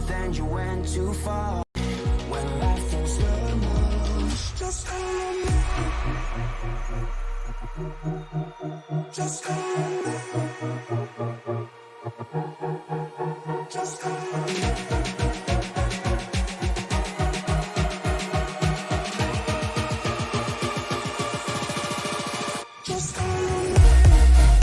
then you went too far. When life throws lemons, just call me. Just call me. Just call me. Just call me.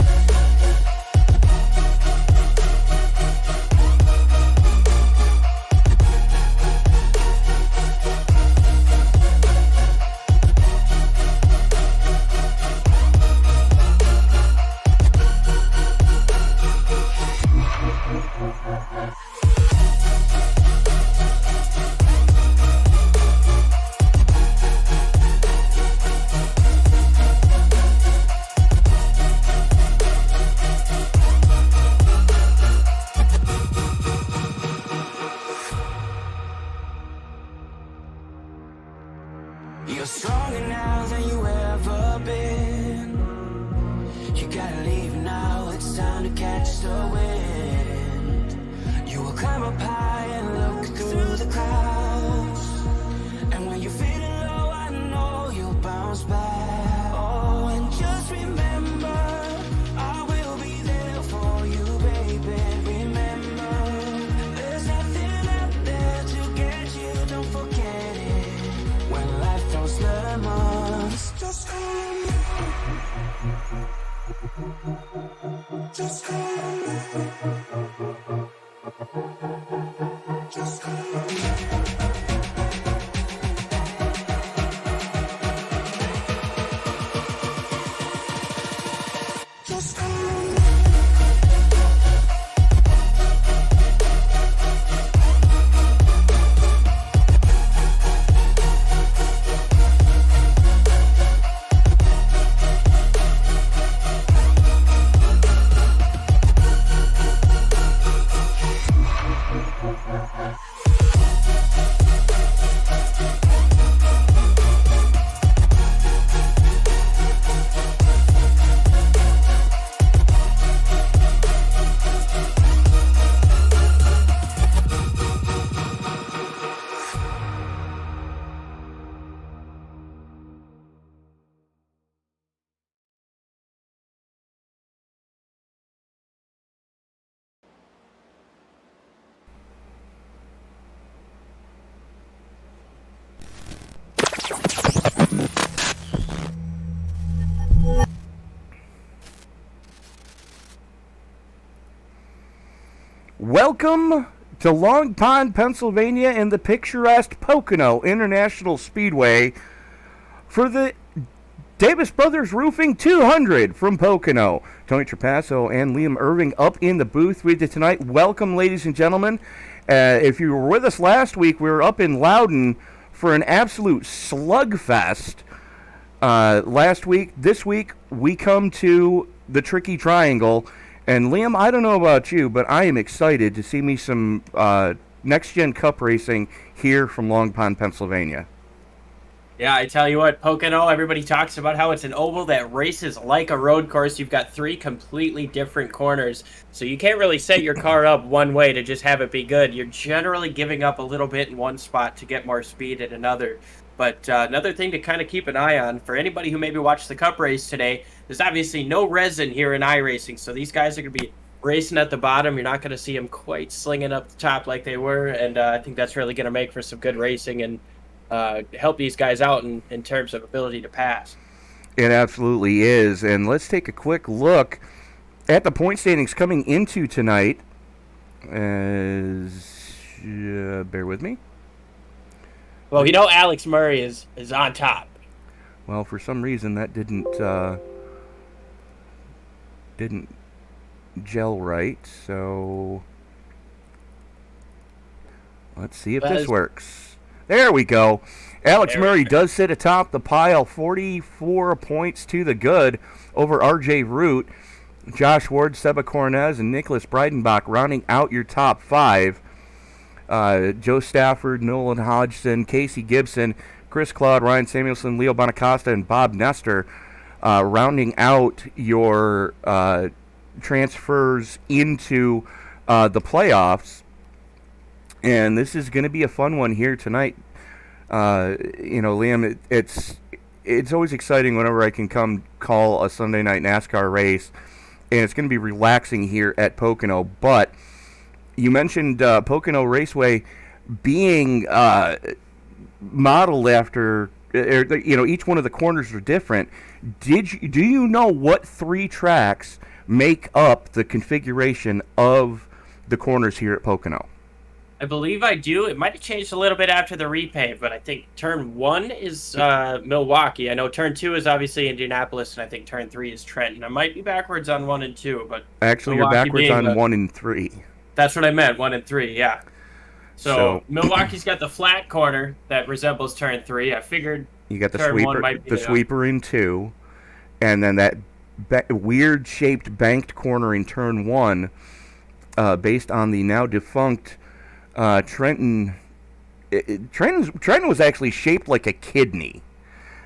You're stronger now than you ever been. You gotta leave now, it's time to catch the wind. You will climb up high and look through the clouds. And when you're feeling low, I know you'll bounce back. Oh, and just remember, I will be there for you, baby. Remember, there's nothing out there to get you, don't forget it. When life throws lemons, just call me. Just call me. Just call me. Just call me. Welcome to Long Pond, Pennsylvania and the picturesque Pocono International Speedway for the Davis Brothers Roofing 200 from Pocono. Tony Trapasso and Liam Irving up in the booth with you tonight. Welcome, ladies and gentlemen. If you were with us last week, we were up in Loudon for an absolute slugfest. Last week, this week, we come to the Tricky Triangle. And Liam, I don't know about you, but I am excited to see me some next-gen cup racing here from Long Pond, Pennsylvania. Yeah, I tell you what, Pocono, everybody talks about how it's an oval that races like a road course. You've got three completely different corners, so you can't really set your car up one way to just have it be good. You're generally giving up a little bit in one spot to get more speed at another. But another thing to kind of keep an eye on, for anybody who maybe watched the cup race today, there's obviously no resin here in iRacing, so these guys are going to be racing at the bottom. You're not going to see them quite slinging up the top like they were, and I think that's really going to make for some good racing and help these guys out in terms of ability to pass. It absolutely is, and let's take a quick look at the point standings coming into tonight. Bear with me. Well, you know Alex Murray is on top. Well, for some reason that didn't gel right, so let's see if this works. There we go. Alex Murray does sit atop the pile, 44 points to the good over RJ Root. Josh Ward, Seba Cornez, and Nicholas Breidenbach rounding out your top five. Joe Stafford, Nolan Hodgson, Casey Gibson, Chris Claude, Ryan Samuelson, Leo Bonacosta, and Bob Nestor rounding out your transfers into the playoffs. And this is going to be a fun one here tonight. Liam, it's always exciting whenever I can come call a Sunday night NASCAR race, and it's going to be relaxing here at Pocono. But you mentioned Pocono Raceway being modeled after, each one of the corners are different. Do you know what 3 tracks make up the configuration of the corners here at Pocono? I believe I do. It might have changed a little bit after the repave, but I think turn 1 is Milwaukee. I know turn 2 is obviously Indianapolis, and I think turn 3 is Trenton. I might be backwards on 1 and 2, but actually Milwaukee you're backwards on 1 and 3. That's what I meant, 1 and 3, yeah. So Milwaukee's got the flat corner that resembles turn 3. I figured you got the sweeper in 2, and then that weird shaped banked corner in turn 1, based on the now defunct Trenton. Trenton was actually shaped like a kidney.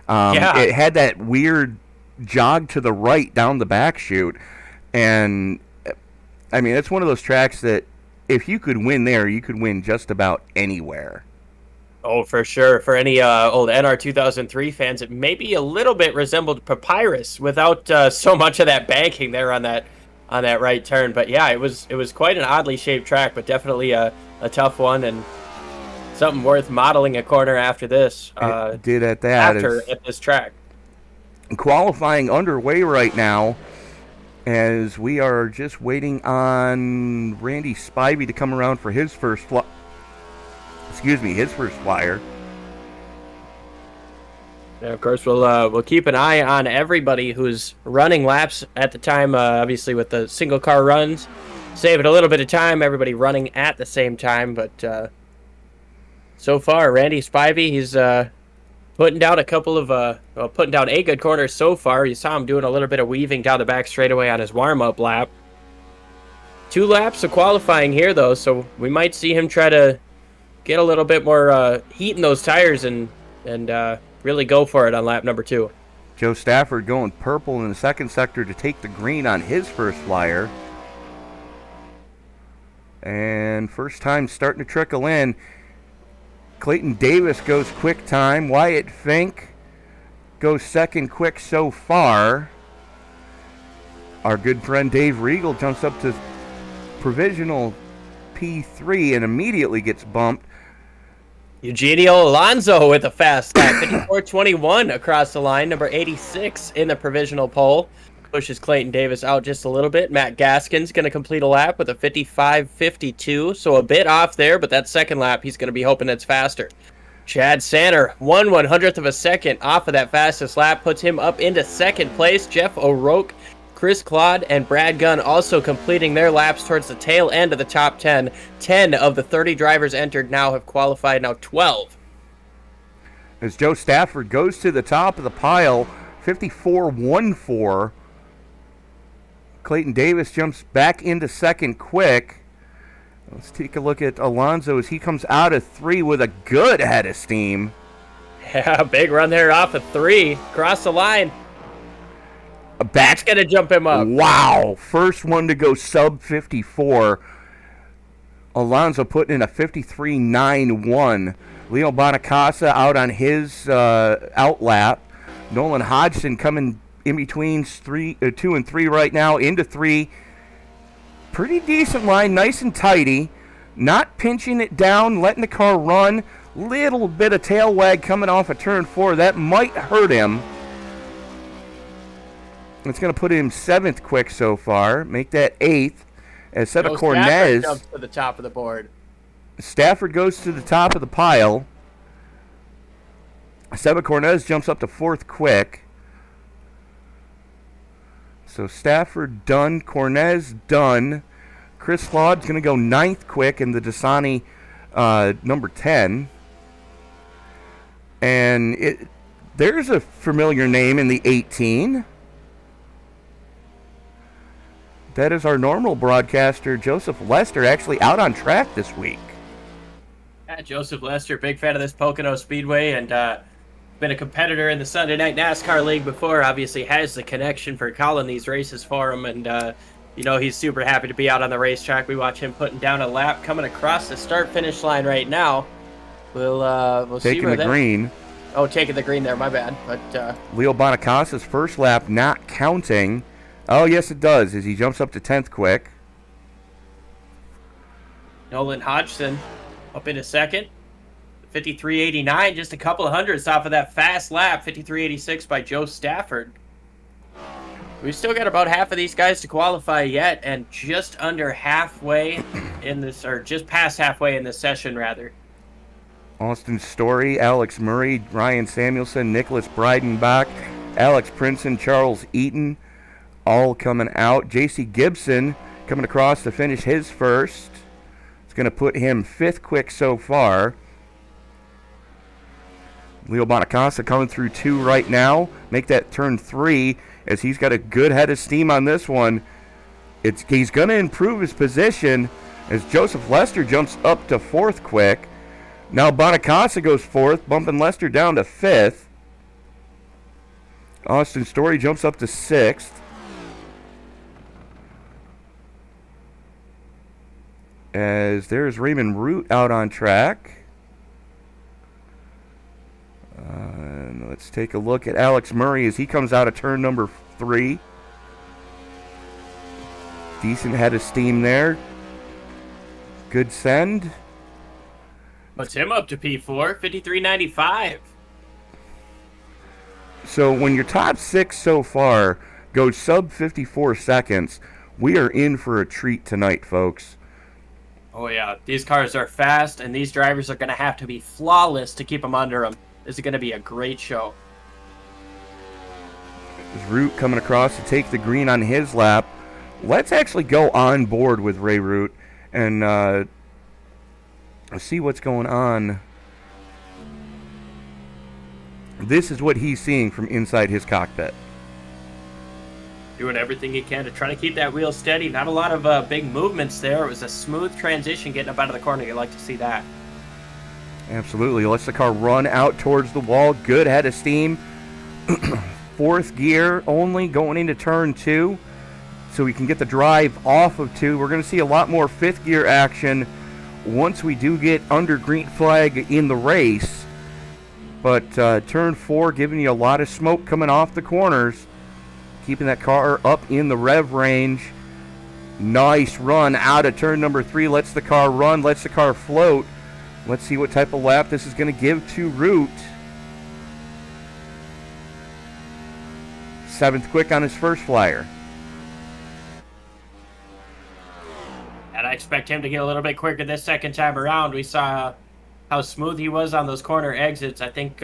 It had that weird jog to the right down the back chute, and I mean, it's one of those tracks that if you could win there, you could win just about anywhere. Oh, for sure. For any old NR 2003 fans, it maybe a little bit resembled Papyrus without so much of that banking there on that right turn. But yeah, it was quite an oddly shaped track, but definitely a tough one and something worth modeling a corner after this. It did at that. At this track. Qualifying underway right now, as we are just waiting on Randy Spivey to come around for his first flyer. And of course, we'll keep an eye on everybody who's running laps at the time. Obviously, with the single car runs, save it a little bit of time. Everybody running at the same time, but so far, Randy Spivey, he's putting down a good corner so far. You saw him doing a little bit of weaving down the back straightaway on his warm-up lap. 2 laps of qualifying here, though, so we might see him try to get a little bit more heat in those tires and really go for it on lap number 2. Joe Stafford going purple in the second sector to take the green on his first flyer. And first time starting to trickle in. Clayton Davis goes quick time. Wyatt Fink goes second quick so far. Our good friend Dave Regal jumps up to provisional P3 and immediately gets bumped. Eugenio Alonso with a fast lap, 54.21 across the line, number 86 in the provisional pole. Pushes Clayton Davis out just a little bit. Matt Gaskin's going to complete a lap with a 55.52, so a bit off there, but that second lap he's going to be hoping it's faster. Chad Sanner, 1/100th of a second off of that fastest lap, puts him up into second place. Jeff O'Rourke, Chris Claude, and Brad Gunn also completing their laps towards the tail end of the top 10. 10 of the 30 drivers entered now have qualified, now 12. As Joe Stafford goes to the top of the pile, 54.14. Clayton Davis jumps back into second quick. Let's take a look at Alonso as he comes out of 3 with a good head of steam. Yeah, big run there off of 3. Across the line. That's going to jump him up. Wow. First one to go sub 54. Alonso putting in a 53.91. Leo Bonacasa out on his out lap. Nolan Hodgson coming in between 2 and 3 right now, into 3. Pretty decent line, nice and tidy. Not pinching it down, letting the car run. Little bit of tail wag coming off of turn 4. That might hurt him. It's going to put him 7th quick so far. Make that 8th. As Seba Cornez jumps to the top of the board. Stafford goes to the top of the pile. Seba Cornez jumps up to 4th quick. So Stafford done, Cornez done. Chris Claude's going to go 9th quick in the Dasani number 10. And there's a familiar name in the 18. That is our normal broadcaster, Joseph Lester, actually out on track this week. Yeah, Joseph Lester, big fan of this Pocono Speedway, and been a competitor in the Sunday Night NASCAR League before. Obviously has the connection for calling these races for him, and You know he's super happy to be out on the racetrack. We watch him putting down a lap, coming across the start-finish line right now. We'll see Taking where the green. Oh, taking the green there, my bad. But Leo Bonacasa's first lap not counting. Oh, yes, it does, as he jumps up to 10th quick. Nolan Hodgson up into second. 53.89, just a couple of hundredths off of that fast lap. 53.86 by Joe Stafford. We've still got about half of these guys to qualify yet, and just under halfway in this, or just past halfway in this session, rather. Austin Story, Alex Murray, Ryan Samuelson, Nicholas Breidenbach, Alex Princeton, Charles Eaton, all coming out. J.C. Gibson coming across to finish his first. It's going to put him 5th quick so far. Leo Bonacasa coming through 2 right now. Make that turn 3, as he's got a good head of steam on this one. He's going to improve his position as Joseph Lester jumps up to 4th quick. Now Bonacasa goes 4th, bumping Lester down to 5th. Austin Story jumps up to 6th. As there's Raymond Root out on track. And let's take a look at Alex Murray as he comes out of turn number 3. Decent head of steam there. Good send. Puts him up to P4, 53.95. So when your top 6 so far go sub 54 seconds, we are in for a treat tonight, folks. Oh yeah, these cars are fast, and these drivers are going to have to be flawless to keep them under them. This is going to be a great show. There's Root coming across to take the green on his lap. Let's actually go on board with Ray Root and see what's going on. This is what he's seeing from inside his cockpit. Doing everything he can to try to keep that wheel steady. Not a lot of big movements there. It was a smooth transition getting up out of the corner. You'd like to see that. Absolutely. Lets the car run out towards the wall. Good head of steam. 4th gear only going into turn 2. So we can get the drive off of 2. We're going to see a lot more 5th gear action once we do get under green flag in the race. But turn 4 giving you a lot of smoke coming off the corners. Keeping that car up in the rev range. Nice run out of turn number 3. Lets the car run. Lets the car float. Let's see what type of lap this is going to give to Root. 7th quick on his first flyer. And I expect him to get a little bit quicker this second time around. We saw how smooth he was on those corner exits. I think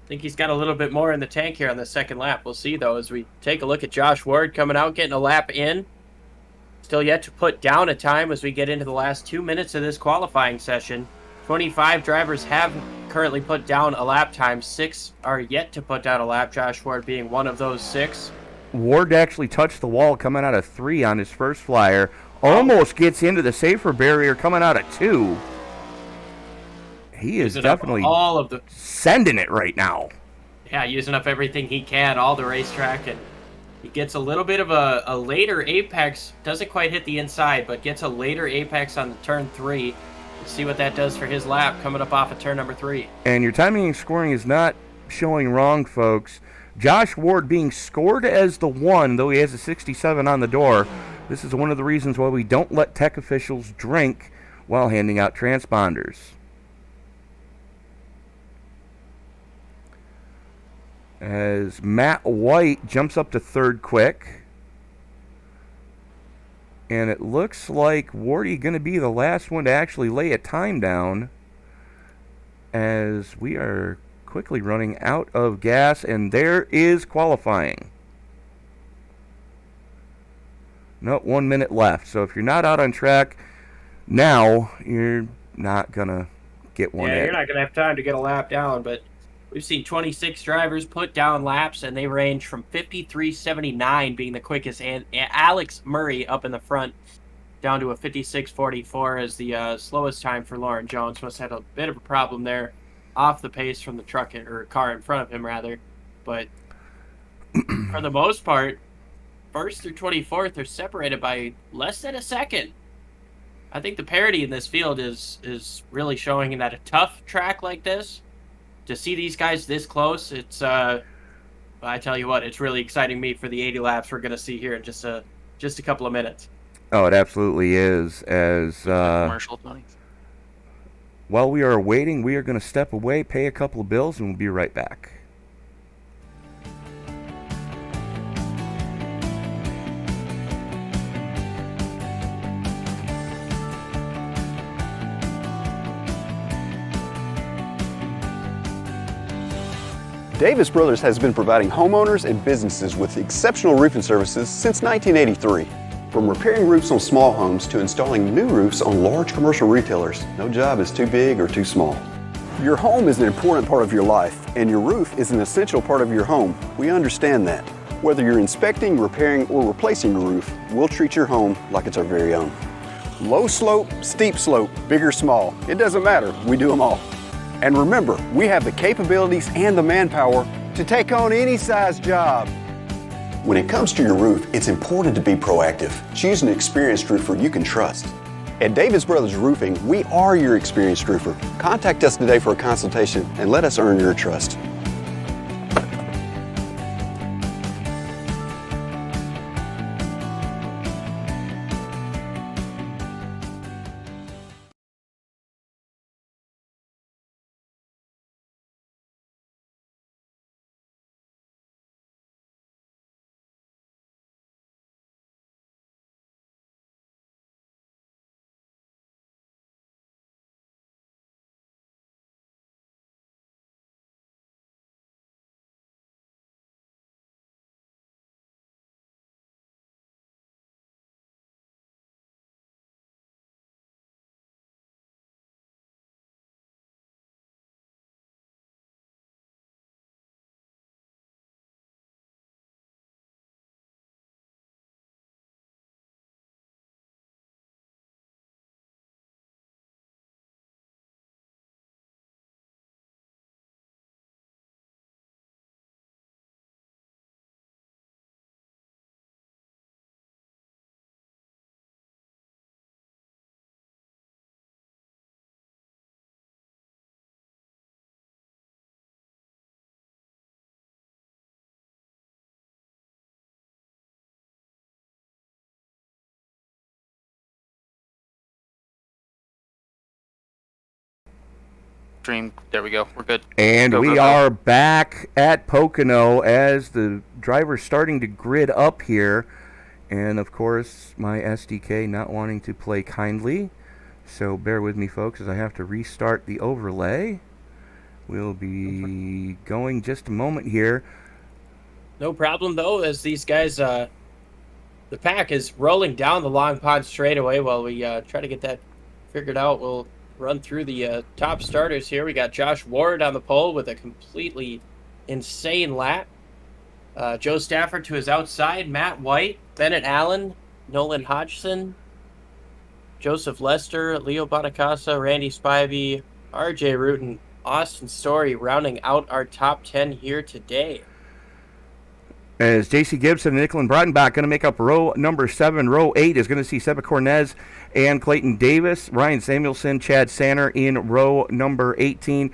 he's got a little bit more in the tank here on the second lap. We'll see, though, as we take a look at Josh Ward coming out, getting a lap in. Still yet to put down a time as we get into the last 2 minutes of this qualifying session. 25 drivers have currently put down a lap time. 6 are yet to put down a lap, Josh Ward being one of those 6. Ward actually touched the wall coming out of 3 on his first flyer. Almost gets into the safer barrier coming out of 2. He is definitely all of the sending it right now. Yeah, using up everything he can, all the racetrack, and he gets a little bit of a later apex. Doesn't quite hit the inside, but gets a later apex on the turn 3. Let's see what that does for his lap coming up off of turn number 3. And your timing and scoring is not showing wrong, folks. Josh Ward being scored as the 1, though he has a 67 on the door. This is one of the reasons why we don't let tech officials drink while handing out transponders. As Matt White jumps up to 3rd quick. And it looks like Wardy going to be the last one to actually lay a time down, as we are quickly running out of gas, and there is qualifying. No, 1 minute left. So if you're not out on track now, you're not going to get one in. Yeah, you're not going to have time to get a lap down, but we've seen 26 drivers put down laps, and they range from 53.79 being the quickest, and Alex Murray up in the front down to a 56.44 as the slowest time for Lauren Jones. Must have had a bit of a problem there off the pace from the truck or car in front of him, rather. But for the most part, 21st through 24th are separated by less than a second. I think the parity in this field is really showing that a tough track like this, to see these guys this close, it's I tell you what, it's really exciting me for the 80 laps we're going to see here in just a couple of minutes. Oh, it absolutely is. As Commercial, Tony. while we are waiting, we are going to step away, pay a couple of bills, and we'll be right back. Davis Brothers has been providing homeowners and businesses with exceptional roofing services since 1983. From repairing roofs on small homes to installing new roofs on large commercial retailers, no job is too big or too small. Your home is an important part of your life, and your roof is an essential part of your home. We understand that. Whether you're inspecting, repairing, or replacing your roof, we'll treat your home like it's our very own. Low slope, steep slope, big or small, it doesn't matter, we do them all. And remember, we have the capabilities and the manpower to take on any size job. When it comes to your roof, it's important to be proactive. Choose an experienced roofer you can trust. At Davis Brothers Roofing, we are your experienced roofer. Contact us today for a consultation and let us earn your trust. Stream. There we go. We're good. And Go, we go, go. are back at Pocono as the driver's starting to grid up here. And, of course, my SDK not wanting to play kindly. So bear with me, folks, as I have to restart the overlay. We'll be going just a moment here. No problem, though, as these guys, the pack is rolling down the Long Pond straightaway while we try to get that figured out. We'll run through the top starters here. We got Josh Ward on the pole with a completely insane lap. Joe Stafford to his outside, Matt White, Bennett Allen, Nolan Hodgson, Joseph Lester, Leo Bonacasa, Randy Spivey, RJ Root, and Austin Story rounding out our top 10 here today. As J.C. Gibson and Nicklin Brottenbach going to make up row number 7. Row 8 is going to see Seba Cornez and Clayton Davis. Ryan Samuelson, Chad Sanner in row number 18.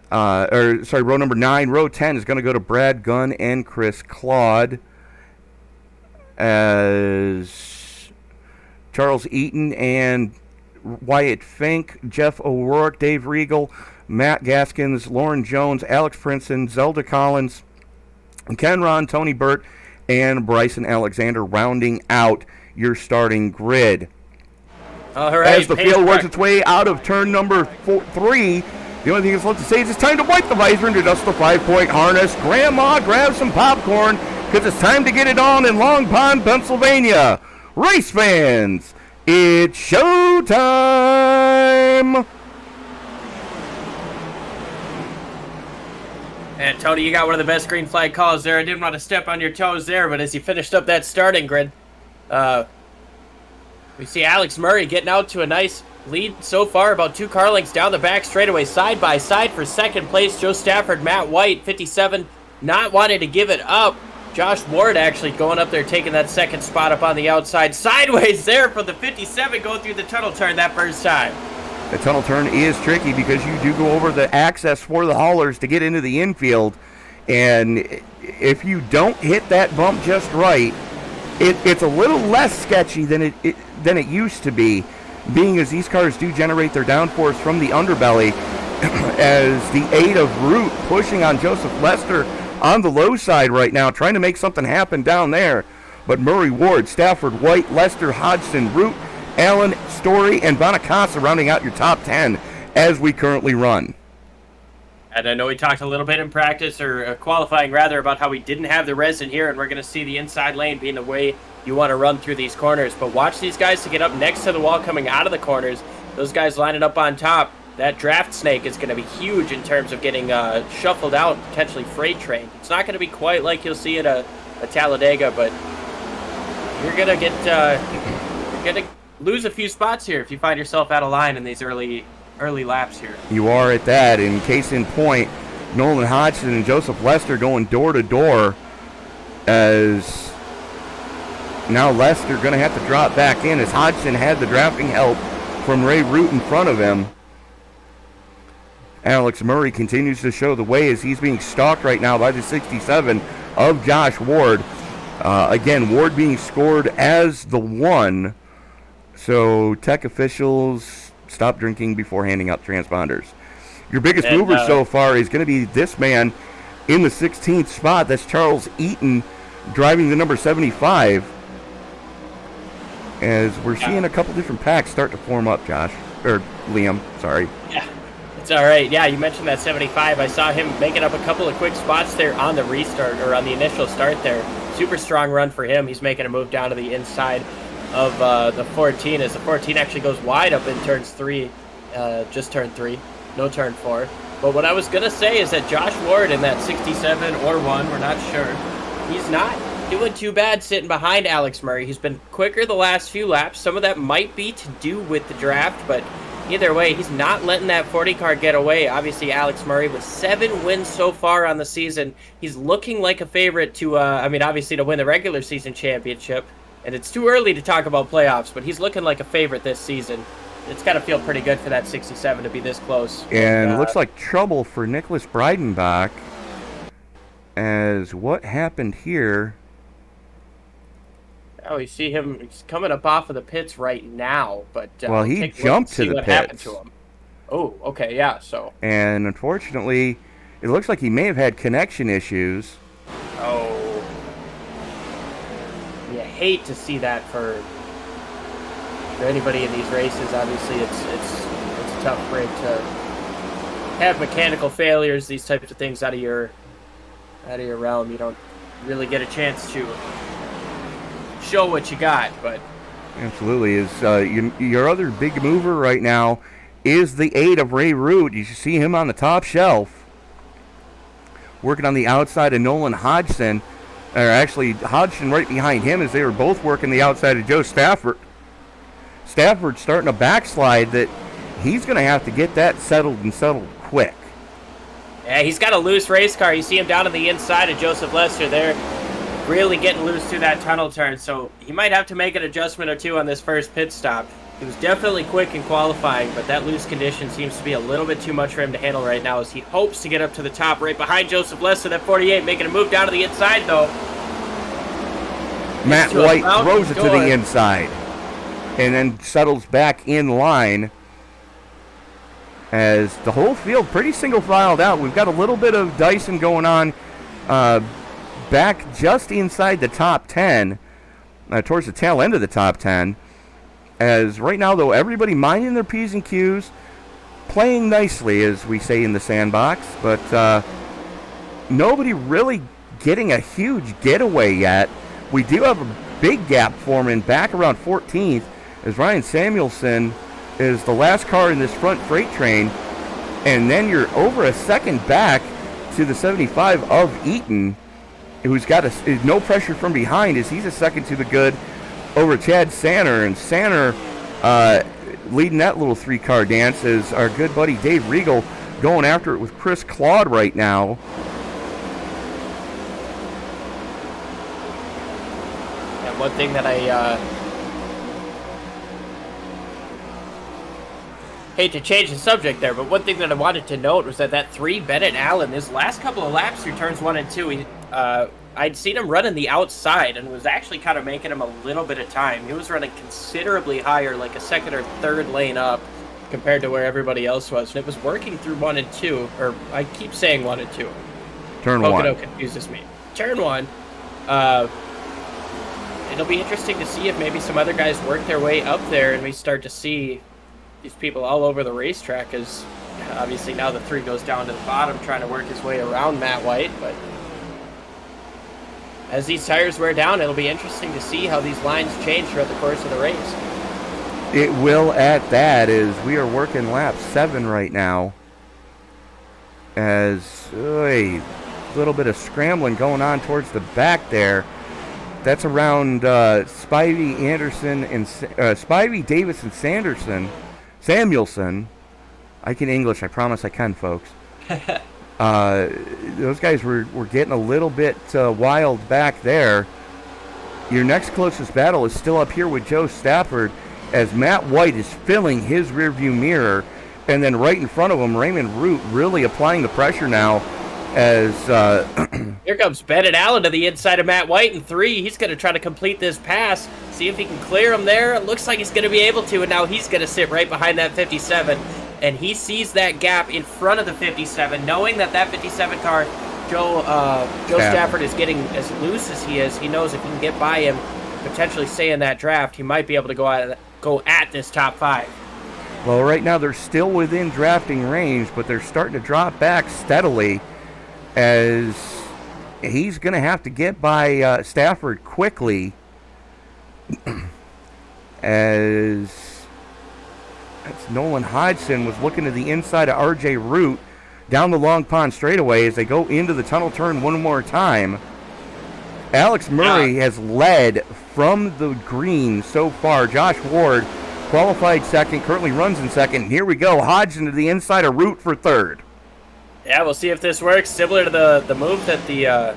Row number 9. Row 10 is going to go to Brad Gunn and Chris Claude. As Charles Eaton and Wyatt Fink, Jeff O'Rourke, Dave Regal, Matt Gaskins, Lauren Jones, Alex Princeton, Zelda Collins, Ken Ron, Tony Burt, and Bryson Alexander rounding out your starting grid. All right, as the field works its way out of turn number 3, the only thing that's left to say is it's time to wipe the visor and adjust the 5-point harness. Grandma, grab some popcorn, because it's time to get it on in Long Pond, Pennsylvania. Race fans, it's showtime! And Tony, you got one of the best green flag calls there. I didn't want to step on your toes there, but as you finished up that starting grid, we see Alex Murray getting out to a nice lead so far, about 2 car lengths down the back straightaway, side by side for second place. Joe Stafford, Matt White, 57, not wanting to give it up. Josh Ward actually going up there, taking that second spot up on the outside. Sideways there for the 57 going through the tunnel turn that first time. The tunnel turn is tricky because you do go over the access for the haulers to get into the infield. And if you don't hit that bump just right, it's a little less sketchy than it used to be, being as these cars do generate their downforce from the underbelly, as the 8 of Root pushing on Joseph Lester on the low side right now, trying to make something happen down there. But Murray Ward, Stafford White, Lester Hodgson, Root, Allen, Story, and Bonacasa rounding out your top 10 as we currently run. And I know we talked a little bit in practice, or qualifying rather, about how we didn't have the resin here, and we're going to see the inside lane being the way you want to run through these corners. But watch these guys to get up next to the wall coming out of the corners. Those guys lining up on top. That draft snake is going to be huge in terms of getting shuffled out and potentially freight trained. It's not going to be quite like you'll see at a Talladega, but you're going to get you're going to lose a few spots here if you find yourself out of line in these early laps here. You are at that. In case in point, Nolan Hodgson and Joseph Lester going door to door, as now Lester going to have to drop back in as Hodgson had the drafting help from Ray Root in front of him. Alex Murray continues to show the way as he's being stalked right now by the 67 of Josh Ward. Again, Ward being scored as the 1. So tech officials, stop drinking before handing out transponders. Your biggest mover so far is going to be this man in the 16th spot. That's Charles Eaton driving the number 75. As we're seeing a couple different packs start to form up, Josh. Or Liam, sorry. Yeah, it's all right. Yeah, you mentioned that 75. I saw him making up a couple of quick spots there on the restart, or on the initial start there. Super strong run for him. He's making a move down to the inside of the 14, as the 14 actually goes wide up in turns 3, just turn 3, no turn 4. But what I was going to say is that Josh Ward in that 67 or 1, we're not sure, he's not doing too bad sitting behind Alex Murray. He's been quicker the last few laps. Some of that might be to do with the draft, but either way, he's not letting that 40 car get away. Obviously, Alex Murray with 7 wins so far on the season. He's looking like a favorite to, obviously to win the regular season championship. And it's too early to talk about playoffs, but he's looking like a favorite this season. It's got to feel pretty good for that 67 to be this close. And looks like trouble for Nicholas Breidenbach, as what happened here. Oh, you see him, he's coming up off of the pits right now, but well, he jumped to the what pits. Happened to him. Oh, okay, yeah, so. And unfortunately, it looks like he may have had connection issues. Oh. You hate to see that for anybody in these races. Obviously, it's a tough break to have mechanical failures, these types of things out of your realm. You don't really get a chance to show what you got, but absolutely is your other big mover right now is the 8 of Ray Root. You see him on the top shelf working on the outside of Nolan Hodgson, or actually Hodgson right behind him, as they were both working the outside of Joe Stafford. Stafford's starting a backslide that he's going to have to get that settled quick. Yeah, he's got a loose race car. You see him down on the inside of Joseph Lester there, really getting loose through that tunnel turn, so he might have to make an adjustment or two on this first pit stop. He was definitely quick in qualifying, but that loose condition seems to be a little bit too much for him to handle right now, as he hopes to get up to the top right behind Joseph Lester, that 48, making a move down to the inside, though. Matt White throws it to the inside and then settles back in line, as the whole field pretty single-filed out. We've got a little bit of Dyson going on back just inside the top 10, towards the tail end of the top 10. As right now, though, everybody minding their P's and Q's, playing nicely, as we say in the sandbox, but nobody really getting a huge getaway yet. We do have a big gap forming back around 14th, as Ryan Samuelson is the last car in this front freight train, and then you're over a second back to the 75 of Eaton, who's got no pressure from behind, as he's a second to the good over Chad Sanner. And Sanner leading that little 3-car dance is our good buddy Dave Regal going after it with Chris Claude right now. one thing that I hate to change the subject there, but one thing that I wanted to note was that 3 Bennett Allen, his last couple of laps through turns 1 and 2, I'd seen him running the outside and was actually kind of making him a little bit of time. He was running considerably higher, like a second or third lane up compared to where everybody else was. And it was working through 1 and 2, or I keep saying 1 and 2. Turn Pocono 1. confuses me. Turn 1. It'll be interesting to see if maybe some other guys work their way up there and we start to see these people all over the racetrack, as obviously now the 3 goes down to the bottom trying to work his way around Matt White. But as these tires wear down, it'll be interesting to see how these lines change throughout the course of the race. It will at that, as we are working lap 7 right now. As a little bit of scrambling going on towards the back there. That's around Spivey, Anderson, and Spivey, Davis, and Samuelson. I can English, I promise I can, folks. Those guys were getting a little bit wild back there. Your next closest battle is still up here with Joe Stafford, as Matt White is filling his rearview mirror, and then right in front of him, Raymond Root really applying the pressure now. As here comes Bennett Allen to the inside of Matt White in 3. He's going to try to complete this pass, see if he can clear him there. It looks like he's going to be able to, and now he's going to sit right behind that 57. And he sees that gap in front of the 57, knowing that 57 car, Joe Stafford, is getting as loose as he is. He knows if he can get by him, potentially stay in that draft, he might be able to go at this top 5. Well, right now they're still within drafting range, but they're starting to drop back steadily, as he's going to have to get by Stafford quickly, as Nolan Hodgson was looking to the inside of R.J. Root down the Long Pond straightaway as they go into the tunnel turn one more time. Alex Murray has led from the green so far. Josh Ward qualified second, currently runs in second. Here we go, Hodgson to the inside of Root for third. Yeah, we'll see if this works. Similar to the move that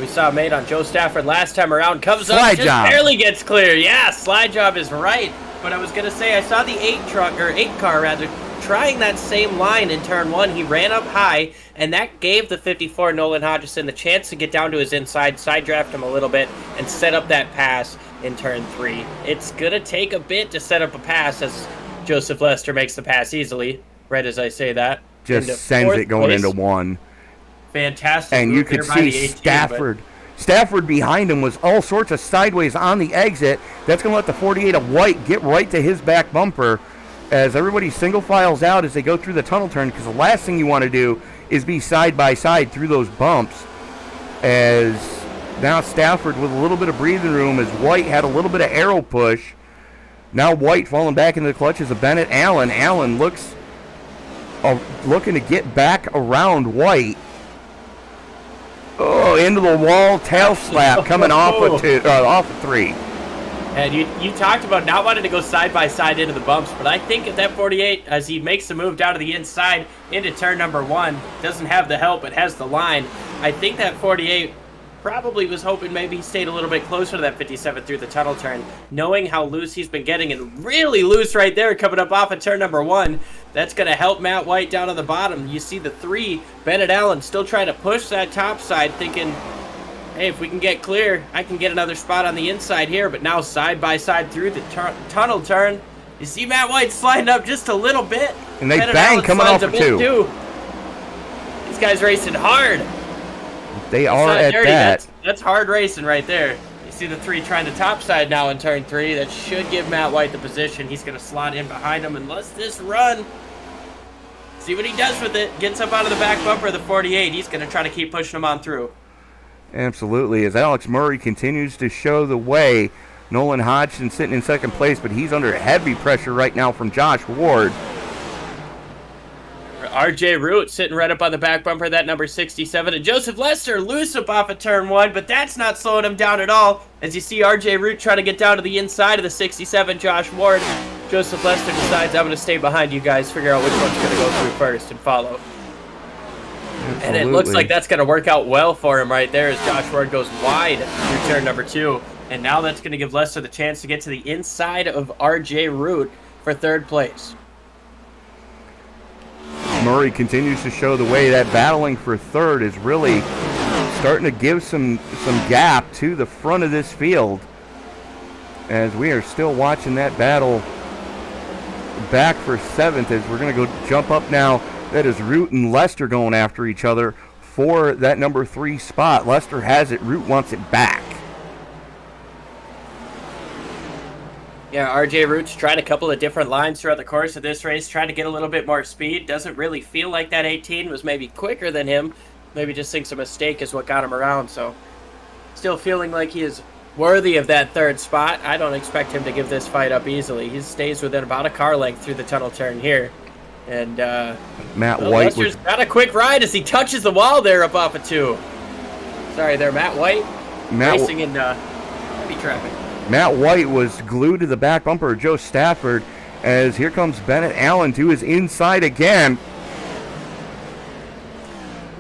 we saw made on Joe Stafford last time around. Comes up, just barely gets clear. Yeah, slide job is right. But I was going to say, I saw the 8 car trying that same line in turn 1. He ran up high, and that gave the 54 Nolan Hodgson the chance to get down to his inside, side draft him a little bit, and set up that pass in turn 3. It's going to take a bit to set up a pass, as Joseph Lester makes the pass easily, right as I say that. Just sends it going into 1. Fantastic. And you could see Stafford behind him was all sorts of sideways on the exit. That's going to let the 48 of White get right to his back bumper as everybody single files out as they go through the tunnel turn, because the last thing you want to do is be side by side through those bumps. As now Stafford with a little bit of breathing room, as White had a little bit of arrow push. Now White falling back into the clutches of Bennett Allen. Allen looks looking to get back around White. Oh, into the wall, tail slap coming off of 3. And you talked about not wanting to go side by side into the bumps, but I think if that 48, as he makes the move down to the inside into turn number 1, doesn't have the help, it has the line. I think that 48 probably was hoping maybe he stayed a little bit closer to that 57 through the tunnel turn, knowing how loose he's been getting, and really loose right there coming up off of turn number 1. That's going to help Matt White down on the bottom. You see the 3, Bennett Allen, still trying to push that top side, thinking, hey, if we can get clear, I can get another spot on the inside here. But now side by side through the tunnel turn, you see Matt White sliding up just a little bit. And they bang coming off of 2. These guys racing hard. They are at that. That's hard racing right there. You see the 3 trying to top side now in turn 3. That should give Matt White the position. He's going to slot in behind him and let's this run. See what he does with it. Gets up out of the back bumper of the 48. He's going to try to keep pushing him on through. Absolutely. As Alex Murray continues to show the way. Nolan Hodgson sitting in second place, but he's under heavy pressure right now from Josh Ward. R.J. Root sitting right up on the back bumper of that number 67. And Joseph Lester loose up off of turn 1, but that's not slowing him down at all. As you see R.J. Root trying to get down to the inside of the 67, Josh Ward. Joseph Lester decides, I'm going to stay behind you guys, figure out which one's going to go through first and follow. Absolutely. And it looks like that's going to work out well for him right there as Josh Ward goes wide through turn number 2. And now that's going to give Lester the chance to get to the inside of RJ Root for third place. Murray continues to show the way. That battling for third is really starting to give some gap to the front of this field, as we are still watching that battle back for seventh, as we're going to go jump up now. That is Root and Lester going after each other for that number 3 spot. Lester has it. Root wants it back. Yeah, RJ Root's tried a couple of different lines throughout the course of this race, trying to get a little bit more speed. Doesn't really feel like that 18 was maybe quicker than him. Maybe just thinks a mistake is what got him around. So still feeling like he is worthy of that third spot. I don't expect him to give this fight up easily. He stays within about a car length through the tunnel turn here. And Matt White Lester's got a quick ride as he touches the wall there up off of 2. Sorry there, Matt White. Racing in heavy traffic. Matt White was glued to the back bumper of Joe Stafford, as here comes Bennett Allen to his inside again.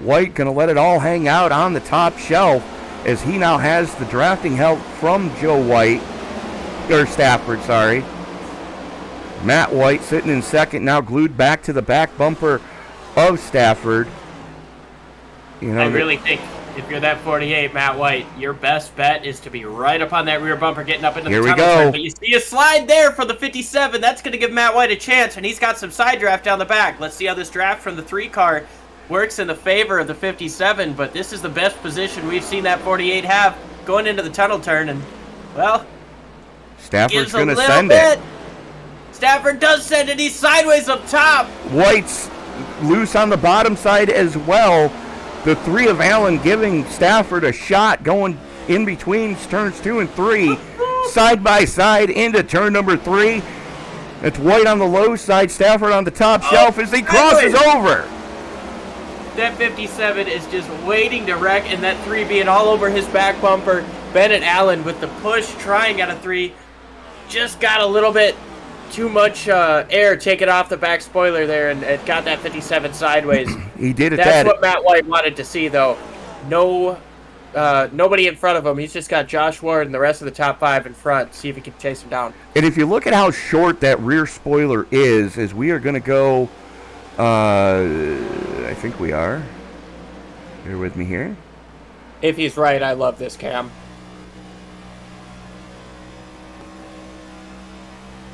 White going to let it all hang out on the top shelf, as he now has the drafting help from Stafford, sorry. Matt White sitting in second, now glued back to the back bumper of Stafford. I really think if you're that 48, Matt White, your best bet is to be right up on that rear bumper, getting up into the tunnel turn. But you see a slide there for the 57. That's going to give Matt White a chance, and he's got some side draft down the back. Let's see how this draft from the 3 car works in the favor of the 57, but this is the best position we've seen that 48 have going into the tunnel turn, and, well, Stafford's going to send it. Stafford does send it. He's sideways up top. White's loose on the bottom side as well. The 3 of Allen giving Stafford a shot going in between turns 2 and 3, side by side into turn number 3. It's White on the low side, Stafford on the top shelf as he crosses over. That 57 is just waiting to wreck, and that 3 being all over his back bumper. Bennett Allen with the push, trying out a 3. Just got a little bit too much air taken off the back spoiler there, and it got that 57 sideways. He did it. That's what Matt White wanted to see, though. Nobody in front of him. He's just got Josh Ward and the rest of the top 5 in front. See if he can chase him down. And if you look at how short that rear spoiler is, as we are going to go, I think we are. Bear with me here. If he's right, I love this cam.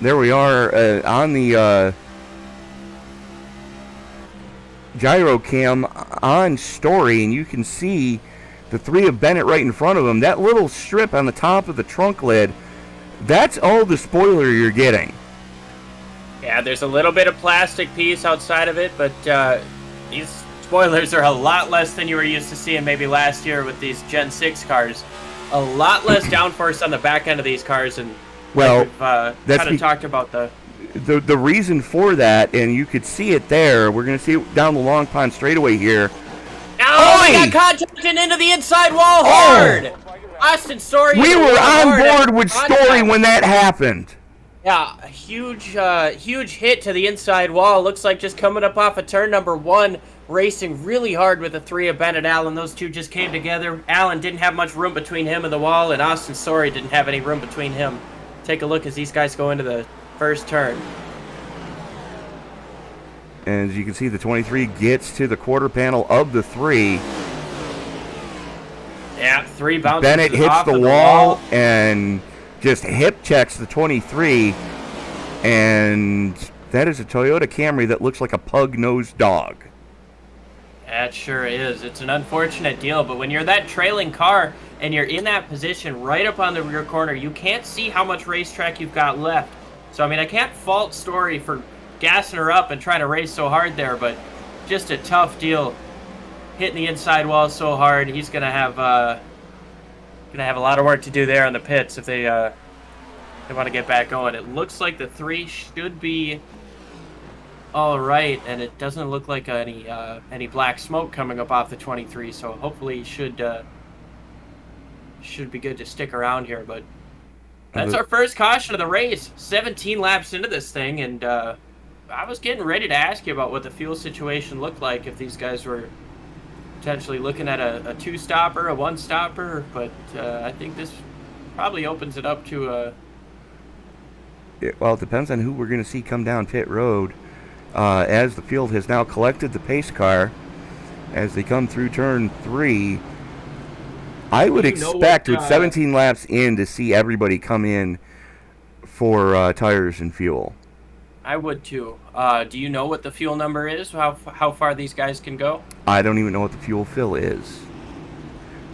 There we are on the gyro cam on story, and you can see the 3 of Bennett right in front of him. That little strip on the top of the trunk lid, that's all the spoiler you're getting. Yeah, there's a little bit of plastic piece outside of it, but these spoilers are a lot less than you were used to seeing maybe last year with these Gen 6 cars. A lot less downforce on the back end of these cars, and well, we've kind of talked about the reason for that, and you could see it there. We're going to see it down the Long Pond straightaway here. Oh, we got contacting into the inside wall hard. Austin Story. We were on board with Story when that happened. Yeah, a huge hit to the inside wall. Looks like just coming up off of turn number 1, racing really hard with the 3 of Bennett Allen. Those two just came together. Allen didn't have much room between him and the wall, and Austin Story didn't have any room between him. Take a look as these guys go into the first turn. As you can see, the 23 gets to the quarter panel of the 3. Yeah, 3 bounces Bennett hits off the of wall and just hip checks the 23. And that is a Toyota Camry that looks like a pug-nosed dog. That sure is. It's an unfortunate deal, but when you're that trailing car and you're in that position right up on the rear corner, you can't see how much racetrack you've got left. So, I mean, I can't fault Story for gassing her up and trying to race so hard there, but just a tough deal. Hitting the inside wall so hard, he's gonna have a lot of work to do there on the pits if they want to get back going. It looks like the 3 should be all right, and it doesn't look like any black smoke coming up off the 23. So hopefully should be good to stick around here. But that's our first caution of the race. 17 laps into this thing, and I was getting ready to ask you about what the fuel situation looked like if these guys were potentially looking at a 2-stopper, a 1-stopper, but I think this probably opens it up to a... Well, it depends on who we're going to see come down pit road. As the field has now collected the pace car, as they come through turn 3, I would expect with 17 laps in to see everybody come in for tires and fuel. I would too. Do you know what the fuel number is? How far these guys can go? I don't even know what the fuel fill is.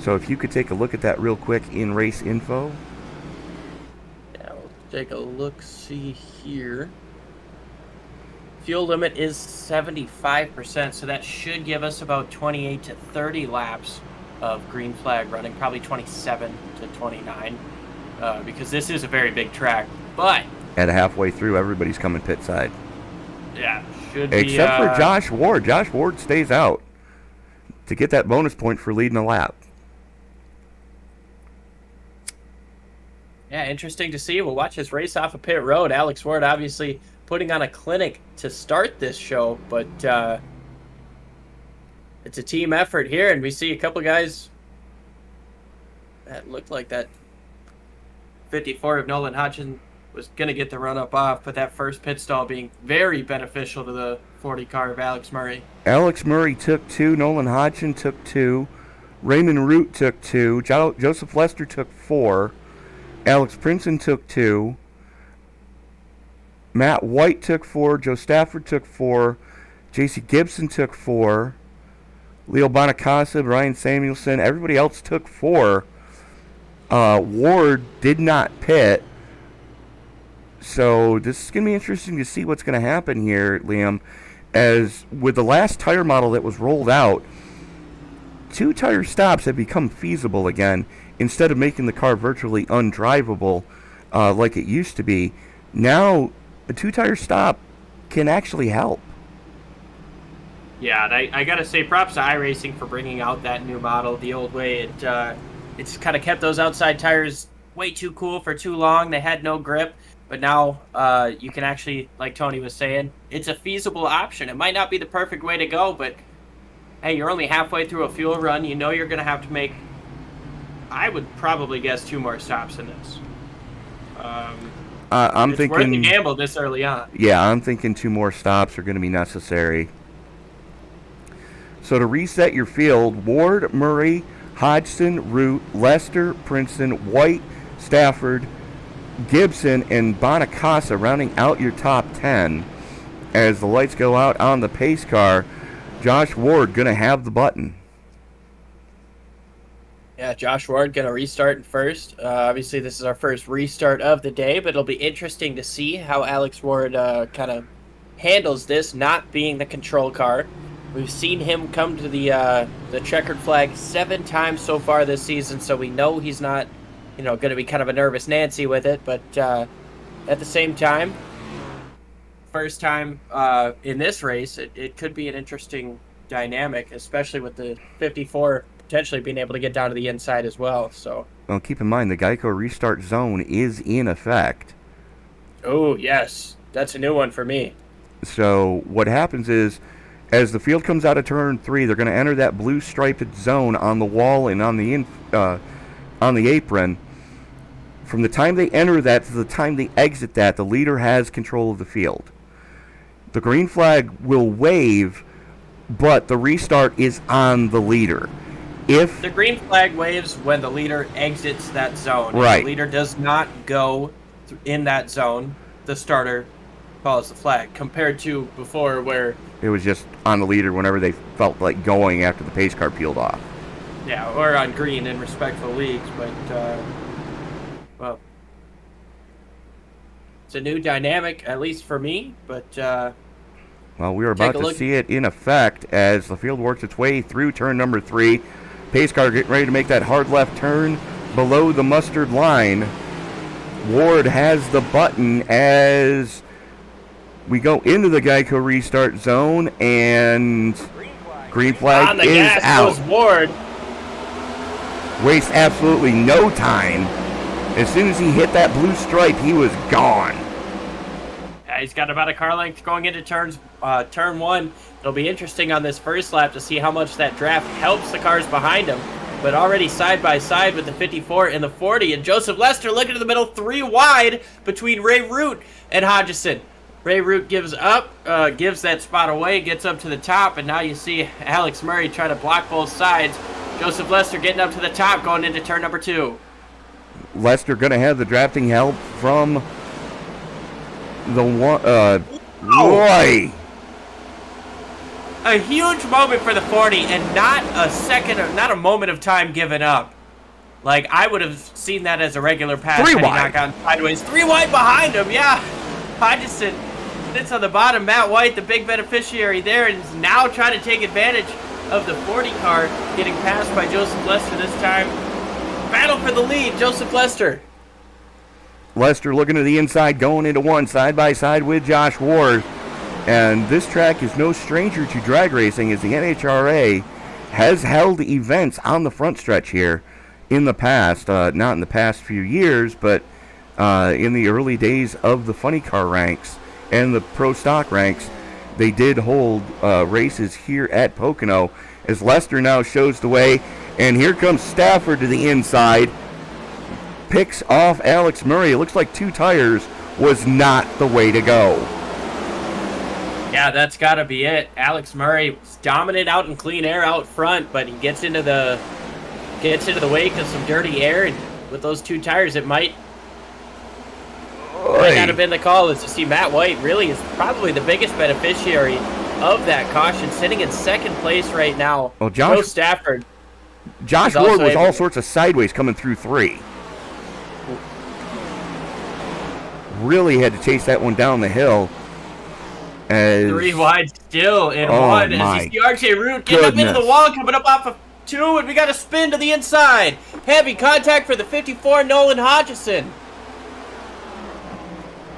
So if you could take a look at that real quick in race info. Yeah, we'll take a look. See here. Fuel limit is 75%, so that should give us about 28 to 30 laps of green flag running, probably 27 to 29, because this is a very big track. But at halfway through, everybody's coming pit side. Yeah, should be. Except for Josh Ward. Josh Ward stays out to get that bonus point for leading a lap. Yeah, interesting to see. We'll watch his race off of pit road. Alex Ward obviously putting on a clinic to start this show, but it's a team effort here, and we see a couple guys that looked like that 54 of Nolan Hodgson was going to get the run-up off, but that first pit stall being very beneficial to the 40 car of Alex Murray. Alex Murray took 2. Nolan Hodgson took 2. Raymond Root took 2. Joseph Lester took 4. Alex Princeton took 2. Matt White took 4. Joe Stafford took 4. J.C. Gibson took 4. Leo Bonacasa, Brian Samuelson, everybody else took 4. Ward did not pit. So this is going to be interesting to see what's going to happen here, Liam. As with the last tire model that was rolled out, 2 tire stops have become feasible again. Instead of making the car virtually undrivable like it used to be, now a 2 tire stop can actually help. Yeah, and I got to say props to iRacing for bringing out that new model the old way. It's kind of kept those outside tires way too cool for too long. They had no grip. But now you can actually, like Tony was saying, it's a feasible option. It might not be the perfect way to go, but hey, you're only halfway through a fuel run. You know you're going to have to make, I would probably guess, 2 more stops in this. I'm thinking worth the gamble this early on. Yeah, I'm thinking 2 more stops are going to be necessary. So to reset your field, Ward, Murray, Hodgson, Root, Lester, Princeton, White, Stafford, Gibson, and Bonacasa rounding out your top 10. As the lights go out on the pace car, Josh Ward going to have the button. Yeah, Josh Ward going to restart in first. Obviously, this is our first restart of the day, but it'll be interesting to see how Alex Ward kind of handles this, not being the control car. We've seen him come to the checkered flag 7 times so far this season, so we know he's not, going to be kind of a nervous Nancy with it. But at the same time, first time in this race, it could be an interesting dynamic, especially with the 54 potentially being able to get down to the inside as well. So, well, keep in mind the Geico restart zone is in effect. Oh yes, that's a new one for me. So what happens is, as the field comes out of turn 3, they're going to enter that blue striped zone on the wall and on the apron. From the time they enter that to the time they exit that, the leader has control of the field. The green flag will wave, but the restart is on the leader. If the green flag waves when the leader exits that zone, right. If the leader does not go in that zone, the starter follows the flag, compared to before where it was just on the leader whenever they felt like going after the pace car peeled off. Yeah, or on green in respectful leagues, but well, it's a new dynamic, at least for me, but well, we are about to see it in effect as the field works its way through turn number 3. Pace car getting ready to make that hard left turn below the mustard line. Ward has the button as we go into the Geico restart zone, and green flag on the is gas out. Goes Ward. Wastes absolutely no time. As soon as he hit that blue stripe, he was gone. Yeah, he's got about a car length going into turn 1. It'll be interesting on this first lap to see how much that draft helps the cars behind him. but already side by side with the 54 and the 40. And Joseph Lester looking to the middle, 3 wide between Ray Root and Hodgson. Ray Root gives up, gives that spot away, gets up to the top, and now you see Alex Murray try to block both sides. Joseph Lester getting up to the top, going into turn number 2. Lester going to have the drafting help from the one. Roy. A huge moment for the 40, and not a moment of time given up. Like, I would have seen that as a regular pass. 3 had he wide. not gone sideways. 3 wide behind him, yeah. Hodgson sits on the bottom. Matt White, the big beneficiary there, and is now trying to take advantage of the 40 car, getting passed by Joseph Lester this time. Battle for the lead, Joseph Lester. Lester looking to the inside, going into one, side by side with Josh Ward. And this track is no stranger to drag racing, as the NHRA has held events on the front stretch here in the past. Not in the past few years, but in the early days of the funny car ranks and the pro stock ranks. They did hold races here at Pocono, as Lester now shows the way. And here comes Stafford to the inside. Picks off Alex Murray. It looks like 2 tires was not the way to go. Yeah, that's got to be it. Alex Murray was dominant out in clean air out front, but he gets into the wake of some dirty air, and with those 2 tires, it might not have been the call. As you see, Matt White really is probably the biggest beneficiary of that caution, sitting in second place right now. Well, Joe Stafford. Josh Ward was all sorts of sideways coming through 3. Really had to chase that one down the hill. 3 wide still in 1. As you see RJ Root getting up into the wall, coming up off of 2, and we got a spin to the inside. Heavy contact for the 54, Nolan Hodgson.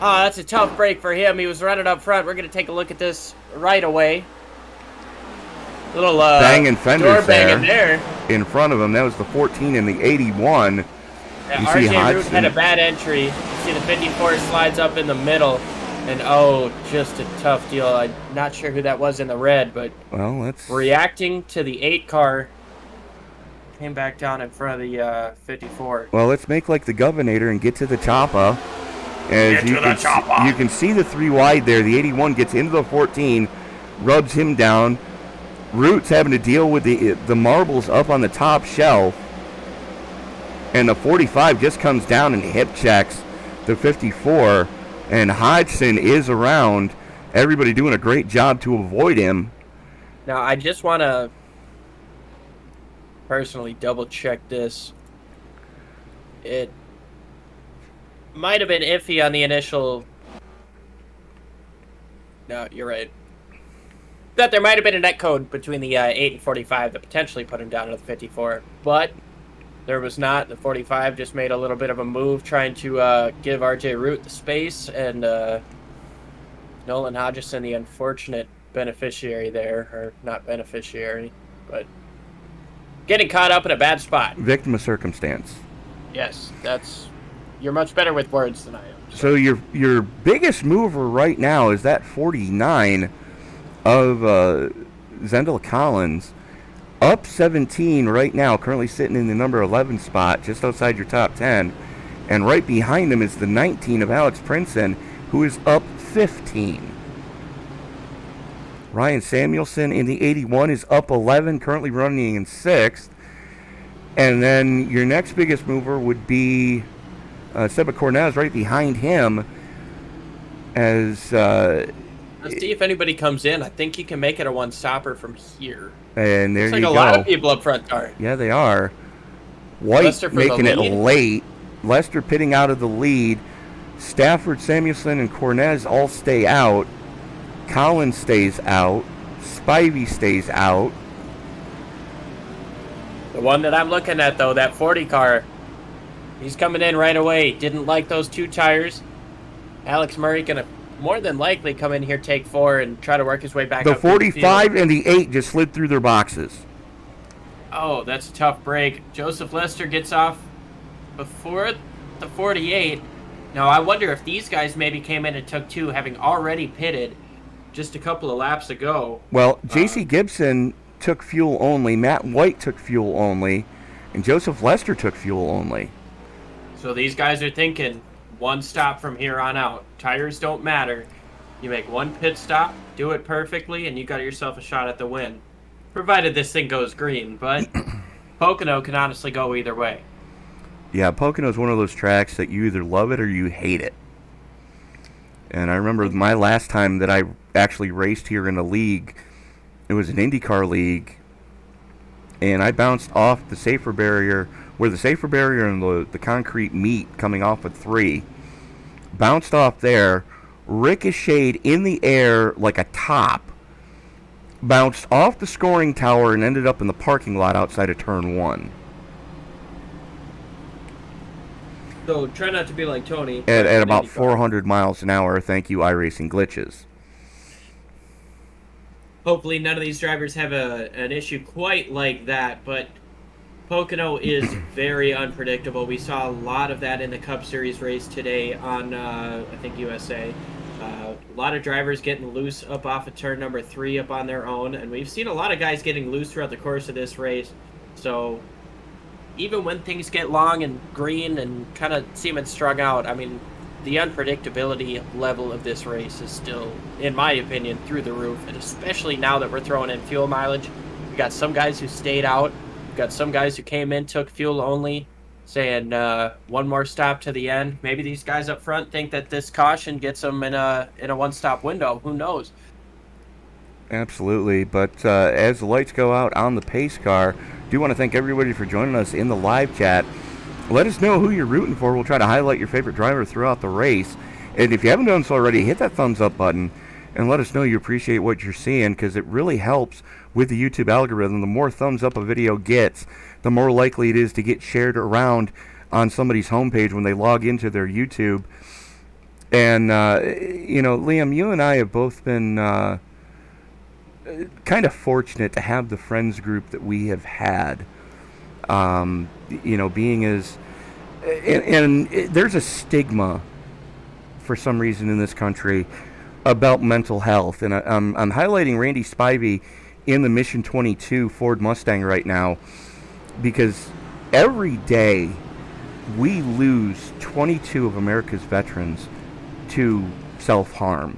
Oh, that's a tough break for him. He was running up front. We're going to take a look at this right away. Little banging fenders door banging there in front of him. That was the 14 and the 81. Yeah, RJ Root had a bad entry. You see the 54 slides up in the middle. And, just a tough deal. I'm not sure who that was in the red, but reacting to the 8 car, came back down in front of the 54. Well, let's make like the Governator and get to the chopper. As you can see the 3 wide there. The 81 gets into the 14, rubs him down. Root's having to deal with the marbles up on the top shelf. And the 45 just comes down and hip checks the 54. And Hodgson is around. Everybody doing a great job to avoid him. Now, I just want to personally double-check this. It might have been iffy on the initial... No, you're right. That there might have been a net code between the 8 and 45 that potentially put him down to the 54. But there was not. The 45 just made a little bit of a move trying to give RJ Root the space, and Nolan Hodgson, the unfortunate beneficiary there, or not beneficiary, but getting caught up in a bad spot. Victim of circumstance. Yes, you're much better with words than I am. So your biggest mover right now is that 49 of Zendel Collins. Up 17 right now, currently sitting in the number 11 spot, just outside your top 10. And right behind him is the 19 of Alex Princeton, who is up 15. Ryan Samuelson in the 81 is up 11, currently running in 6th. And then your next biggest mover would be Seba Cornez right behind him. Let's see if anybody comes in. I think you can make it a one-stopper from here. And there you go. Looks like a lot of people up front are. Yeah, they are. White making it late. Lester pitting out of the lead. Stafford, Samuelson, and Cornez all stay out. Collins stays out. Spivey stays out. The one that I'm looking at, though, that 40 car, he's coming in right away. Didn't like those 2 tires. Alex Murray going to more than likely come in here, take 4, and try to work his way back the up. The 45 and the 8 just slid through their boxes. Oh, that's a tough break. Joseph Lester gets off before the 48. Now, I wonder if these guys maybe came in and took 2, having already pitted just a couple of laps ago. Well, J.C. Gibson took fuel only. Matt White took fuel only. and Joseph Lester took fuel only. So these guys are thinking one stop from here on out. Tires don't matter. You make one pit stop, do it perfectly, and you got yourself a shot at the win. Provided this thing goes green, but Pocono can honestly go either way. Yeah, Pocono is one of those tracks that you either love it or you hate it. And I remember my last time that I actually raced here in a league, it was an IndyCar league, and I bounced off the safer barrier, where the safer barrier and the concrete meet coming off at 3, bounced off there, ricocheted in the air like a top, bounced off the scoring tower, and ended up in the parking lot outside of turn 1. So try not to be like Tony. At about 400 miles an hour, thank you, iRacing glitches. Hopefully none of these drivers have an issue quite like that, but Pocono is very unpredictable. We saw a lot of that in the Cup Series race today on, I think, USA. A lot of drivers getting loose up off of turn number 3 up on their own, and we've seen a lot of guys getting loose throughout the course of this race. So even when things get long and green and kind of seeming strung out, I mean, the unpredictability level of this race is still, in my opinion, through the roof, and especially now that we're throwing in fuel mileage. We got some guys who stayed out. We got some guys who came in, took fuel only, saying one more stop to the end. Maybe these guys up front think that this caution gets them in a one-stop window. Who knows? Absolutely, but as the lights go out on the pace car, do want to thank everybody for joining us in the live chat. Let us know who you're rooting for. We'll try to highlight your favorite driver throughout the race. And if you haven't done so already, hit that thumbs up button and let us know you appreciate what you're seeing, because it really helps with the YouTube algorithm. The more thumbs up a video gets, the more likely it is to get shared around on somebody's homepage when they log into their YouTube. And, Liam, you and I have both been kind of fortunate to have the friends group that we have had. Being as... And there's a stigma, for some reason, in this country about mental health. And I'm highlighting Randy Spivey in the Mission 22 Ford Mustang right now, because every day we lose 22 of America's veterans to self-harm.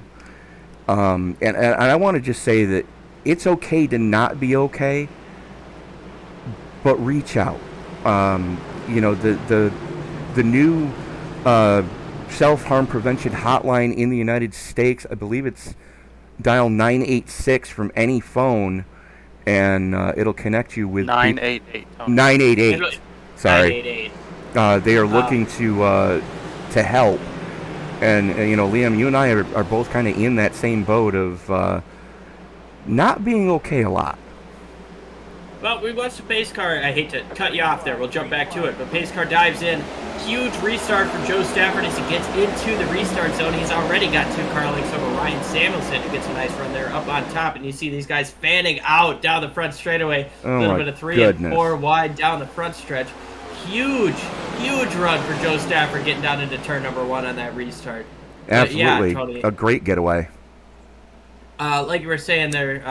And I want to just say that it's okay to not be okay, but reach out. The new self-harm prevention hotline in the United States, I believe it's dial 986 from any phone, and it'll connect you with 988. 988. Sorry. 988. They are looking to help, and Liam, you and I are both kind of in that same boat of not being okay a lot. Well, we watched the pace car. I hate to cut you off there. We'll jump back to it. But pace car dives in. Huge restart for Joe Stafford as he gets into the restart zone. He's already got 2 car lengths over Ryan Samuelson, who gets a nice run there up on top. And you see these guys fanning out down the front straightaway. A little bit of 3 and 4 wide down the front stretch. Huge run for Joe Stafford getting down into turn number 1 on that restart. Absolutely. Yeah, totally. A great getaway. Like you were saying there,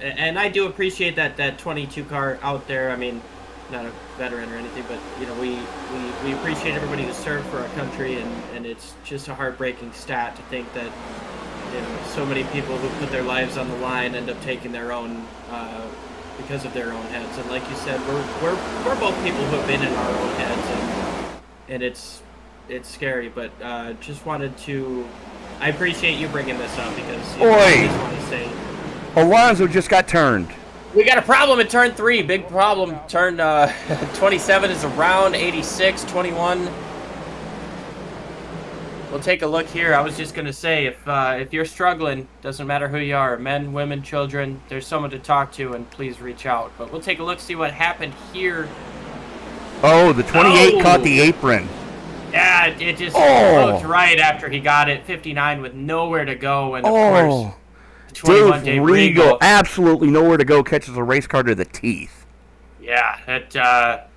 and I do appreciate that 22 car out there. I mean, not a veteran or anything, but we appreciate everybody who served for our country, and it's just a heartbreaking stat to think that so many people who put their lives on the line end up taking their own because of their own heads. And like you said, we're both people who have been in our own heads, and it's scary. But just wanted to. I appreciate you bringing this up because I just want to say Alonso just got turned. We got a problem at turn 3. Big problem. Turn 27 is around 86, 21. We'll take a look here. I was just going to say, if you're struggling, doesn't matter who you are, men, women, children, there's someone to talk to, and please reach out. But we'll take a look, see what happened here. Oh, the 28 caught the apron. Yeah, it just looked right after he got it. 59 with nowhere to go, and of course, 21 Dave Regal, absolutely nowhere to go, catches a race car to the teeth. Yeah, that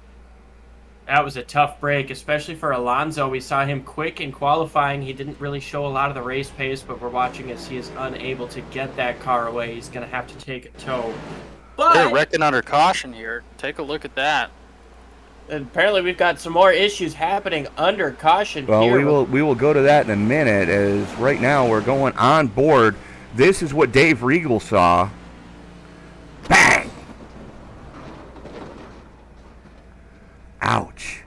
was a tough break, especially for Alonso. We saw him quick in qualifying. He didn't really show a lot of the race pace, but we're watching as he is unable to get that car away. He's going to have to take a tow. But they're wrecking under caution here. Take a look at that. apparently we've got some more issues happening under caution Well, here. we will go to that in a minute, as right now we're going on board. This is what Dave Regal saw. Bang! Ouch.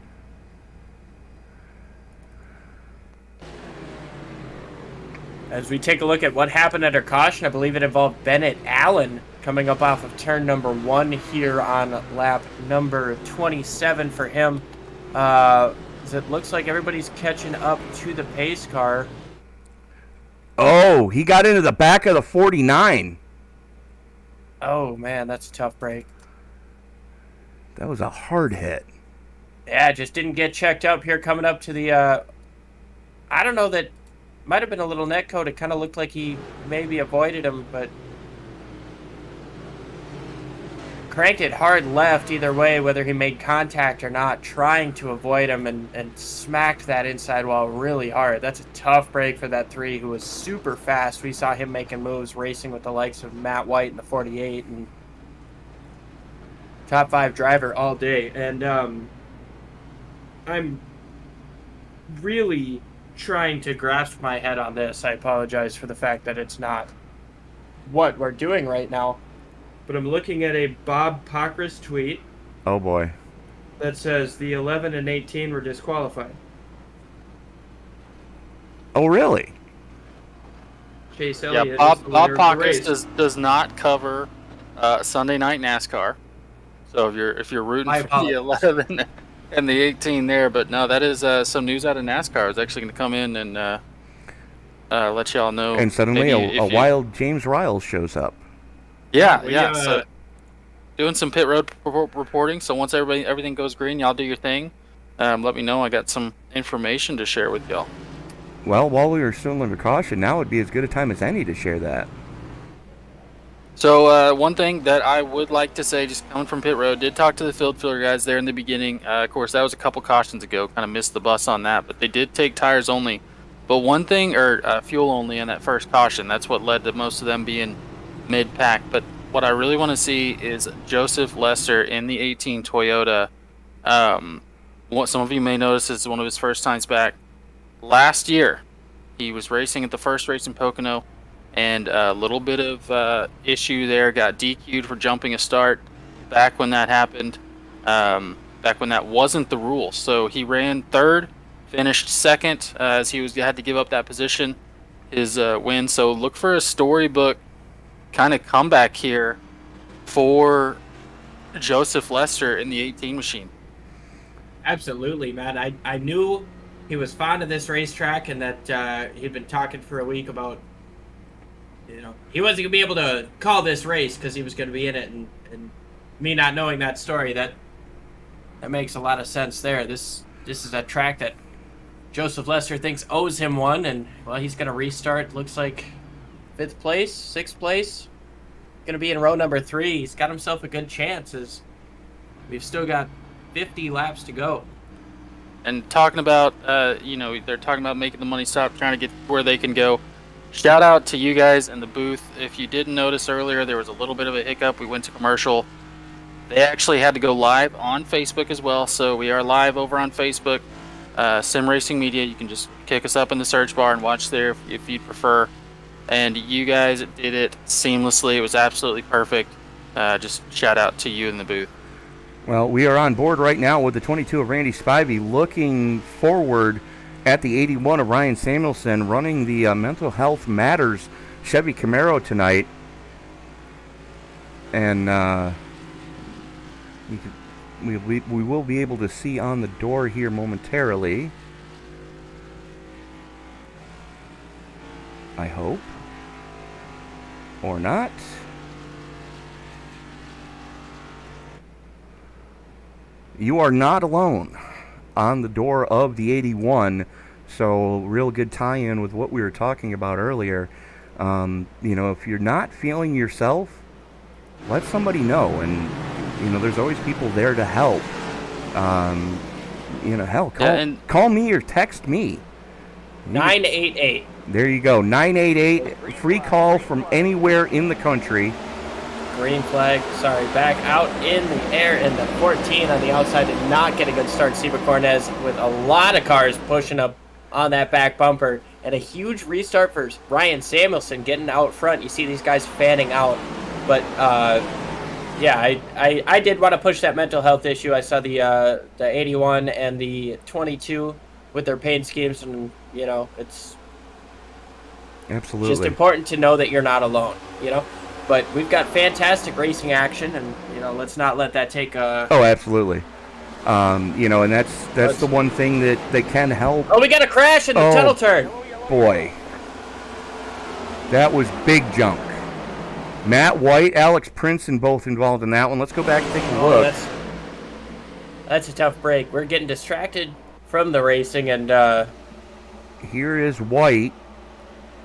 As we take a look at what happened under caution, I believe it involved Bennett Allen coming up off of turn number 1 here on lap number 27 for him. It looks like everybody's catching up to the pace car. Oh, he got into the back of the 49. Oh, man, that's a tough break. That was a hard hit. Yeah, just didn't get checked up here coming up to the, I don't know, that might have been a little net code. It kind of looked like he maybe avoided him, but cranked it hard left either way, whether he made contact or not, trying to avoid him, and smacked that inside wall really hard. That's a tough break for that 3, who was super fast. We saw him making moves, racing with the likes of Matt White in the 48, and top 5 driver all day. And I'm really trying to grasp my head on this. I apologize for the fact that it's not what we're doing right now. But I'm looking at a Bob Pockris tweet. Oh, boy. That says the 11 and 18 were disqualified. Oh, really? Chase Yeah, Elliott Bob is the winner of the Pockris race. does not cover Sunday night NASCAR. So if you're rooting My for the 11 and the 18 there, but no, that is some news out of NASCAR. I was actually going to come in and let y'all know. And suddenly maybe a wild James Riles shows up. Yeah. So doing some pit road reporting. So once everything goes green, y'all do your thing. Let me know. I got some information to share with y'all. Well, while we were still under caution, now would be as good a time as any to share that. So one thing that I would like to say, just coming from pit road, did talk to the field filler guys there in the beginning. Of course, that was a couple cautions ago. Kind of missed the bus on that, but they did take tires only. But one thing, or fuel only on that first caution. That's what led to most of them being mid-pack. But what I really want to see is Joseph Lester in the 18 Toyota. What some of you may notice is one of his first times back. Last year, he was racing at the first race in Pocono, and a little bit of issue there. Got DQ'd for jumping a start back when that happened. Back when that wasn't the rule. So he ran third, finished second as he had to give up that position, his win. So look for a storybook kind of comeback here for Joseph Lester in the 18 machine. Absolutely, man. I knew he was fond of this racetrack, and that he'd been talking for a week about, he wasn't going to be able to call this race because he was going to be in it, and me not knowing that story, that makes a lot of sense there. This is a track that Joseph Lester thinks owes him one, and, well, he's going to restart, looks like 5th place, 6th place. Going to be in row number 3. He's got himself a good chance, as we've still got 50 laps to go. And talking about, they're talking about making the money stop, trying to get where they can go. Shout out to you guys in the booth. If you didn't notice earlier, there was a little bit of a hiccup. We went to commercial. They actually had to go live on Facebook as well. So we are live over on Facebook. Sim Racing Media. You can just kick us up in the search bar and watch there if you'd prefer. And you guys did it seamlessly. It was absolutely perfect. Just shout out to you in the booth. Well, we are on board right now with the 22 of Randy Spivey, looking forward at the 81 of Ryan Samuelson, running the Mental Health Matters Chevy Camaro tonight. And we will be able to see on the door here momentarily. I hope. Or not. You are not alone on the door of the 81, so real good tie-in with what we were talking about earlier. If you're not feeling yourself, let somebody know, and there's always people there to help. Call me or text me. 988. There you go, 988, free call from anywhere in the country. green flag. Sorry, back out in the air, and the 14 on the outside did not get a good start. Steve Cornez with a lot of cars pushing up on that back bumper, and a huge restart for Ryan Samuelson getting out front. You see these guys fanning out, but yeah, I did want to push that mental health issue. I saw the 81 and the 22 with their paint schemes, and you know, it's absolutely just important to know that you're not alone, you know. But we've got fantastic racing action, and you know, let's not let that take a. Oh, absolutely. You know, and that's the one thing that can help. Oh, we got a crash in the tunnel turn. Boy, that was big junk. Matt White, Alex Princeton, both involved in that one. Let's go back and take a look. That's a tough break. We're getting distracted from the racing, and here is White.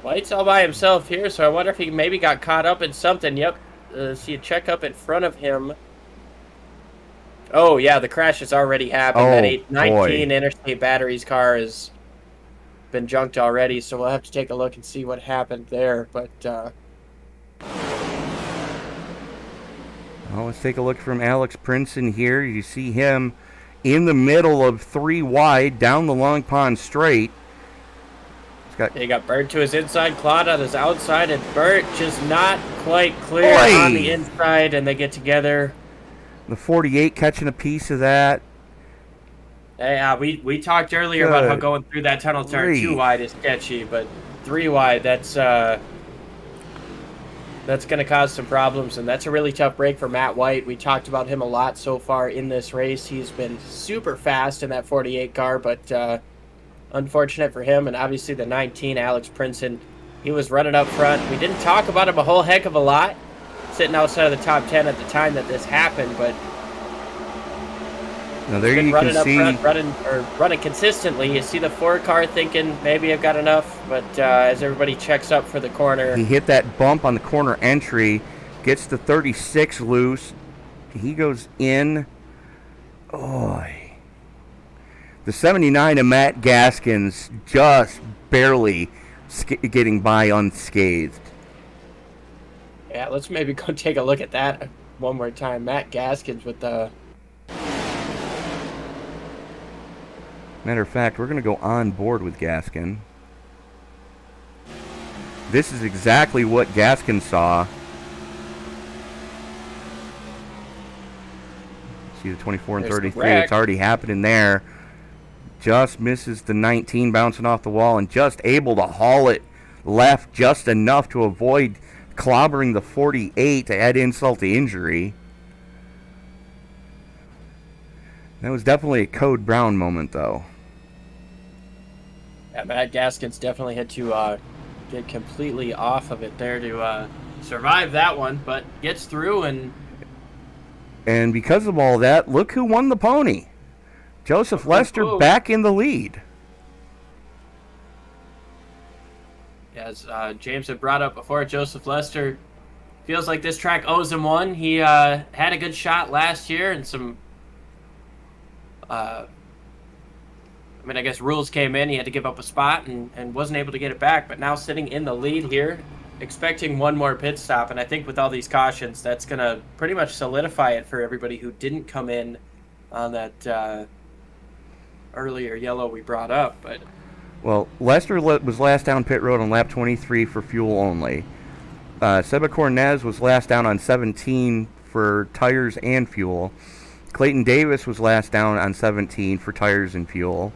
White's all by himself here, so I wonder if he maybe got caught up in something. Yep. See a check up in front of him. Oh, yeah, the crash has already happened. That 19 Interstate Batteries car has been junked already, so we'll have to take a look and see what happened there. But well, let's take a look from Alex Princeton here. You see him in the middle of 3 wide down the Long Pond Straight. He got Burt to his inside, Claude on his outside, and Burt just not quite clear on the inside, and they get together. The 48 catching a piece of that. Yeah, we talked earlier about how going through that tunnel turn 2 wide is sketchy, but 3 wide, that's going to cause some problems, and that's a really tough break for Matt White. We talked about him a lot so far in this race. He's been super fast in that 48 car, but unfortunate for him. And obviously the 19, Alex Princeton, he was running up front. We didn't talk about him a whole heck of a lot, sitting outside of the top 10 at the time that this happened, but now there you running can up see front, running consistently. You see the 4 car thinking maybe I've got enough, but as everybody checks up for the corner, he hit that bump on the corner entry, gets the 36 loose. He goes in. Oh, the 79 of Matt Gaskins just barely getting by unscathed. Yeah, let's maybe go take a look at that one more time. Matt Gaskins with the... Matter of fact, we're going to go on board with Gaskin. This is exactly what Gaskin saw. See the 24 and 33. It's already happening there. Just misses the 19 bouncing off the wall and just able to haul it left just enough to avoid clobbering the 48 to add insult to injury. That was definitely a Code Brown moment, though. Yeah, Matt Gaskins definitely had to get completely off of it there to survive that one, but gets through. And because of all that, look who won the pony. Joseph Lester back in the lead. As James had brought up before, Joseph Lester feels like this track owes him one. He had a good shot last year, and some, I guess rules came in. He had to give up a spot and wasn't able to get it back, but now sitting in the lead here, expecting one more pit stop. And I think with all these cautions, that's going to pretty much solidify it for everybody who didn't come in on that earlier yellow we brought up. But well, Lester was last down pit road on lap 23 for fuel only. Seba Cornez was last down on 17 for tires and fuel. Clayton Davis was last down on 17 for tires and fuel.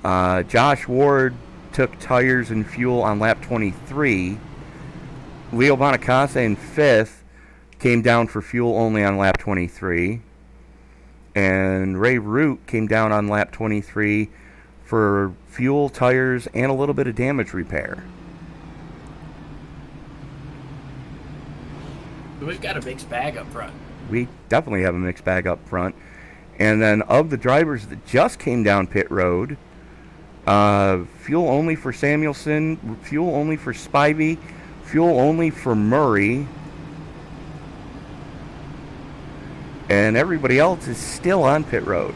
Josh Ward took tires and fuel on lap 23. Leo Bonacasa in 5th came down for fuel only on lap 23. And Ray Root came down on lap 23 for fuel, tires, and a little bit of damage repair. We've got a mixed bag up front. We definitely have a mixed bag up front. And then of the drivers that just came down pit road, fuel only for Samuelson, fuel only for Spivey, fuel only for Murray. And everybody else is still on pit road.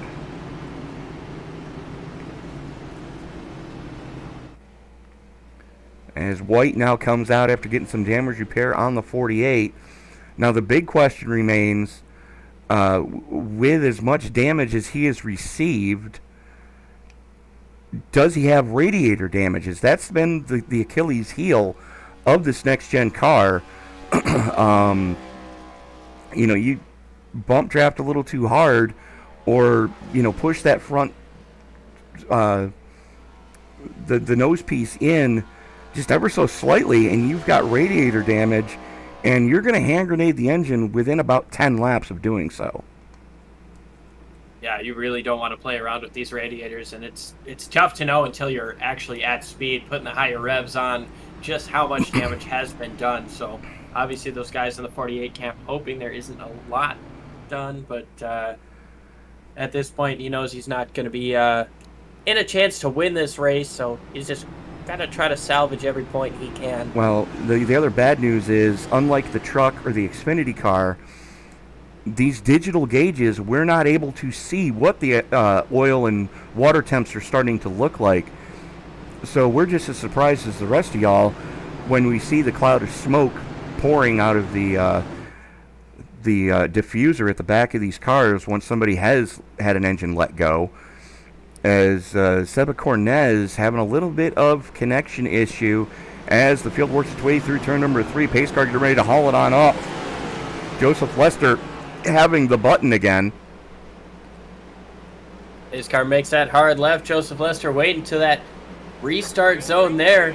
As White now comes out after getting some damage repair on the 48. Now, the big question remains, with as much damage as he has received, does he have radiator damages? That's been the Achilles heel of this next-gen car. You bump draft a little too hard, or push that front the nose piece in just ever so slightly, and you've got radiator damage, and you're going to hand grenade the engine within about 10 laps of doing so. Yeah, you really don't want to play around with these radiators, and it's tough to know until you're actually at speed, putting the higher revs on, just how much damage has been done. So obviously those guys in the 48 camp hoping there isn't a lot done, but at this point he knows he's not going to be in a chance to win this race, so he's just got to try to salvage every point he can. Well, the other bad news is, unlike the truck or the Xfinity car, these digital gauges, we're not able to see what the oil and water temps are starting to look like. So we're just as surprised as the rest of y'all when we see the cloud of smoke pouring out of the diffuser at the back of these cars once somebody has had an engine let go. As Seba Cornez having a little bit of connection issue as the field works its way through turn number 3. Pace car getting ready to haul it on up. Joseph Lester having the button again. His car makes that hard left. Joseph Lester waiting to that restart zone there.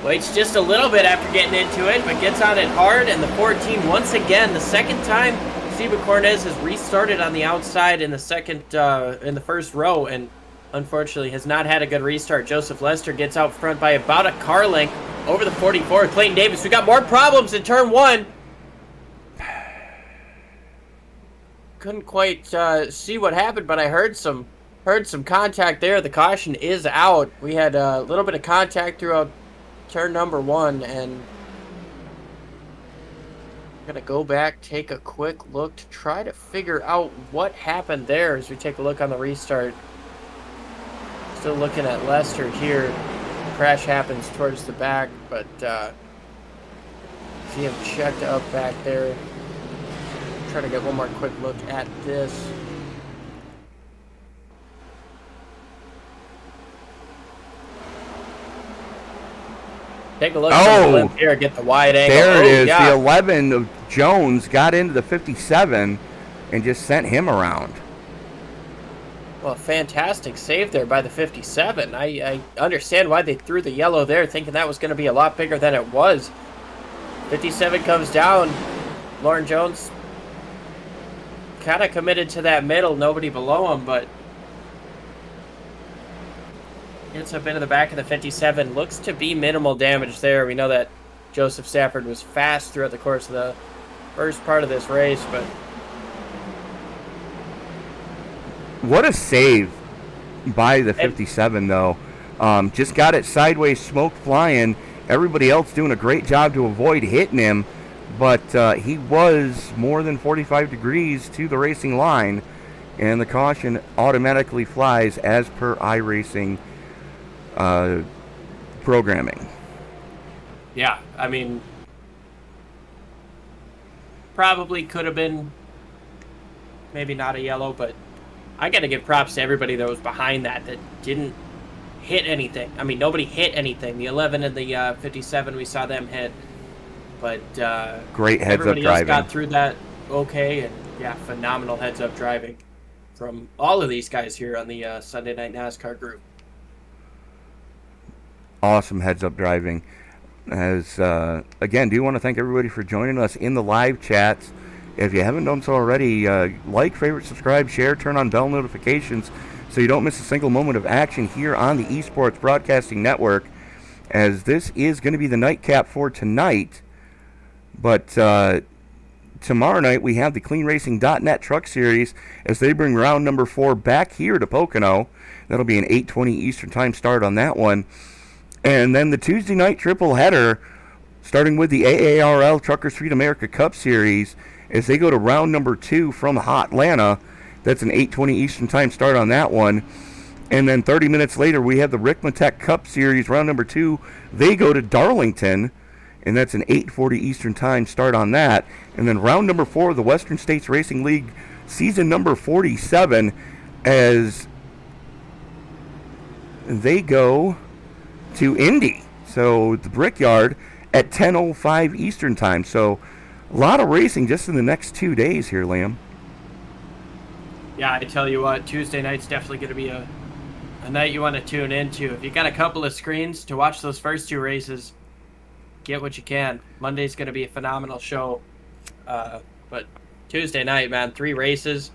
Waits just a little bit after getting into it, but gets on it hard, and the 14 once again, the second time Seba Cornez has restarted on the outside in the first row, and unfortunately has not had a good restart. Joseph Lester gets out front by about a car length over the 44. Clayton Davis, we got more problems in turn 1. Couldn't quite see what happened, but I heard some contact there. The caution is out. We had a little bit of contact throughout turn number 1, and I'm gonna go back, take a quick look to try to figure out what happened there as we take a look on the restart. Still looking at Lester here. Crash happens towards the back, but see him checked up back there. Try to get one more quick look at this. Take a look at the limp here, get the wide angle. There it is. Yeah. The 11 of Jones got into the 57 and just sent him around. Well, fantastic save there by the 57. I understand why they threw the yellow there, thinking that was going to be a lot bigger than it was. 57 comes down. Lauren Jones kind of committed to that middle, nobody below him, but gets up into the back of the 57. Looks to be minimal damage there. We know that Joseph Stafford was fast throughout the course of the first part of this race, but what a save by the 57, though. Just got it sideways, smoke flying. Everybody else doing a great job to avoid hitting him, but he was more than 45 degrees to the racing line, and the caution automatically flies as per iRacing programming. Yeah, I mean, probably could have been maybe not a yellow, but I got to give props to everybody that was behind that didn't hit anything. I mean, nobody hit anything. The 11 and the 57, we saw them hit. But great heads-up driving. Everybody else got through that okay, and yeah, phenomenal heads-up driving from all of these guys here on the Sunday Night NASCAR group. Awesome heads-up driving. As again, do want to thank everybody for joining us in the live chats. If you haven't done so already, like, favorite, subscribe, share, turn on bell notifications so you don't miss a single moment of action here on the Esports Broadcasting Network, as this is going to be the nightcap for tonight. But tomorrow night we have the CleanRacing.net Truck Series as they bring round number 4 back here to Pocono. That'll be an 8:20 Eastern Time start on that one. And then the Tuesday night triple header, starting with the AARL Truckers Street America Cup Series, as they go to round number 2 from Hotlanta. That's an 8:20 Eastern Time start on that one. And then 30 minutes later, we have the Rick Mattek Cup Series, round number 2. They go to Darlington, and that's an 8:40 Eastern Time start on that. And then round number 4 of the Western States Racing League season number 47, as they go to Indy. So the Brickyard at 10:05 Eastern Time. So a lot of racing just in the next 2 days here, Liam. Yeah, I tell you what, Tuesday night's definitely going to be a night you want to tune into. If you got a couple of screens to watch those first 2 races, get what you can. Monday's going to be a phenomenal show. But Tuesday night, man, 3 races.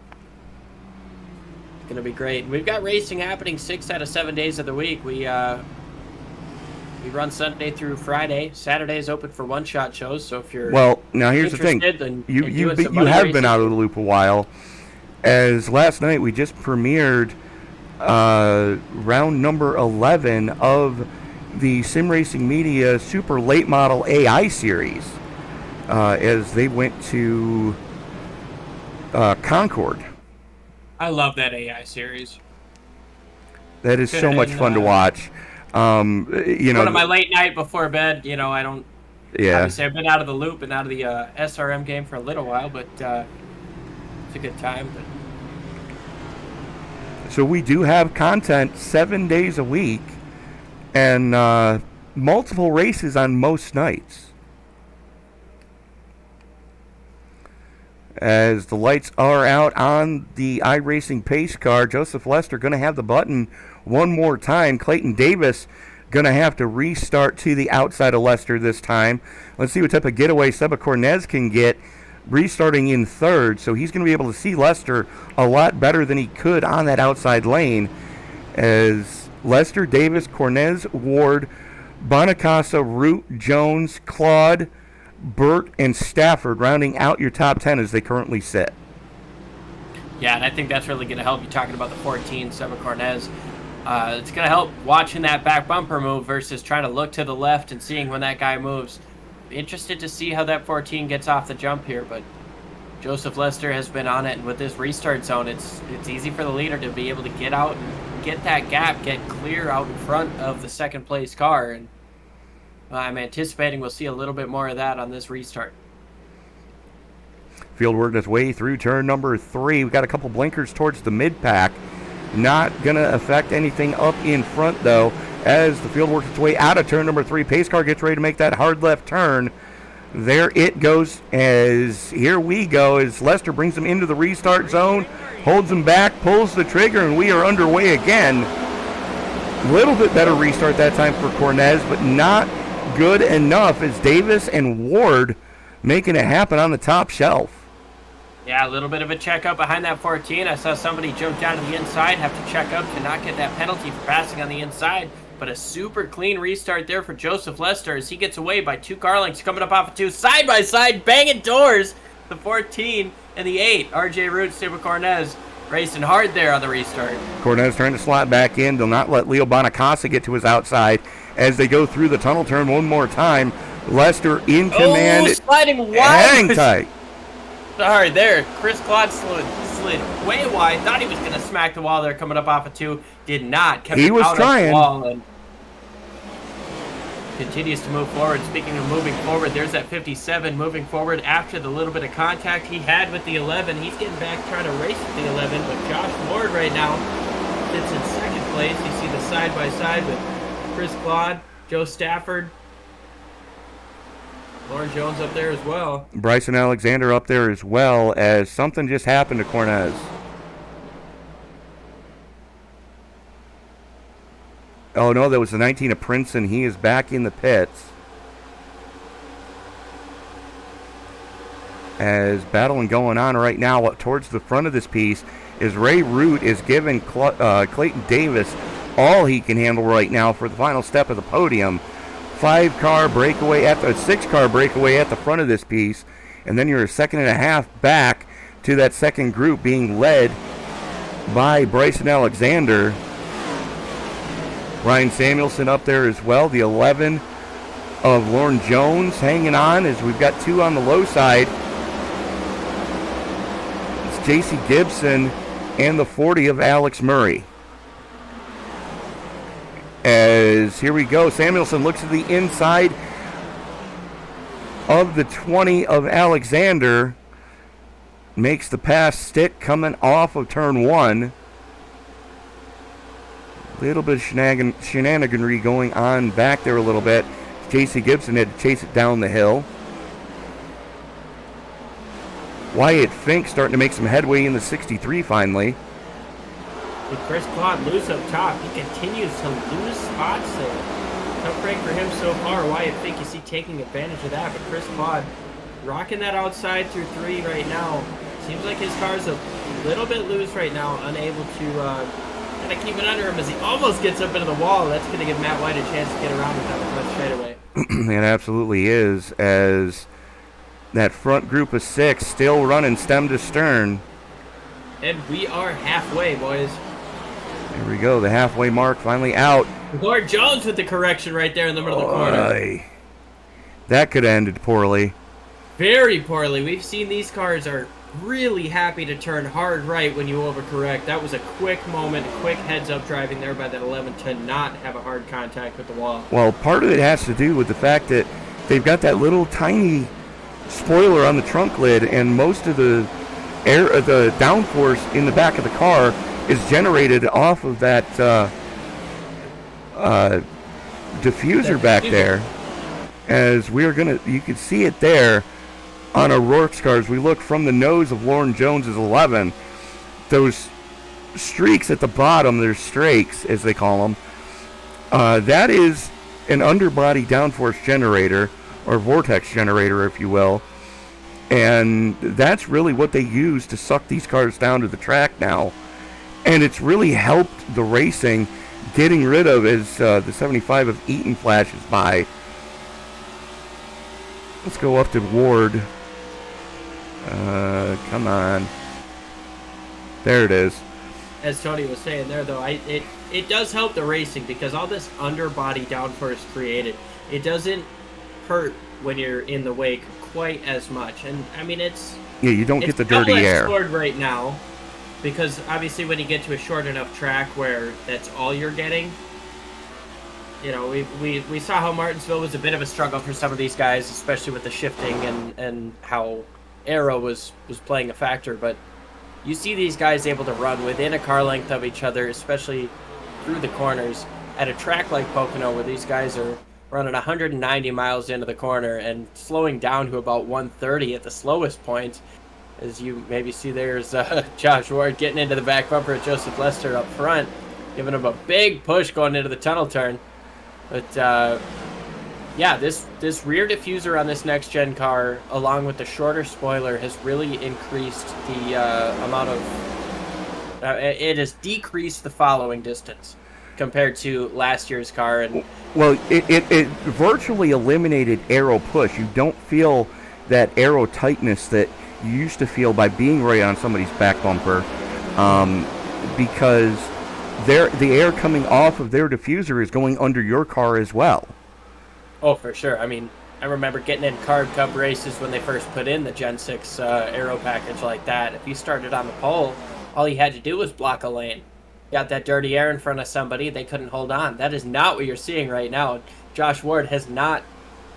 It's going to be great. We've got racing happening 6 out of 7 days of the week. We run Sunday through Friday. Saturday is open for one-shot shows, so if you're now here's the thing. You have been out of the loop a while. As last night we just premiered round number 11 of the Sim Racing Media Super Late Model AI Series, as they went to Concord. I love that AI series. That is so much fun to watch. One of my late night before bed. I don't. Yeah. Obviously, I've been out of the loop and out of the SRM game for a little while, but it's a good time. But... So we do have content 7 days a week, and multiple races on most nights. As the lights are out on the iRacing pace car, Joseph Lester going to have the button one more time. Clayton Davis going to have to restart to the outside of Lester this time. Let's see what type of getaway Seba Cornez can get, restarting in third. So he's going to be able to see Lester a lot better than he could on that outside lane. As Lester, Davis, Cornez, Ward, Bonacasa, Root, Jones, Claude, Burt, and Stafford rounding out your top 10 as they currently sit. Yeah, and I think that's really going to help you talking about the 14, Seba Cornez. It's going to help watching that back bumper move versus trying to look to the left and seeing when that guy moves. Interested to see how that 14 gets off the jump here, but Joseph Lester has been on it, and with this restart zone, it's easy for the leader to be able to get out and get that gap, get clear out in front of the second place car, and I'm anticipating we'll see a little bit more of that on this restart. Field working its way through turn number 3. We've got a couple blinkers towards the mid-pack. Not going to affect anything up in front, though, as the field works its way out of turn number 3. Pace car gets ready to make that hard left turn. There it goes, as here we go, as Lester brings him into the restart zone, holds him back, pulls the trigger, and we are underway again. A little bit better restart that time for Cornez, but not good enough, as Davis and Ward making it happen on the top shelf. Yeah, a little bit of a checkup behind that 14. I saw somebody jump down to the inside, have to check up to not get that penalty for passing on the inside. But a super clean restart there for Joseph Lester as he gets away by 2 car lengths coming up off of 2. Side by side, banging doors. The 14 and the 8. RJ Root, Seba Cornez racing hard there on the restart. Cornez trying to slot back in. They'll not let Leo Bonacasa get to his outside as they go through the tunnel turn one more time. Lester in command. Sliding wide. Hang tight. Sorry, there. Chris Claude slid way wide. Thought he was going to smack the wall there coming up off of 2. Did not. Kept he it was out trying. Of the wall and continues to move forward. Speaking of moving forward, there's that 57 moving forward after the little bit of contact he had with the 11. He's getting back trying to race with the 11, but Josh Ward right now sits in second place. You see the side-by-side with Chris Claude, Joe Stafford, Lauren Jones up there as well. Bryson Alexander up there as well, as something just happened to Cornez. Oh, no, that was the 19 of Princeton. He is back in the pits. As battling going on right now towards the front of this piece is Ray Root is giving Clayton Davis all he can handle right now for the final step of the podium. 6-car breakaway at the front of this piece, and then you're a second and a half back to that second group being led by Bryson Alexander. Ryan Samuelson up there as well, the 11 of Lauren Jones hanging on as we've got 2 on the low side. It's J.C. Gibson and the 40 of Alex Murray. As here we go, Samuelson looks to the inside, of the 20 of Alexander. Makes the pass stick coming off of turn 1. Little bit of shenaniganry going on back there a little bit. J.C. Gibson had to chase it down the hill. Wyatt Fink starting to make some headway in the 63 finally. With Chris Claude loose up top, he continues to lose spots there. Tough break for him so far. Wyatt Fink, you see, taking advantage of that, but Chris Claude rocking that outside through 3 right now. Seems like his car's a little bit loose right now, unable to kind of keep it under him as he almost gets up into the wall. That's going to give Matt White a chance to get around without a much straightaway. It absolutely is, as that front group of 6 still running stem to stern. And we are halfway, boys. There we go, the halfway mark finally out. Lord Jones with the correction right there in the middle of the corner. That could have ended poorly. Very poorly. We've seen these cars are really happy to turn hard right when you overcorrect. That was a quick moment, quick heads-up driving there by that 11 to not have a hard contact with the wall. Well, part of it has to do with the fact that they've got that little tiny spoiler on the trunk lid, and most of the air, the downforce in the back of the car is generated off of that diffuser back there. As we are gonna, you can see it there on O'Rourke's cars. We look from the nose of Lauren Jones's 11. Those streaks at the bottom, they're strakes as they call them. That is an underbody downforce generator, or vortex generator, if you will. And that's really what they use to suck these cars down to the track now. And it's really helped the racing getting rid of as the 75 of Eaton flashes by. Let's go up to Ward. Come on. There it is. As Tony was saying there, though, it does help the racing because all this underbody downforce created, it doesn't hurt when you're in the wake quite as much. And I mean, you don't get the dirty air right now, because obviously when you get to a short enough track where that's all you're getting, you know, we saw how Martinsville was a bit of a struggle for some of these guys, especially with the shifting and how aero was playing a factor. But you see these guys able to run within a car length of each other, especially through the corners at a track like Pocono, where these guys are running 190 miles into the corner and slowing down to about 130 at the slowest point. As you maybe see, there's Josh Ward getting into the back bumper of Joseph Lester up front, giving him a big push going into the tunnel turn. But yeah, this rear diffuser on this next gen car, along with the shorter spoiler, has really increased the amount of it has decreased the following distance compared to last year's car. And well, it virtually eliminated aero push. You don't feel that aero tightness that you used to feel by being right on somebody's back bumper, because the air coming off of their diffuser is going under your car as well. Oh, for sure. I mean, I remember getting in Carb Cup races when they first put in the Gen 6 aero package like that. If you started on the pole, all you had to do was block a lane. Got that dirty air in front of somebody, they couldn't hold on. That is not what you're seeing right now. Josh Ward has not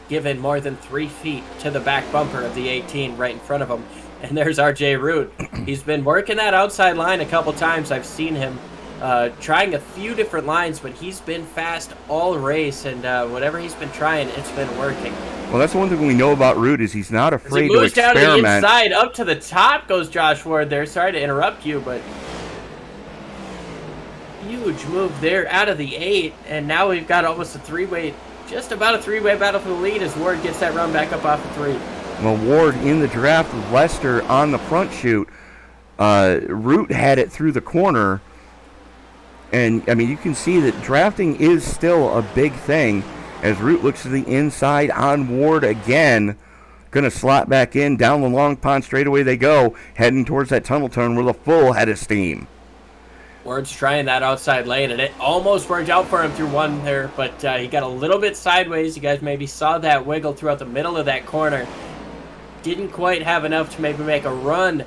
given more than 3 feet to the back bumper of the 18 right in front of him. And there's RJ Root. He's been working that outside line a couple times. I've seen him trying a few different lines, but he's been fast all race, and whatever he's been trying, it's been working. Well, that's one thing we know about Root is he's not afraid to experiment. He moves down to the inside, up to the top goes Josh Ward there. Sorry to interrupt you, but huge move there out of the 8, and now we've got almost a three-way, just about a three-way battle for the lead as Ward gets that run back up off the 3. Well, Ward in the draft with Lester on the front chute. Root had it through the corner. And, I mean, you can see that drafting is still a big thing as Root looks to the inside on Ward again. Going to slot back in. Down the long pond straightaway they go, heading towards that tunnel turn with a full head of steam. Ward's trying that outside lane, and it almost worked out for him through 1 there, but he got a little bit sideways. You guys maybe saw that wiggle throughout the middle of that corner. Didn't quite have enough to maybe make a run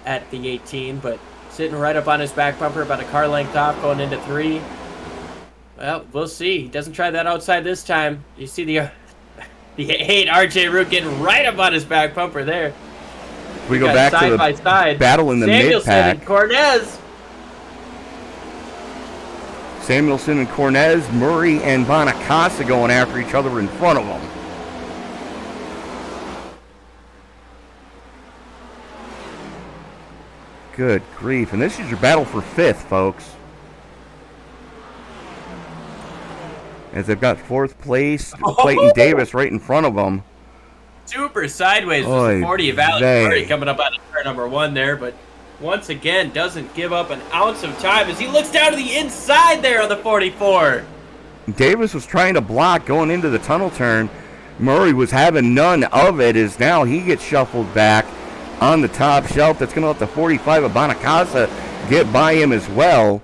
at the 18, but sitting right up on his back bumper, about a car length off, going into 3. Well, we'll see. He doesn't try that outside this time. You see the The 8, RJ Root getting right up on his back bumper there. We go back side to by the side. battle in the Samuelson mid-pack. and Cornez. Samuelson and Cornez, Murray and Bonacasa going after each other in front of them. Good grief. And this is your battle for 5th, folks. As they've got 4th place, Clayton Davis right in front of them. Super sideways was the 40 of Alex Murray coming up out of turn number 1 there, but once again doesn't give up an ounce of time as he looks down to the inside there on the 44. Davis was trying to block going into the tunnel turn. Murray was having none of it as now he gets shuffled back on the top shelf. That's going to let the 45 of Bonacasa get by him as well.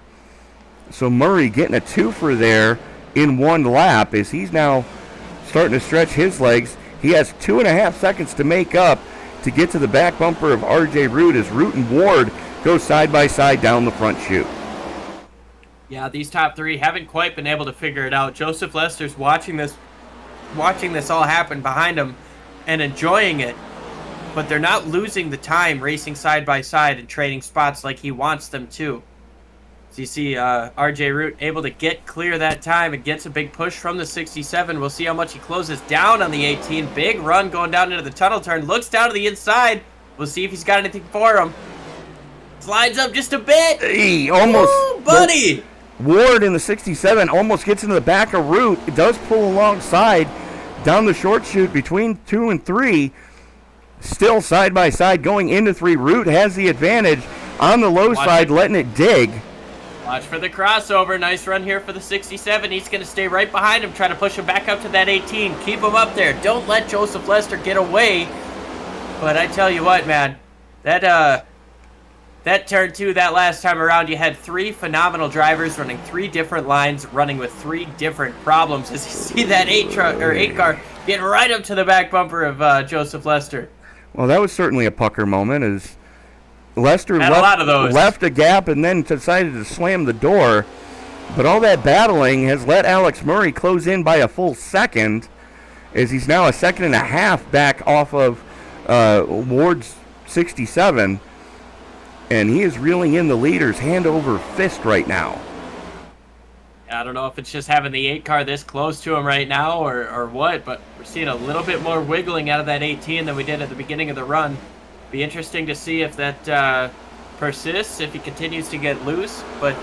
So Murray getting a twofer there in 1 lap as he's now starting to stretch his legs. He has 2.5 seconds to make up to get to the back bumper of RJ Root as Root and Ward go side by side down the front chute. Yeah, these top 3 haven't quite been able to figure it out. Joseph Lester's watching this all happen behind him and enjoying it, but they're not losing the time racing side by side and trading spots like he wants them to. So you see RJ Root able to get clear that time and gets a big push from the 67. We'll see how much he closes down on the 18. Big run going down into the tunnel turn. Looks down to the inside. We'll see if he's got anything for him. Slides up just a bit. He almost... Ooh, buddy! Ward in the 67 almost gets into the back of Root. It does pull alongside down the short chute between 2 and 3. Still side by side going into 3. Root has the advantage on the low side, letting it dig. Watch for the crossover. Nice run here for the 67. He's going to stay right behind him, try to push him back up to that 18. Keep him up there. Don't let Joseph Lester get away. But I tell you what, man, that turn 2, that last time around, you had 3 phenomenal drivers running 3 different lines, running with 3 different problems. As you see that 8 car getting right up to the back bumper of Joseph Lester. Well, that was certainly a pucker moment as Lester left a gap and then decided to slam the door. But all that battling has let Alex Murray close in by a full second as he's now a 1.5 seconds back off of Ward's 67. And he is reeling in the leaders hand over fist right now. I don't know if it's just having the 8 car this close to him right now or what, but we're seeing a little bit more wiggling out of that 18 than we did at the beginning of the run. Be interesting to see if that persists, if he continues to get loose. But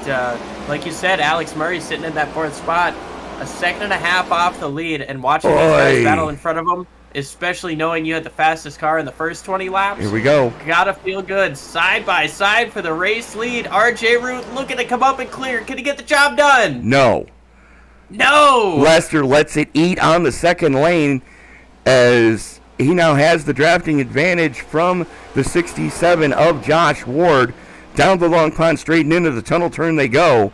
like you said, Alex Murray sitting in that 4th spot, a 1.5 seconds off the lead, and watching these guys battle in front of him, especially knowing you had the fastest car in the first 20 laps. Here we go. Gotta feel good. Side by side for the race lead. RJ Root looking to come up and clear. Can he get the job done? No. Lester lets it eat on the second lane as he now has the drafting advantage from the 67 of Josh Ward. Down the long pond, straight and into the tunnel turn they go.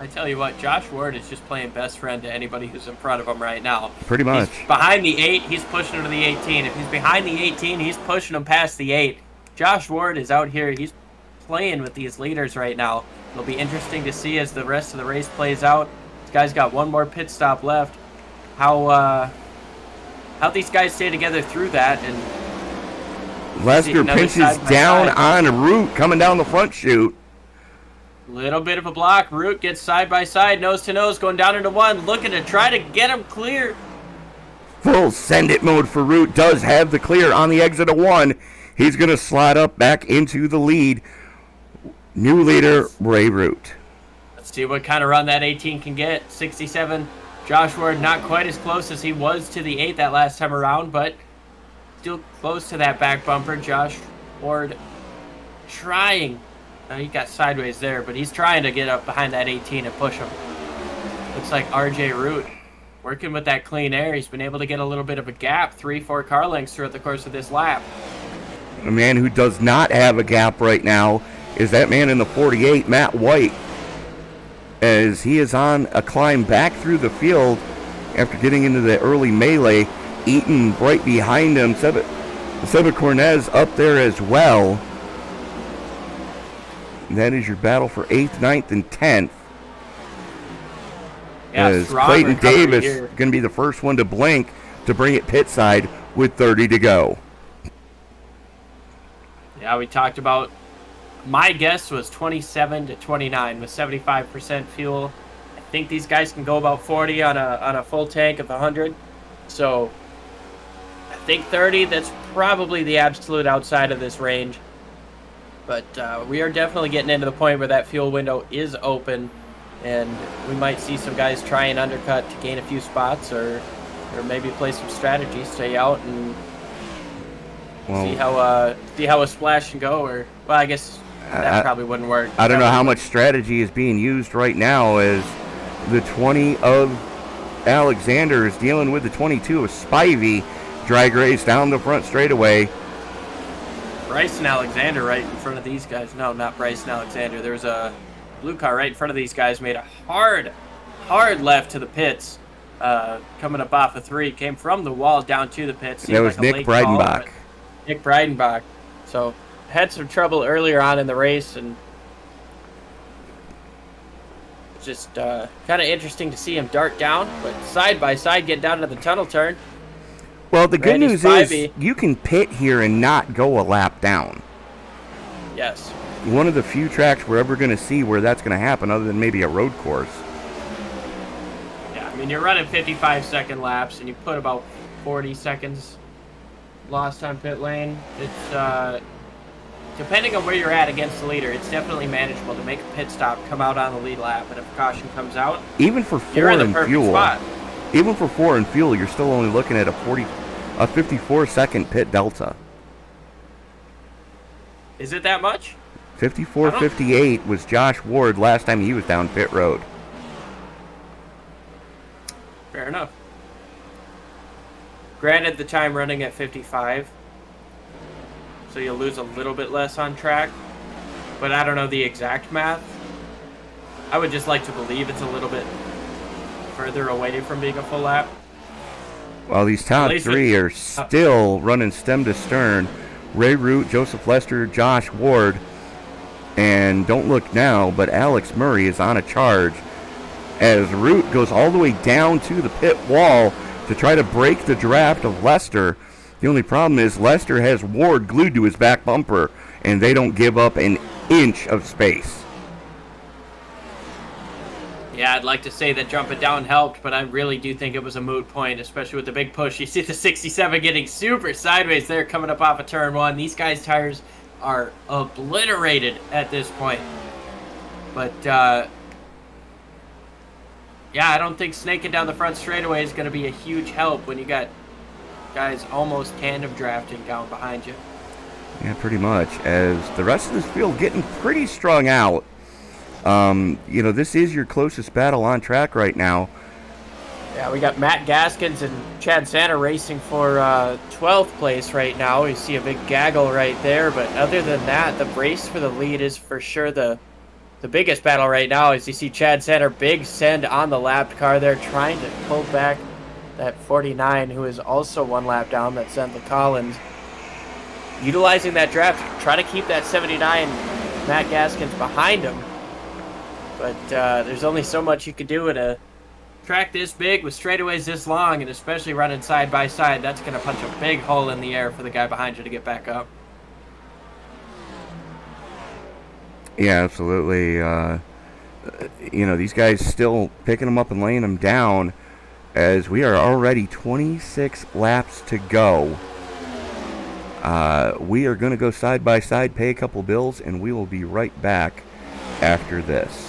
I tell you what, Josh Ward is just playing best friend to anybody who's in front of him right now. Pretty much. He's behind the 8, he's pushing him to the 18. If he's behind the 18, he's pushing him past the 8. Josh Ward is out here. He's playing with these leaders right now. It'll be interesting to see as the rest of the race plays out. This guy's got one more pit stop left. How these guys stay together through that. And Lester pinches down on Root coming down the front chute. Little bit of a block. Root gets side by side, nose to nose, going down into 1, looking to try to get him clear. Full send it mode for Root. Does have the clear on the exit of 1. He's going to slide up back into the lead. New leader, Ray Root. Let's see what kind of run that 18 can get. 67. Josh Ward not quite as close as he was to the 8 that last time around, but still close to that back bumper. Josh Ward trying. He got sideways there, but he's trying to get up behind that 18 and push him. Looks like RJ Root working with that clean air. He's been able to get a little bit of a gap, 3-4 car lengths throughout the course of this lap. A man who does not have a gap right now is that man in the 48, Matt White, as he is on a climb back through the field after getting into the early melee. Eaton right behind him. Seba Cornez up there as well. That is your battle for 8th, 9th, and 10th. as strong Clayton recovery Davis here. going to be the first one to blink to bring it pit side with 30 to go. Yeah, we talked about, my guess was 27 to 29 with 75% fuel. I think these guys can go about 40 on a full tank of 100. So I think 30, that's probably the absolute outside of this range. But we are definitely getting into the point where that fuel window is open, and we might see some guys try and undercut to gain a few spots, or maybe play some strategy, stay out and see how a splash can go. Or, well, I guess that probably wouldn't work. I don't know how much strategy is being used right now, as the 20 of Alexander is dealing with the 22 of Spivey. Drag race down the front straightaway. Bryson Alexander right in front of these guys. No, not Bryson Alexander. There was a blue car right in front of these guys. Made a hard left to the pits. Coming up off of 3. Came from the wall down to the pits. That was Nick Breidenbach. Nick Breidenbach. So had some trouble earlier on in the race, and just kind of interesting to see him dart down, but side by side get down to the tunnel turn. Well, the good Randy news Spivey. is you can pit here and not go a lap down. Yes. One of the few tracks we're ever going to see where that's going to happen, other than maybe a road course. Yeah, I mean, you're running 55-second laps, and you put about 40 seconds lost on pit lane. It's depending on where you're at against the leader, it's definitely manageable to make a pit stop, come out on the lead lap, and if caution comes out, even for you're in the foreign perfect fuel. spot. Even for foreign fuel, you're still only looking at a 54-second pit delta. Is it that much? 54.58 was Josh Ward last time he was down pit road. Fair enough. Granted, the time running at 55, so you'll lose a little bit less on track, but I don't know the exact math. I would just like to believe it's a little bit further away from being a full lap. Well, these top least three are still running stem to stern. Ray Root, Joseph Lester, Josh Ward, and don't look now, but Alex Murray is on a charge as Root goes all the way down to the pit wall to try to break the draft of Lester. The only problem is Lester has Ward glued to his back bumper, and they don't give up an inch of space. Yeah, I'd like to say that jumping down helped, but I really do think it was a moot point, especially with the big push. You see the 67 getting super sideways there coming up off of turn 1. These guys' tires are obliterated at this point. But, yeah, I don't think snaking down the front straightaway is going to be a huge help when you got guys almost tandem drafting down behind you. Yeah, pretty much, as the rest of this field getting pretty strung out. This is your closest battle on track right now. Yeah, we got Matt Gaskins and Chad Santa racing for 12th place right now. You see a big gaggle right there, but other than that, the race for the lead is for sure the biggest battle right now. As you see Chad Santa, big send on the lapped car there, trying to pull back that 49, who is also one lap down, that sent the Collins. Utilizing that draft, try to keep that 79 Matt Gaskins behind him. But there's only so much you can do in a track this big with straightaways this long, and especially running side by side. That's going to punch a big hole in the air for the guy behind you to get back up. Yeah, absolutely. These guys still picking them up and laying them down, as we are already 26 laps to go. We are going to go side by side, pay a couple bills, and we will be right back after this.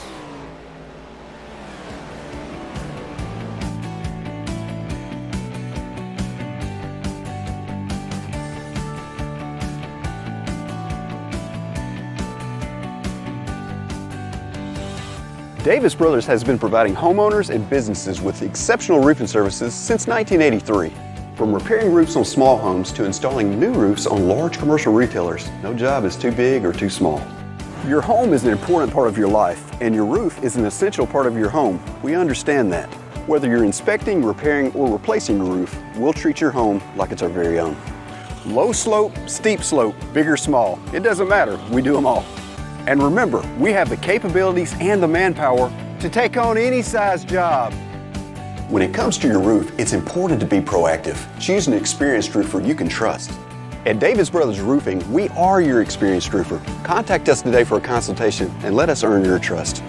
Davis Brothers has been providing homeowners and businesses with exceptional roofing services since 1983. From repairing roofs on small homes to installing new roofs on large commercial retailers, no job is too big or too small. Your home is an important part of your life, and your roof is an essential part of your home. We understand that. Whether you're inspecting, repairing, or replacing your roof, we'll treat your home like it's our very own. Low slope, steep slope, big or small, it doesn't matter, we do them all. And remember, we have the capabilities and the manpower to take on any size job. When it comes to your roof, it's important to be proactive. Choose an experienced roofer you can trust. At Davis Brothers Roofing, we are your experienced roofer. Contact us today for a consultation and let us earn your trust.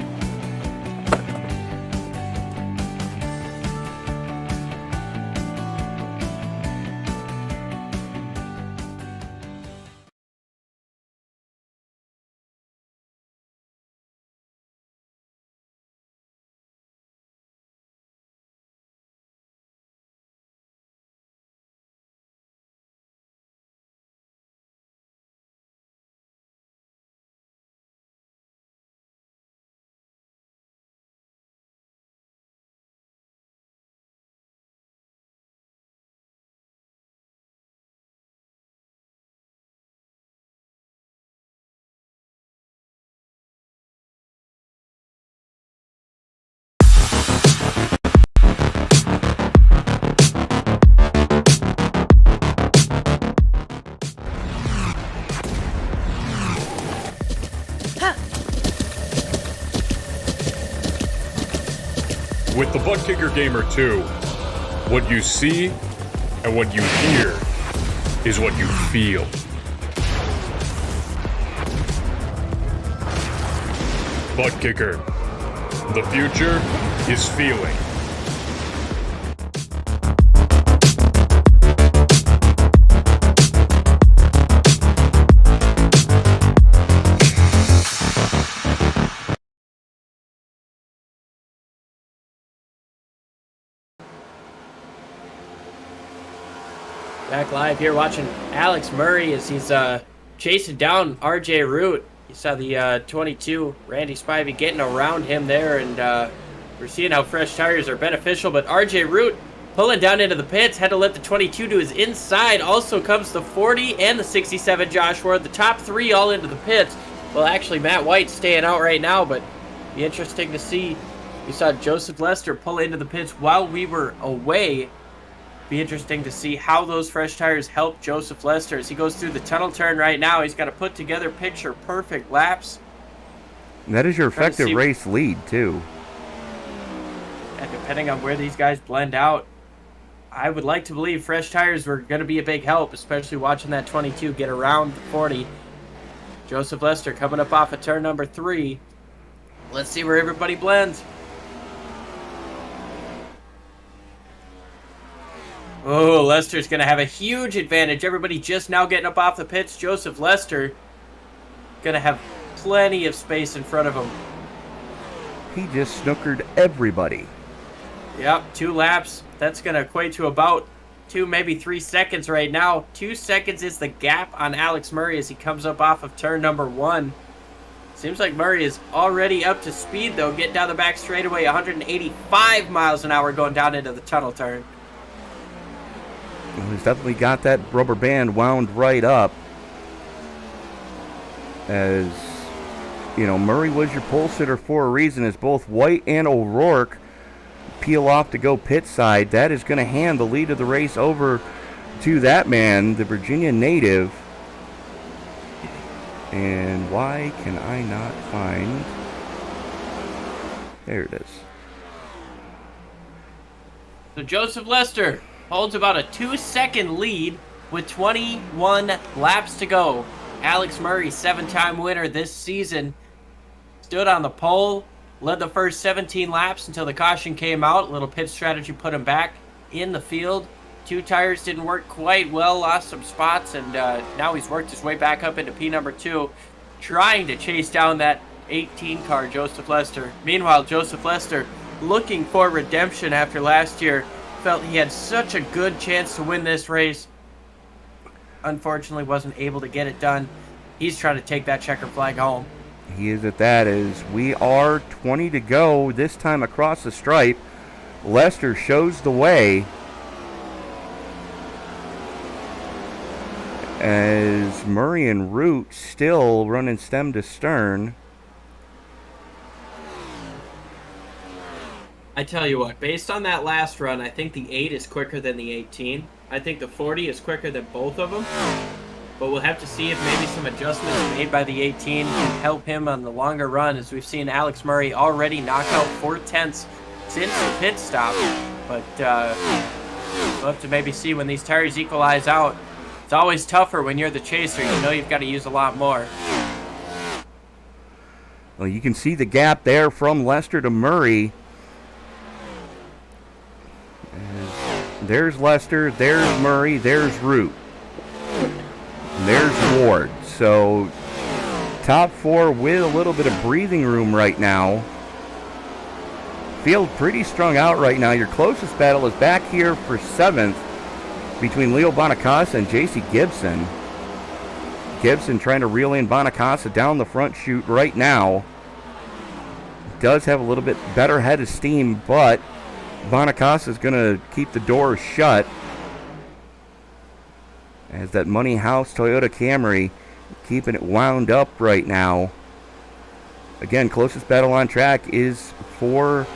With the Buttkicker Gamer 2, what you see and what you hear is what you feel. Buttkicker, the future is feeling. Back live here watching Alex Murray as he's chasing down RJ Root. You saw the 22 Randy Spivey getting around him there, and we're seeing how fresh tires are beneficial. But RJ Root pulling down into the pits, had to let the 22 to his inside. Also comes the 40 and the 67 Josh Ward. The top three all into the pits. Well, actually, Matt White's staying out right now, but be interesting to see. We saw Joseph Lester pull into the pits while we were away. Be interesting to see how those fresh tires help Joseph Lester as he goes through the tunnel turn right now. He's got to put together picture perfect laps. And that is your effective race lead, too. And depending on where these guys blend out, I would like to believe fresh tires were going to be a big help, especially watching that 22 get around the 40. Joseph Lester coming up off of turn number 3. Let's see where everybody blends. Oh, Lester's going to have a huge advantage. Everybody just now getting up off the pits. Joseph Lester going to have plenty of space in front of him. He just snookered everybody. Yep, 2 laps. That's going to equate to about 2, maybe 3 seconds right now. 2 seconds is the gap on Alex Murray as he comes up off of turn number 1. Seems like Murray is already up to speed, though. Getting down the back straightaway, 185 miles an hour going down into the tunnel turn. He's definitely got that rubber band wound right up. As, you know, Murray was your pole sitter for a reason, as both White and O'Rourke peel off to go pit side. That is going to hand the lead of the race over to that man, the Virginia native. And why can I not find... There it is. So Joseph Lester holds about a 2-second lead with 21 laps to go. Alex Murray, 7-time winner this season, stood on the pole, led the first 17 laps until the caution came out. Little pit strategy put him back in the field. 2 tires didn't work quite well, lost some spots, and now he's worked his way back up into P number 2, trying to chase down that 18 car, Joseph Lester. Meanwhile, Joseph Lester looking for redemption after last year. Felt he had such a good chance to win this race. Unfortunately, wasn't able to get it done. He's trying to take that checker flag home. He is at that as we are 20 to go, this time across the stripe. Lester shows the way as Murray and Root still running stem to stern. I tell you what, based on that last run, I think the 8 is quicker than the 18. I think the 40 is quicker than both of them. But we'll have to see if maybe some adjustments made by the 18 can help him on the longer run, as we've seen Alex Murray already knock out 4/10 since the pit stop. but we'll have to maybe see when these tires equalize out. It's always tougher when you're the chaser. You know you've got to use a lot more. Well, you can see the gap there from Lester to Murray. There's Lester, there's Murray, there's Root, and there's Ward. So top four with a little bit of breathing room right now. Field pretty strung out right now. Your closest battle is back here for 7th between Leo Bonacasa and JC Gibson. Gibson trying to reel in Bonacasa down the front chute right now. Does have a little bit better head of steam, but Bonacasa is going to keep the doors shut as that Money House Toyota Camry keeping it wound up right now. Again, closest battle on track is for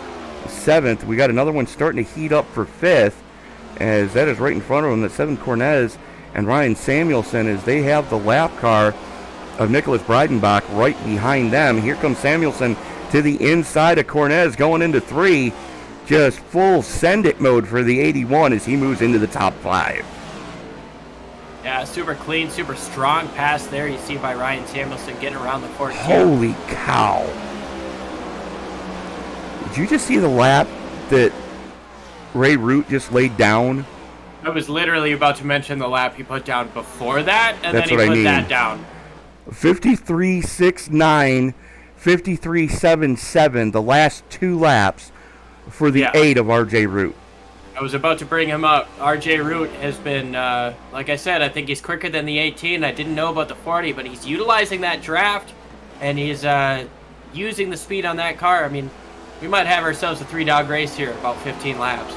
7th. We got another one starting to heat up for 5th, as that is right in front of them. That 7 Cornez and Ryan Samuelson, as they have the lap car of Nicholas Breidenbach right behind them. Here comes Samuelson to the inside of Cornez going into 3. Just full send it mode for the 81 as he moves into the top 5. Yeah, super clean, super strong pass there. You see by Ryan Samuelson getting around the court. Holy cow. Did you just see the lap that Ray Root just laid down? I was literally about to mention the lap he put down before that, and That's then he what I put mean. that down. 53.69, 53.77, the last 2 laps for the 8 of RJ Root. I was about to bring him up. RJ Root has been, like I said, I think he's quicker than the 18. I didn't know about the 40, but he's utilizing that draft, and he's using the speed on that car. I mean, we might have ourselves a 3-dog race here, about 15 laps.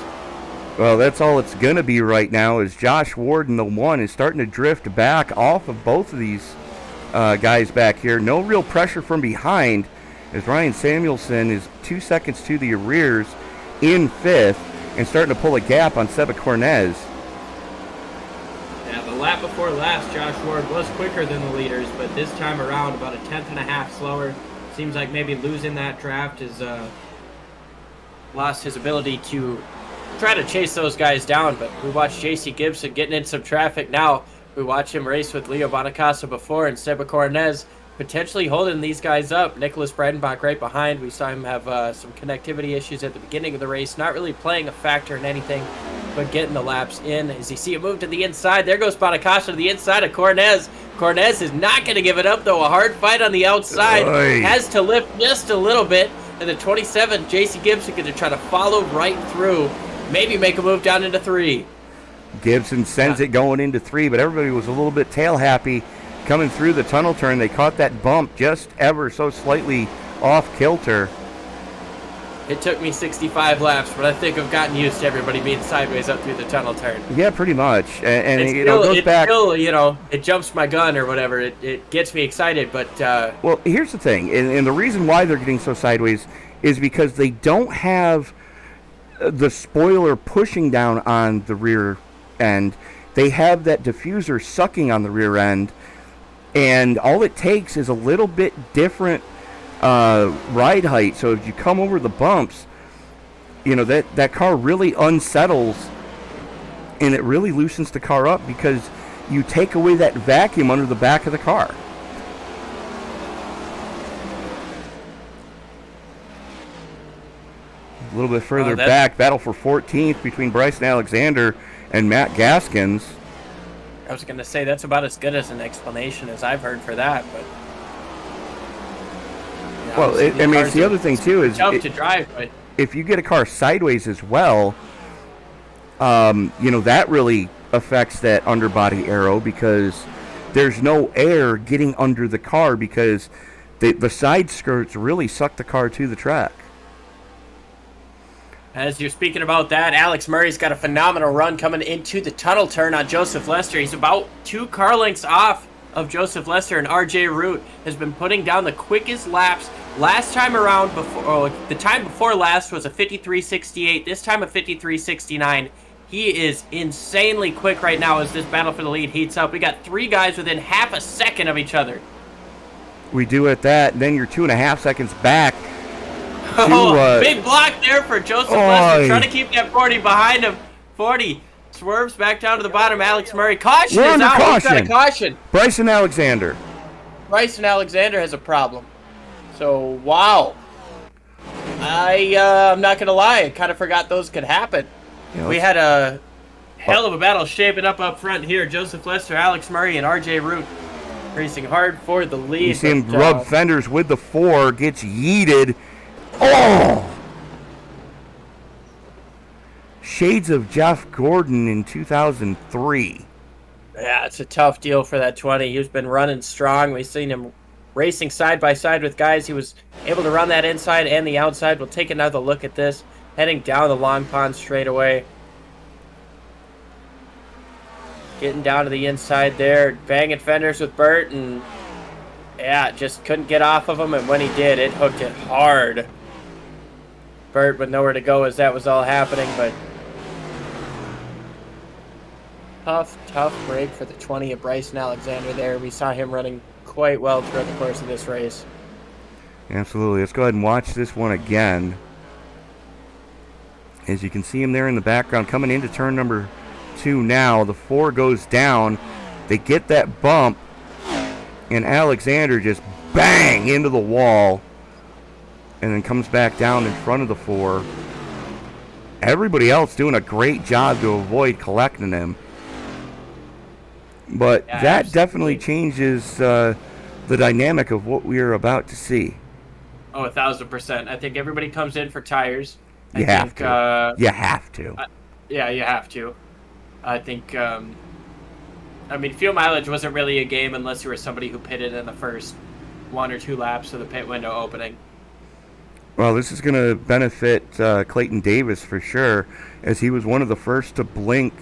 Well, that's all it's going to be right now, is Josh Ward in the 1 is starting to drift back off of both of these guys back here. No real pressure from behind, as Ryan Samuelson is 2 seconds to the arrears in 5th and starting to pull a gap on Seba Cornez. Yeah, the lap before last, Josh Ward was quicker than the leaders, but this time around about a 1/10.5 slower. Seems like maybe losing that draft has lost his ability to try to chase those guys down. But we watched JC Gibson getting in some traffic now. We watched him race with Leo Bonacasa before, and Seba Cornez potentially holding these guys up. Nicholas Breidenbach right behind. We saw him have some connectivity issues at the beginning of the race. Not really playing a factor in anything, but getting the laps in. As you see it move to the inside, there goes Bonacasa to the inside of Cornez. Cornez is not going to give it up, though. A hard fight on the outside. Oy. Has to lift just a little bit. And the 27, JC Gibson, going to try to follow right through. Maybe make a move down into 3. Gibson sends it going into 3, but everybody was a little bit tail happy coming through the tunnel turn. They caught that bump just ever so slightly off kilter. It took me 65 laps, but I think I've gotten used to everybody being sideways up through the tunnel turn. Yeah, pretty much. And It's you know, still, goes back. Still, you know, it jumps my gun or whatever. It gets me excited, but Well, here's the thing, and the reason why they're getting so sideways is because they don't have the spoiler pushing down on the rear end. They have that diffuser sucking on the rear end, and all it takes is a little bit different ride height. So if you come over the bumps, you know, that car really unsettles, and it really loosens the car up because you take away that vacuum under the back of the car. A little bit further back, battle for 14th between Bryson Alexander and Matt Gaskins. I was going to say that's about as good as an explanation as I've heard for that. But Well, I mean, it's the other thing too is tough to drive, but if you get a car sideways as well, you know, that really affects that underbody aero because there's no air getting under the car because the side skirts really suck the car to the track. as you're speaking about that, Alex Murray's got a phenomenal run coming into the tunnel turn on Joseph Lester. He's about 2 car lengths off of Joseph Lester, and RJ Root has been putting down the quickest laps. Last time around, the time before last was a 53.68. This time a 53.69. He is insanely quick right now as this battle for the lead heats up. We got 3 guys within half a second of each other. We do at that, then you're 2.5 seconds back big block there for Joseph Lester, trying to keep that 40 behind him. 40 swerves back down to the bottom. Alex Murray. Caution is out. He's got a caution. Bryson Alexander. Bryson Alexander has a problem. So, wow. I'm not going to lie. I kind of forgot those could happen. We had a hell of a battle shaping up front here. Joseph Lester, Alex Murray, and RJ Root racing hard for the lead. You see him rub fenders with the 4, gets yeeted. Oh! Shades of Jeff Gordon in 2003. Yeah, it's a tough deal for that 20. He's been running strong. We've seen him racing side by side with guys. He was able to run that inside and the outside. We'll take another look at this. Heading down the long pond straightaway. Getting down to the inside there. Banging fenders with Burt. And yeah, just couldn't get off of him. And when he did, it hooked it hard. Burt with nowhere to go as that was all happening. But tough break for the 20 of Bryson Alexander there. We saw him running quite well throughout the course of this race. Absolutely. Let's go ahead and watch this one again. As you can see him there in the background coming into turn number 2 now. The 4 goes down. They get that bump. And Alexander just bang into the wall. And then comes back down in front of the 4. Everybody else doing a great job to avoid collecting him. But yeah, that absolutely. definitely changes the dynamic of what we are about to see. Oh, 1,000%. I think everybody comes in for tires. You have to. You have to. Yeah, you have to. I think, I mean, fuel mileage wasn't really a game unless you were somebody who pitted in the first 1 or 2 laps of the pit window opening. Well, this is going to benefit Clayton Davis for sure, as he was one of the first to blink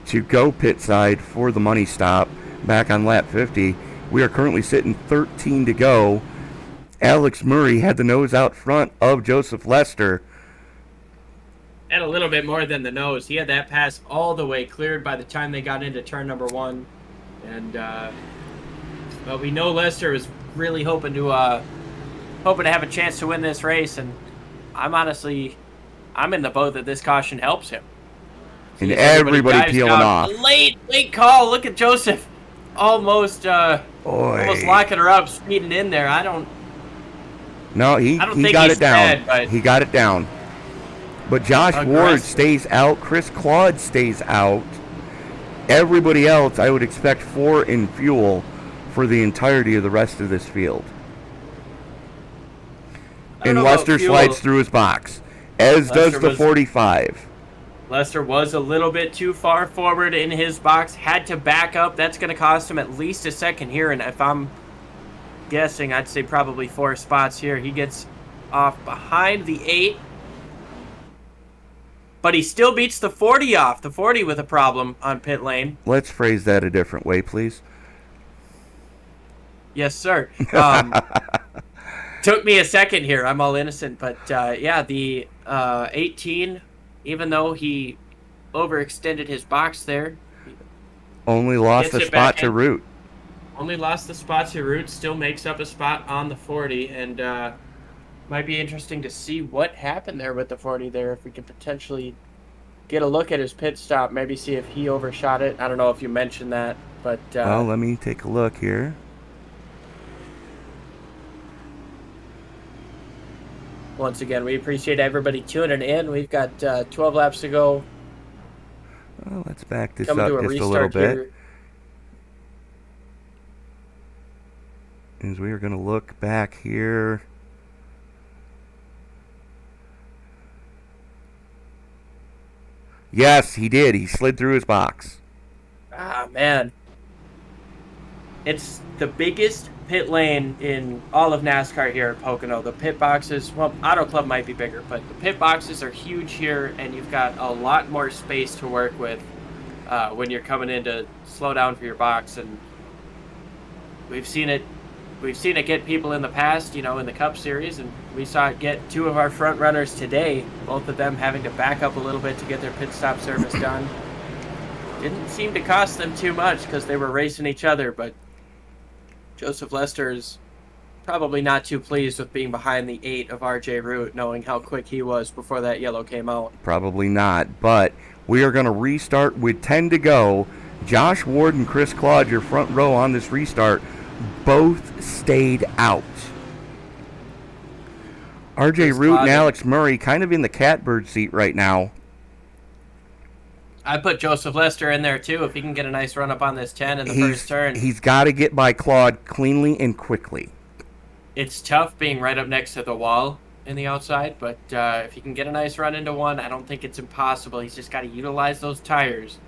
to go pit side for the money stop back on lap 50. We are currently sitting 13 to go. Alex Murray had the nose out front of Joseph Lester. And a little bit more than the nose. He had that pass all the way cleared by the time they got into turn number 1. And, but we know Lester was really hoping to have a chance to win this race. And I'm in the boat that this caution helps him. And everybody peeling off. Late call. Look at Joseph. Almost locking her up, speeding in there. No, he got it down. Dead, he got it down. But Josh Ward stays out. Chris Claude stays out. Everybody else, I would expect 4 in fuel for the entirety of the rest of this field. And Lester slides through his box, as does the 45. Lester was a little bit too far forward in his box. Had to back up. That's going to cost him at least a second here. And if I'm guessing, I'd say probably 4 spots here. He gets off behind the 8. But he still beats the 40 off. The 40 with a problem on pit lane. Let's phrase that a different way, please. Yes, sir. Took me a second here. I'm all innocent. But, yeah, the 18, even though he overextended his box there. Only lost a spot to Root. Only lost the spot to Root. Still makes up a spot on the 40. And might be interesting to see what happened there with the 40 there. If we could potentially get a look at his pit stop. Maybe see if he overshot it. I don't know if you mentioned that. But well, let me take a look here. Once again, we appreciate everybody tuning in. We've got 12 laps to go. Well, let's back this Coming up to a just a restart little bit. here. As we are going to look back here. Yes, he did. He slid through his box. Ah, man. It's the biggest pit lane in all of NASCAR here at Pocono. The pit boxes, well, Auto Club might be bigger, but the pit boxes are huge here, and you've got a lot more space to work with when you're coming in to slow down for your box. And we've seen it get people in the past, you know, in the Cup Series, and we saw it get 2 of our front runners today, both of them having to back up a little bit to get their pit stop service done. Didn't seem to cost them too much because they were racing each other, but Joseph Lester's probably not too pleased with being behind the 8 of RJ Root, knowing how quick he was before that yellow came out. Probably not, but we are going to restart with 10 to go. Josh Ward and Chris Claude, your front row on this restart, both stayed out. RJ Root and Alex Murray kind of in the catbird seat right now. I put Joseph Lester in there too if he can get a nice run up on this 10 in the first turn. He's got to get by Claude cleanly and quickly. It's tough being right up next to the wall in the outside, but if he can get a nice run into one, I don't think it's impossible. He's just got to utilize those tires.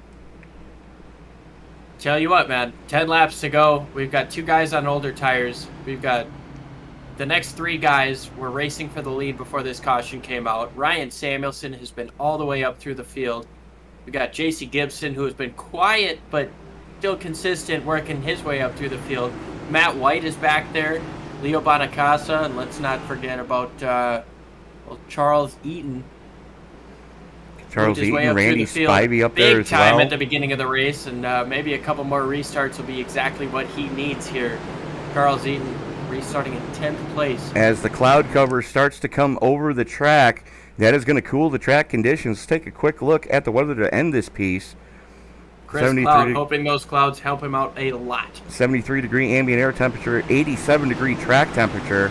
Tell you what, man, 10 laps to go. We've got 2 guys on older tires. We've got the next 3 guys were racing for the lead before this caution came out. Ryan Samuelson has been all the way up through the field. We got J.C. Gibson, who has been quiet but still consistent, working his way up through the field. Matt White is back there. Leo Bonacasa, and let's not forget about Charles Eaton. Charles Eaton, Randy Spivey up there as well. Big time at the beginning of the race, and maybe a couple more restarts will be exactly what he needs here. Charles Eaton restarting in 10th place. As the cloud cover starts to come over the track, that is going to cool the track conditions. Let's take a quick look at the weather to end this piece. Chris Cloud hoping those clouds help him out a lot. 73-degree ambient air temperature, 87-degree track temperature.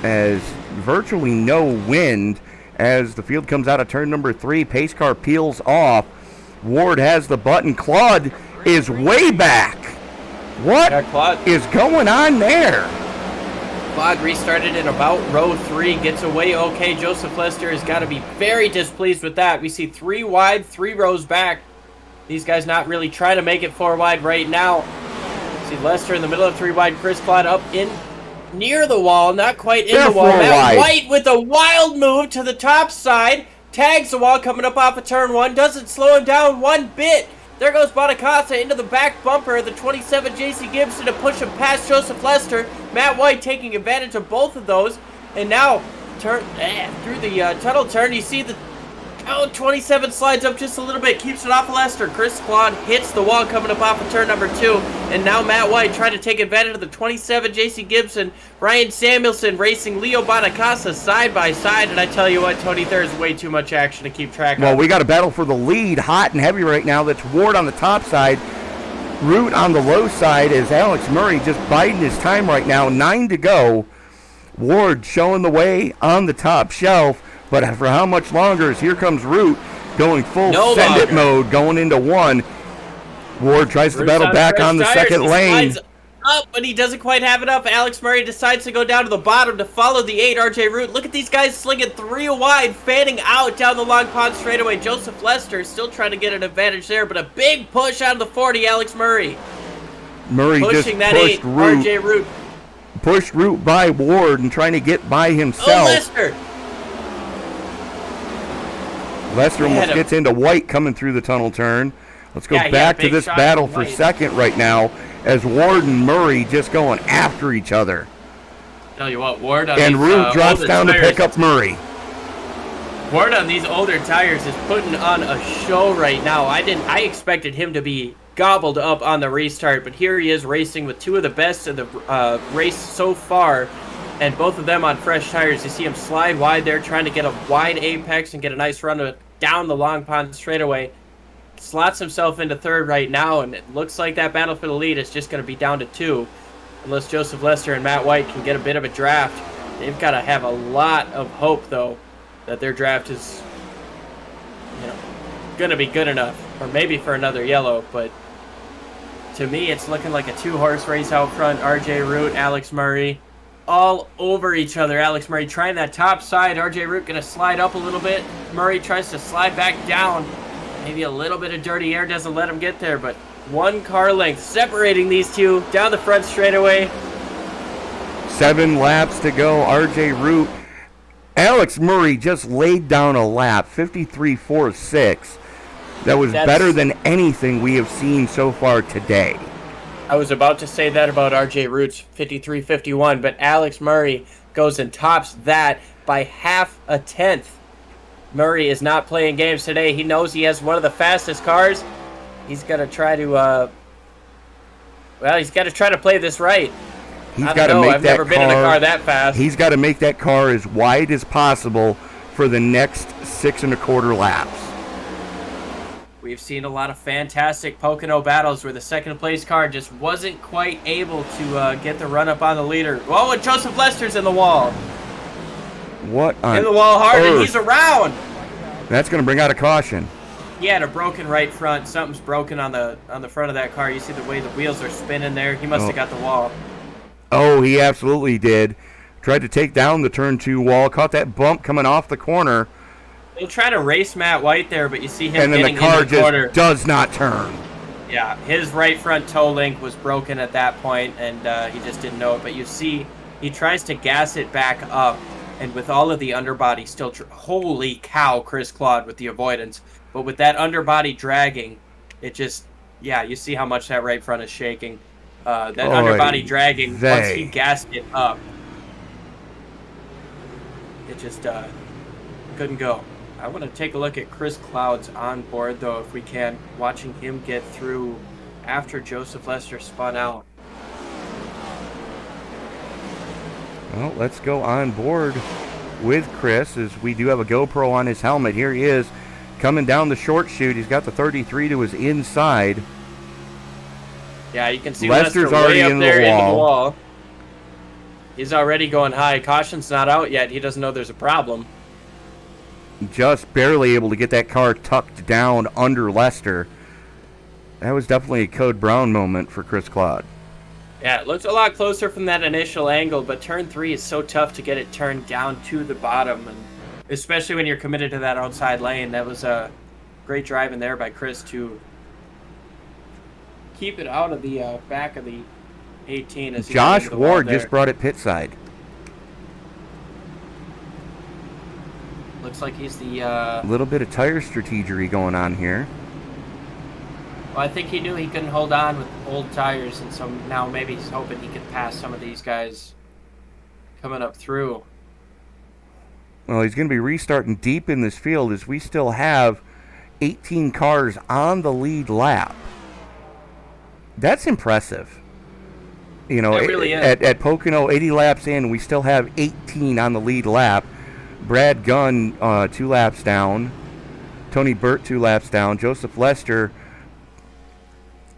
As virtually no wind as the field comes out of turn number 3. Pace car peels off. Ward has the button. Claude is way back. What is going on there? Claude restarted in about row 3, gets away okay. Joseph Lester has got to be very displeased with that. We see 3 wide, 3 rows back. These guys not really trying to make it 4 wide right now. See Lester in the middle of 3 wide. Chris Claude up in near the wall, not quite in the wall. Matt White with a wild move to the top side. Tags the wall coming up off of turn 1. Doesn't slow him down one bit. There goes Bonacasa into the back bumper of the 27 J.C. Gibson to push him past Joseph Lester. Matt White taking advantage of both of those. And now, through the tunnel turn, you see the 27 slides up just a little bit, keeps it off of Lester. Chris Claude hits the wall coming up off of turn number 2. And now Matt White trying to take advantage of the 27 J.C. Gibson. Ryan Samuelson racing Leo Bonacasa side by side. And I tell you what, Tony, there's way too much action to keep track of. Well, we got a battle for the lead, hot and heavy right now. That's Ward on the top side, Root on the low side, as Alex Murray just biding his time right now. 9 to go. Ward showing the way on the top shelf. But for how much longer? As here comes Root going full send it mode, going into 1. Ward tries to battle back on the second lane. Up, but he doesn't quite have enough. Alex Murray decides to go down to the bottom to follow the 8, RJ Root. Look at these guys slinging 3 wide, fanning out down the long pond straightaway. Joseph Lester still trying to get an advantage there, but a big push out of the 40, Alex Murray. Murray pushing just that pushed 8, Root. RJ Root. Pushed Root by Ward and trying to get by himself. Oh, Lester! Lester almost gets into White coming through the tunnel turn. Let's go back to this battle for second right now, as Ward and Murray just going after each other. Tell you what, Ward on and these, Root drops down to pick up Murray. Ward on these older tires is putting on a show right now. I expected him to be gobbled up on the restart, but here he is racing with 2 of the best of the race so far. And both of them on fresh tires. You see him slide wide there, trying to get a wide apex and get a nice run down the long pond straightaway. Slots himself into 3rd right now, and it looks like that battle for the lead is just going to be down to 2. Unless Joseph Lester and Matt White can get a bit of a draft. They've got to have a lot of hope, though, that their draft is, going to be good enough. Or maybe for another yellow, but to me, it's looking like a 2-horse race out front. RJ Root, Alex Murray, all over each other. Alex Murray trying that top side. RJ Root going to slide up a little bit. Murray tries to slide back down. Maybe a little bit of dirty air doesn't let him get there, but 1 car length separating these 2 down the front straightaway. 7 laps to go. RJ Root. Alex Murray just laid down a lap, 53.46. That was better than anything we have seen so far today. I was about to say that about RJ Root's 53.51, but Alex Murray goes and tops that by half a tenth. Murray is not playing games today. He knows he has one of the fastest cars. He's going to try to, he's got to try to play this right. He's I got to don't know. make I've that never been in a car that fast. He's got to make that car as wide as possible for the next 6 1/4 laps. We've seen a lot of fantastic Pocono battles where the second place car just wasn't quite able to get the run up on the leader. Whoa, and Joseph Lester's in the wall. What on In the wall hard, and earth? he's around. That's going to bring out a caution. He had a broken right front. Something's broken on the front of that car. You see the way the wheels are spinning there. He must have got the wall. Oh, he absolutely did. Tried to take down the turn 2 wall. Caught that bump coming off the corner. They'll try to race Matt White there, but you see him And then getting the car in the corner. just does not turn. Yeah, his right front toe link was broken at that point, and he just didn't know it. But you see, he tries to gas it back up, and with all of the underbody still... holy cow, Chris Claude with the avoidance. But with that underbody dragging, it just... yeah, you see how much that right front is shaking. That underbody dragging, once he gassed it up, it just couldn't go. I want to take a look at Chris Cloud's onboard, though, if we can, watching him get through after Joseph Lester spun out. Well, let's go on board with Chris, as we do have a GoPro on his helmet. Here he is coming down the short chute. He's got the 33 to his inside. Yeah, you can see Lester's Lester already way up in the there into wall. the wall. He's already going high. Caution's not out yet. He doesn't know there's a problem. Just barely able to get that car tucked down under Lester. That was definitely a Code Brown moment for Chris Claude. Yeah, it looks a lot closer from that initial angle, but turn 3 is so tough to get it turned down to the bottom, and especially when you're committed to that outside lane. That was a great driving there by Chris to keep it out of the back of the 18. As he got Josh into the wall Ward there. just brought it pit side. Looks like he's the... A little bit of tire strategery going on here. well, I think he knew he couldn't hold on with old tires, and so now maybe he's hoping he can pass some of these guys coming up through. Well, he's going to be restarting deep in this field, as we still have 18 cars on the lead lap. That's impressive. You know, It really is. at Pocono, 80 laps in, we still have 18 on the lead lap. Brad Gunn, 2 laps down. Tony Burt, 2 laps down. Joseph Lester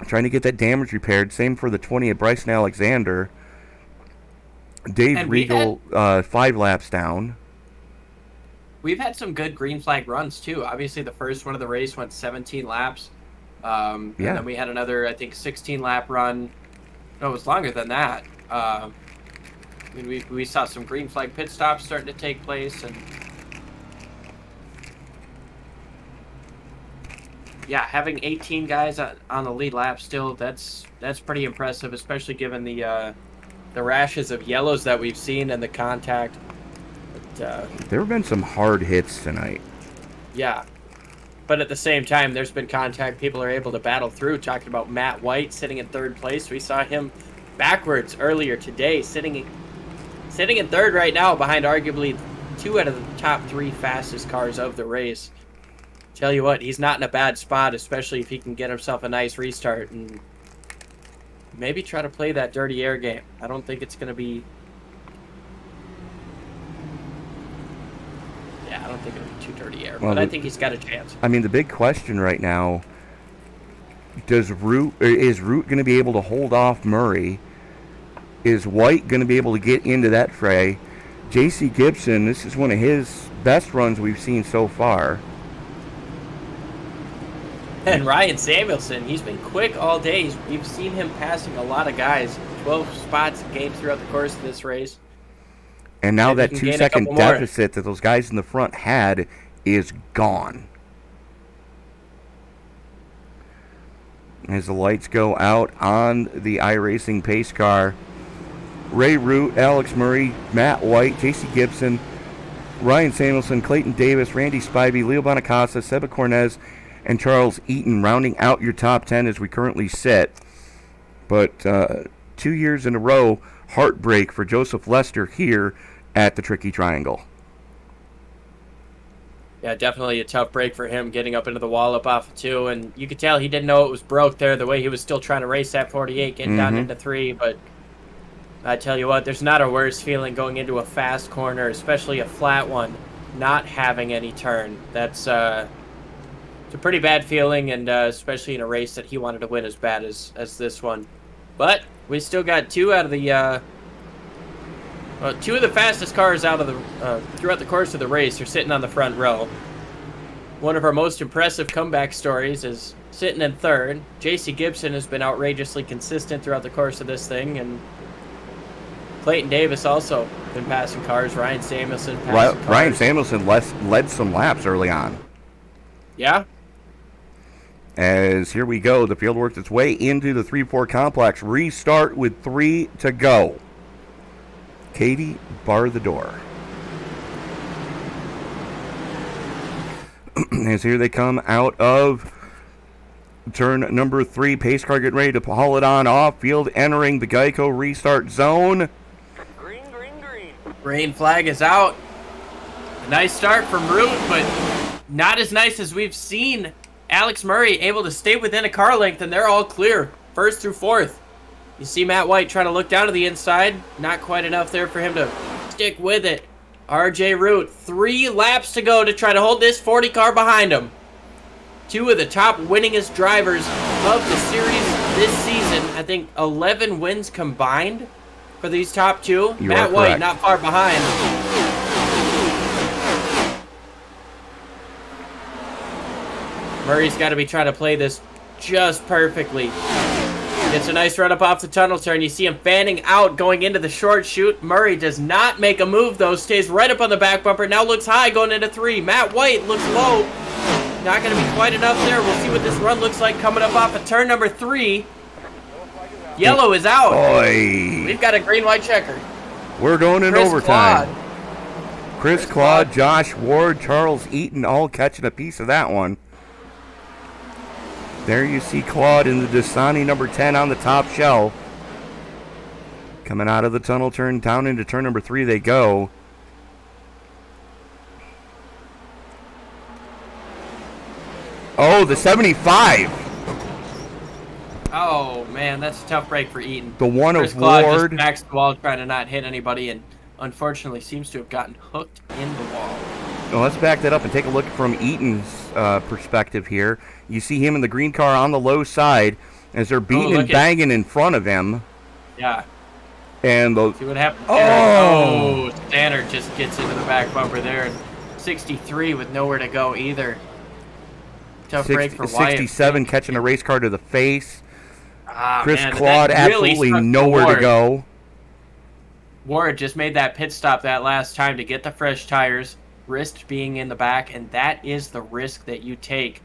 trying to get that damage repaired. Same for the 20 of Bryson Alexander. Dave And Regal, 5 laps down. We've had some good green flag runs, too. Obviously, the first one of the race went 17 laps. And then we had another, I think, 16-lap run. No, it was longer than that. I mean, we saw some green flag pit stops starting to take place, and yeah, having 18 guys on the lead lap still, that's pretty impressive, especially given the rashes of yellows that we've seen and the contact. But, There have been some hard hits tonight. yeah, but at the same time, there's been contact people are able to battle through. Talking about Matt White sitting in 3rd place, we saw him backwards earlier today, sitting in 3rd right now, behind arguably 2 out of the top 3 fastest cars of the race. Tell you what, he's not in a bad spot, especially if he can get himself a nice restart and maybe try to play that dirty air game. I don't think it's going to be... yeah, I don't think it'll be too dirty air, Well, but I think he's got a chance. I mean, the big question right now, is Root going to be able to hold off Murray? Is White going to be able to get into that fray? J.C. Gibson, this is one of his best runs we've seen so far. And Ryan Samuelson, he's been quick all day. We've seen him passing a lot of guys. 12 spots gained throughout the course of this race. And now Maybe that he can gain a 2-second couple more. deficit that those guys in the front had is gone. As the lights go out on the iRacing pace car, Ray Root, Alex Murray, Matt White, J.C. Gibson, Ryan Samuelson, Clayton Davis, Randy Spivey, Leo Bonacasa, Seba Cornez, and Charles Eaton rounding out your top 10 as we currently sit. But 2 years in a row, heartbreak for Joseph Lester here at the Tricky Triangle. Yeah, definitely a tough break for him, getting up into the wall up off of 2. And you could tell he didn't know it was broke there, the way he was still trying to race that 48, getting down into 3. But I tell you what, there's not a worse feeling going into a fast corner, especially a flat one, not having any turn. That's it's a pretty bad feeling, and especially in a race that he wanted to win as bad as this one. But we still got two of the fastest cars out of the throughout the course of the race are sitting on the front row. One of our most impressive comeback stories is sitting in third. J.C. Gibson has been outrageously consistent throughout the course of this thing, and Clayton Davis also been passing cars. Ryan Samuelson passing cars. Ryan Samuelson led some laps early on. Yeah. As here we go, the field works its way into the 3-4 complex. Restart with 3 to go. Katie, bar the door. As here they come out of turn number 3. Pace car getting ready to haul it on off. Field entering the Geico restart zone. Green, green, green. Green flag is out. A nice start from Root, but not as nice as we've seen. Alex Murray able to stay within a car length, and they're all clear, 1st through 4th. You see Matt White trying to look down to the inside. Not quite enough there for him to stick with it. RJ Root, 3 laps to go to try to hold this 40 car behind him. 2 of the top winningest drivers of the series this season. I think 11 wins combined for these top 2. Matt White not far behind. Murray's got to be trying to play this just perfectly. Gets a nice run up off the tunnel turn. You see him fanning out going into the short chute. Murray does not make a move, though. Stays right up on the back bumper. Now looks high going into 3. Matt White looks low. Not going to be quite enough there. We'll see what this run looks like coming up off of turn number 3. Yellow is out. Oy. We've got a green-white checker. We're going in overtime. Claude. Chris Claude, Josh Ward, Charles Eaton all catching a piece of that one. There you see Claude in the Dasani number 10 on the top shell. Coming out of the tunnel turn, down into turn number 3 they go. Oh, the 75. Oh, man, that's a tough break for Eaton. The one Chris of Claude Ward. just backs the wall trying to not hit anybody, and unfortunately seems to have gotten hooked in the wall. Well, let's back that up and take a look from Eaton's perspective here. You see him in the green car on the low side as they're beating and banging in front of him. Yeah. And see what happens there. Oh, Stannard just gets into the back bumper there. 63 with nowhere to go either. Tough break for Wyatt. 67 catching a race car to the face. Chris man, Claude really absolutely nowhere to go. Ward just made that pit stop that last time to get the fresh tires, risked being in the back, and that is the risk that you take,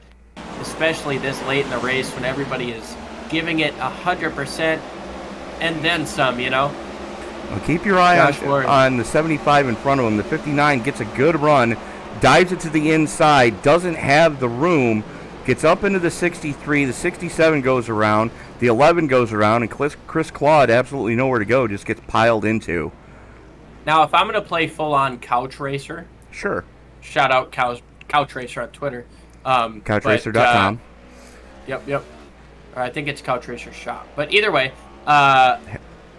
especially this late in the race when everybody is giving it 100% and then some, you know? Well, keep your eye on the 75 in front of him. The 59 gets a good run, dives it to the inside, doesn't have the room, gets up into the 63, the 67 goes around, the 11 goes around, and Chris Claude, absolutely nowhere to go, just gets piled into. Now, if I'm going to play full-on Couch Racer... Sure. Shout out Couch Racer on Twitter. Couchracer.com. Yep. Or I think it's Couch Racer Shop. But either way,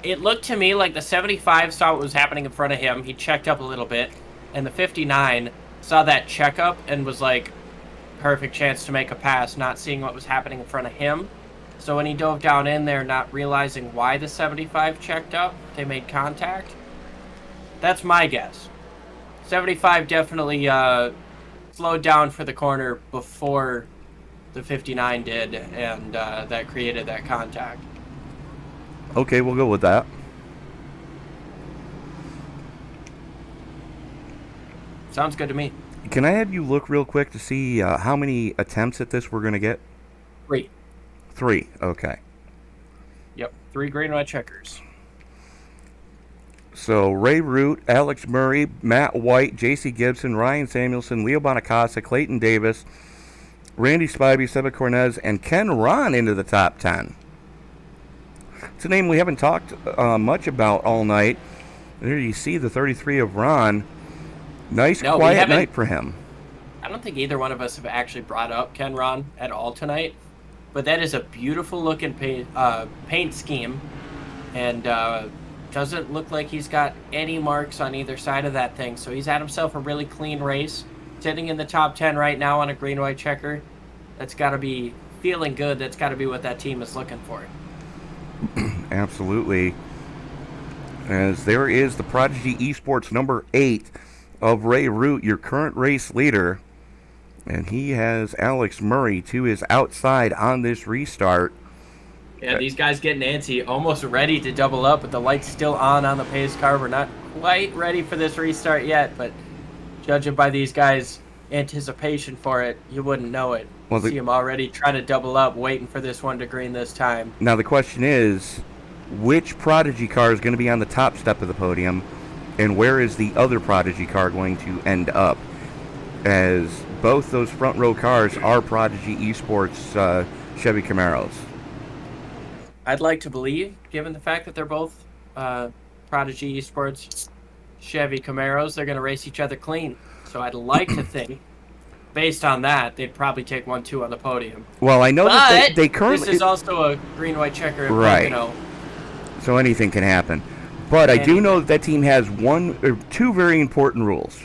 it looked to me like the 75 saw what was happening in front of him. He checked up a little bit. And the 59 saw that checkup and was like, perfect chance to make a pass, not seeing what was happening in front of him. So when he dove down in there, not realizing why the 75 checked up, they made contact. That's my guess. 75 definitely slowed down for the corner before the 59 did, and that created that contact. Okay, we'll go with that. Sounds good to me. Can I have you look real quick to see how many attempts at this we're going to get? 3. 3, okay. Yep, 3 green white checkers. So Ray Root, Alex Murray, Matt White, J.C. Gibson, Ryan Samuelson, Leo Bonacasa, Clayton Davis, Randy Spivey, Seba Cornez, and Ken Ron into the top 10. It's a name we haven't talked much about all night. There you see the 33 of Ron. Nice, quiet night for him. I don't think either one of us have actually brought up Ken Ron at all tonight, but that is a beautiful looking paint scheme, and Doesn't look like he's got any marks on either side of that thing. So he's had himself a really clean race. Sitting in the top 10 right now on a green-white checker. That's got to be feeling good. That's got to be what that team is looking for. Absolutely. As there is the Prodigy Esports number 8 of Ray Root, your current race leader. And he has Alex Murray to his outside on this restart. Yeah, these guys getting antsy, almost ready to double up, but the light's still on the pace car. We're not quite ready for this restart yet, but judging by these guys' anticipation for it, you wouldn't know it. Well, See them already trying to double up, waiting for this one to green this time. Now the question is, which Prodigy car is going to be on the top step of the podium, and where is the other Prodigy car going to end up? As both those front row cars are Prodigy Esports Chevy Camaros. I'd like to believe, given the fact that they're both Prodigy Esports Chevy Camaros, they're going to race each other clean. So I'd like to think, based on that, they'd probably take 1-2 on the podium. Well, I know that they currently... This is also a green-white checker at right. Pocono. So anything can happen. But I do know that team has two very important rules.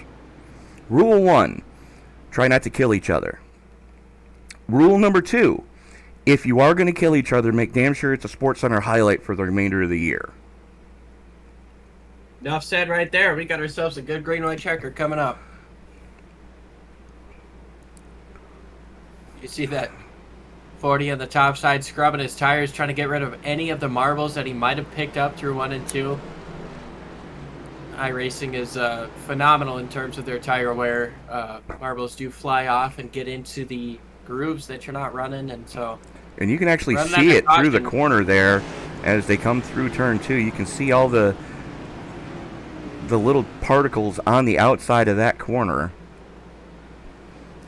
Rule 1, try not to kill each other. Rule number 2, if you are going to kill each other, make damn sure it's a SportsCenter highlight for the remainder of the year. Enough said right there. We got ourselves a good green-white checker coming up. You see that 40 on the top side scrubbing his tires, trying to get rid of any of the marbles that he might have picked up through 1 and 2. iRacing is phenomenal in terms of their tire wear. Marbles do fly off and get into the grooves that you're not running, and so... And you can actually see it through the corner there as they come through turn 2. You can see all the little particles on the outside of that corner.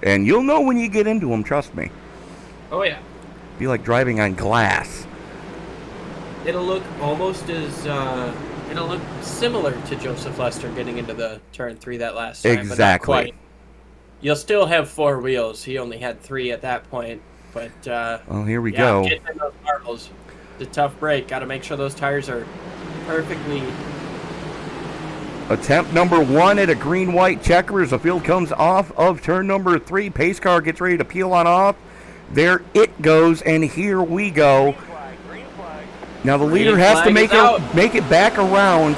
And you'll know when you get into them, trust me. Oh, yeah. Be like driving on glass. It'll look almost as... it'll look similar to Joseph Lester getting into the turn 3 that last time. Exactly. But not quite. You'll still have 4 wheels. He only had 3 at that point. But, well, here we go. Getting in those marbles. It's a tough break. Got to make sure those tires are perfectly... Attempt number 1 at a green-white checker as the field comes off of turn number 3. Pace car gets ready to peel on off. There it goes, and here we go. Now the leader has to make it back around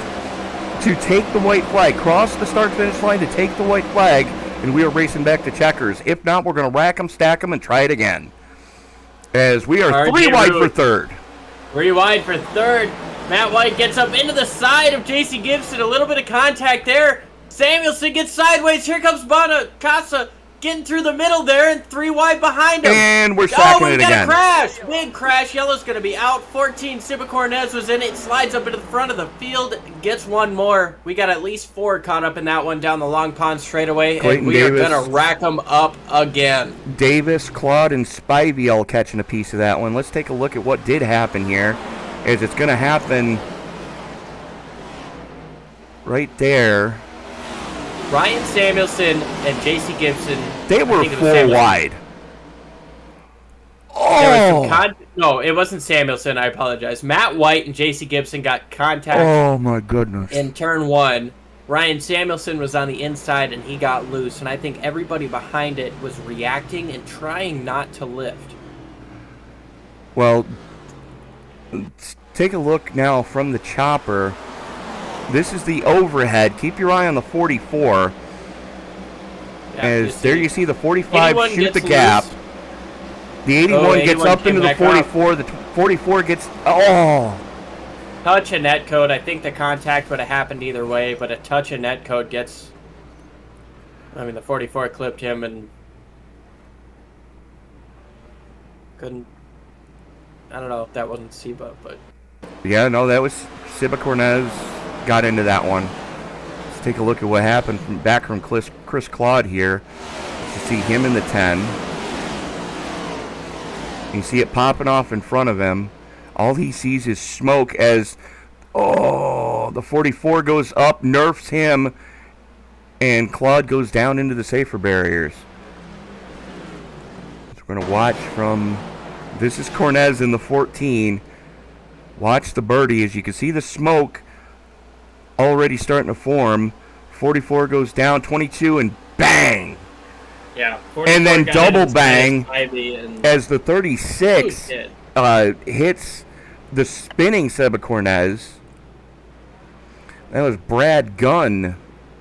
to take the white flag. Cross the start-finish line to take the white flag, and we are racing back to checkers. If not, we're going to rack them, stack them, and try it again. As we are 3 wide for third. 3 wide for third. Matt White gets up into the side of JC Gibson. A little bit of contact there. Samuelson gets sideways. Here comes Bonacasa getting through the middle there, and 3 wide behind him. And we're stacking it again. Crash. Big crash. Yellow's going to be out. 14. Siba Cornez was in it. Slides up into the front of the field. Gets 1 more. We got at least 4 caught up in that one down the Long Pond straightaway. Clayton and we Davis, are going to rack them up again. Davis, Claude, and Spivey all catching a piece of that one. Let's take a look at what did happen here. As it's going to happen right there. Ryan Samuelson and J.C. Gibson. They were 4 wide. Oh! No, it wasn't Samuelson. I apologize. Matt White and J.C. Gibson got contact. Oh, my goodness. In turn 1. Ryan Samuelson was on the inside, and he got loose. And I think everybody behind it was reacting and trying not to lift. Well, let's take a look now from the chopper. This is the overhead. Keep your eye on the 44. Yeah, as there you see the 45 shoot the gap. Loose. The 81 gets up into the 44. The 44 gets... Oh! Touch and net code. I think the contact would have happened either way, but a touch and net code gets... I mean, the 44 clipped him and... Couldn't... I don't know if that wasn't Siba, but... Yeah, no, that was Siba Cornez got into that one. Let's take a look at what happened from Chris Claude here. You see him in the 10. You see it popping off in front of him. All he sees is smoke as, the 44 goes up, nerfs him, and Claude goes down into the safer barriers. So we're going to watch from, this is Cornez in the 14. Watch the birdie as you can see the smoke already starting to form. 44 goes down, 22, and bang! Yeah. And then 44 got double in his bang Ivy and as the 36 did. hits the spinning Seba Cornez. That was Brad Gunn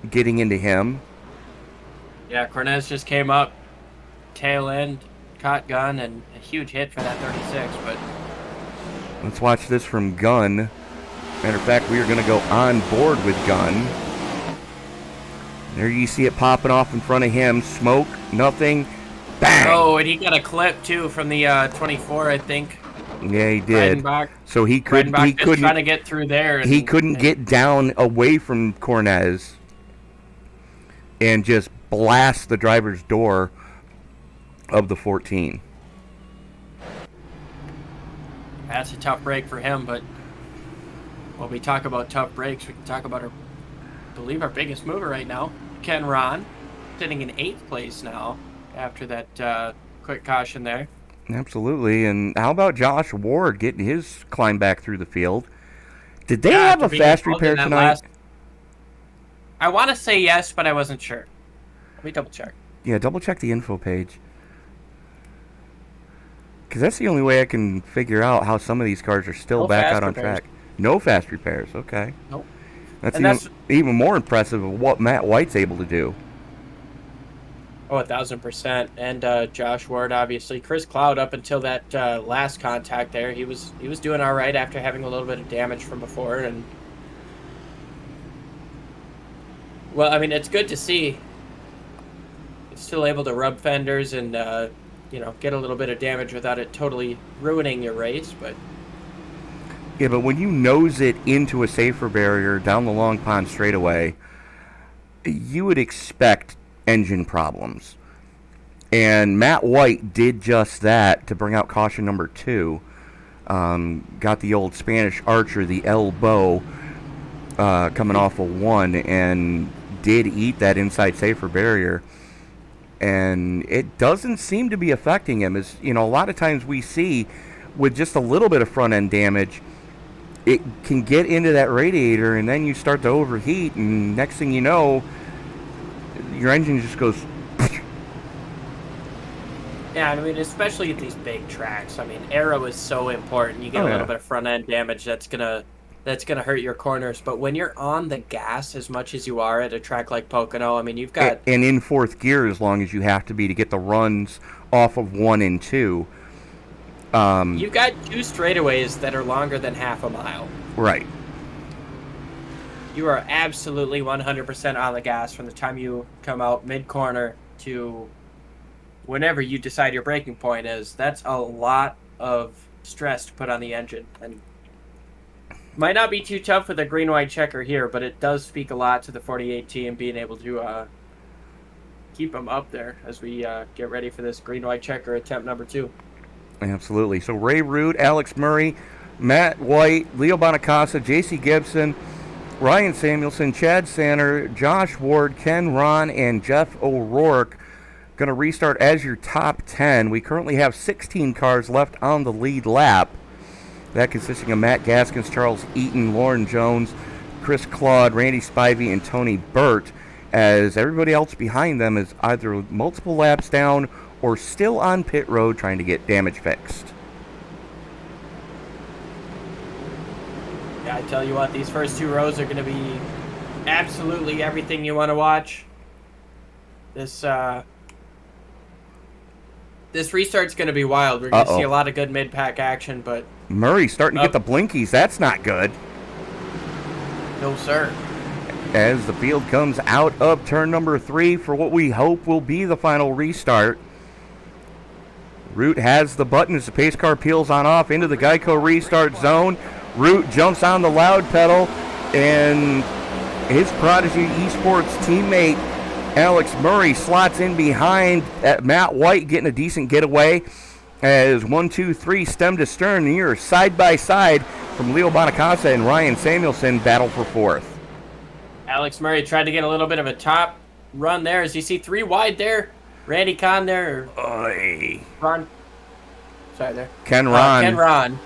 getting into him. Yeah, Cornez just came up, tail end, caught Gunn, and a huge hit for that 36. But Let's watch this from Gunn. Matter of fact, we are going to go on board with Gunn. There you see it popping off in front of him. Smoke, nothing, bang! oh, and he got a clip too from the 24, I think. Yeah, he did. Reidenbach. So he couldn't. Reidenbach He just couldn't. trying to get through there. He couldn't get down away from Cornez and just blast the driver's door of the 14. That's a tough break for him, but when we talk about tough breaks, we can talk about I believe our biggest mover right now, Ken Ron, sitting in 8th place now after that quick caution there. Absolutely. And how about Josh Ward getting his climb back through the field? Did they Yeah, have after a being fast involved in repair that tonight? I want to say yes, but I wasn't sure. Let me double check. Yeah, double check the info page. Because that's the only way I can figure out how some of these cars are still No back fast out on repairs. track. No fast repairs. Okay. Nope. That's And that's- even more impressive of what Matt White's able to do. Oh, 1,000%. And Josh Ward, obviously. Chris Cloud, up until that last contact there, he was doing all right after having a little bit of damage from before. And well, I mean, it's good to see he's still able to rub fenders and get a little bit of damage without it totally ruining your race. But Yeah, but when you nose it into a safer barrier down the Long Pond straightaway, you would expect engine problems. And Matt White did just that to bring out caution number 2. Got the old Spanish Archer, the elbow, coming off a 1, and did eat that inside safer barrier. And it doesn't seem to be affecting him. As a lot of times we see with just a little bit of front end damage, it can get into that radiator, and then you start to overheat, and next thing you know, your engine just goes. yeah, I mean, especially at these big tracks. I mean, aero is so important. You get a little bit of front end damage that's gonna hurt your corners. But when you're on the gas as much as you are at a track like Pocono, I mean, you've got And in 4th gear as long as you have to be to get the runs off of 1 and 2. you've got 2 straightaways that are longer than half a mile. Right. You are absolutely 100% on the gas from the time you come out mid-corner to whenever you decide your braking point is. That's a lot of stress to put on the engine. And might not be too tough with a green-white checker here, but it does speak a lot to the 48 team being able to keep them up there as we get ready for this green-white checker attempt number 2. Absolutely. So Ray Root, Alex Murray, Matt White, Leo Bonacasa, J.C. Gibson, Ryan Samuelson, Chad Sanner, Josh Ward, Ken Ron, and Jeff O'Rourke going to restart as your top 10. We currently have 16 cars left on the lead lap. That consisting of Matt Gaskins, Charles Eaton, Lauren Jones, Chris Claude, Randy Spivey, and Tony Burt, as everybody else behind them is either multiple laps down or still on pit road trying to get damage fixed. Yeah, I tell you what, these first 2 rows are going to be absolutely everything you want to watch. This restart's going to be wild. We're going to see a lot of good mid-pack action, but Murray's starting to get the blinkies. That's not good. no, sir. As the field comes out of turn number 3 for what we hope will be the final restart. Root has the button as the pace car peels on off into the Geico restart zone. Root jumps on the loud pedal, and his Prodigy Esports teammate Alex Murray slots in behind Matt White, getting a decent getaway as 1, 2, 3 stem to stern here side by side from Leo Bonacasa and Ryan Samuelson battle for 4th. Alex Murray tried to get a little bit of a top run there. As you see 3 wide there, Randy Kahn there. Oy. Ron. Sorry there. Ken Ron. Ken Ron.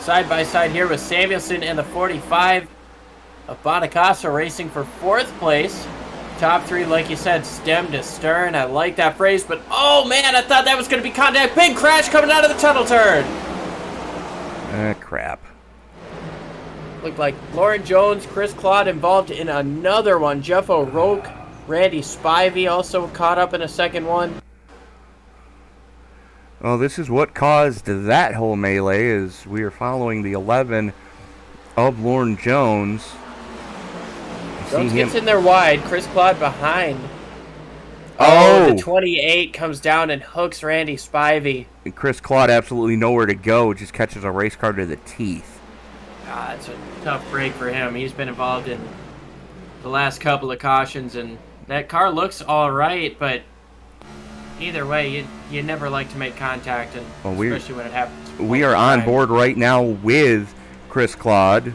side by side here with Samuelson and the 45 of Bonacasa racing for 4th place. Top 3, like you said, stem to stern. I like that phrase, but oh man, I thought that was going to be contact. Big crash coming out of the tunnel turn. Crap. Looked like Lauren Jones, Chris Claude involved in another one. Jeff O'Rourke, Randy Spivey also caught up in a second one. Well, this is what caused that whole melee, is we are following the 11 of Lauren Jones. Jones gets in there wide. Chris Claude behind. Oh! The 28 comes down and hooks Randy Spivey. And Chris Claude absolutely nowhere to go, just catches a race car to the teeth. It's a tough break for him. He's been involved in the last couple of cautions, and that car looks all right, but either way, you never like to make contact, and especially when it happens. We are on board right now with Chris Claude.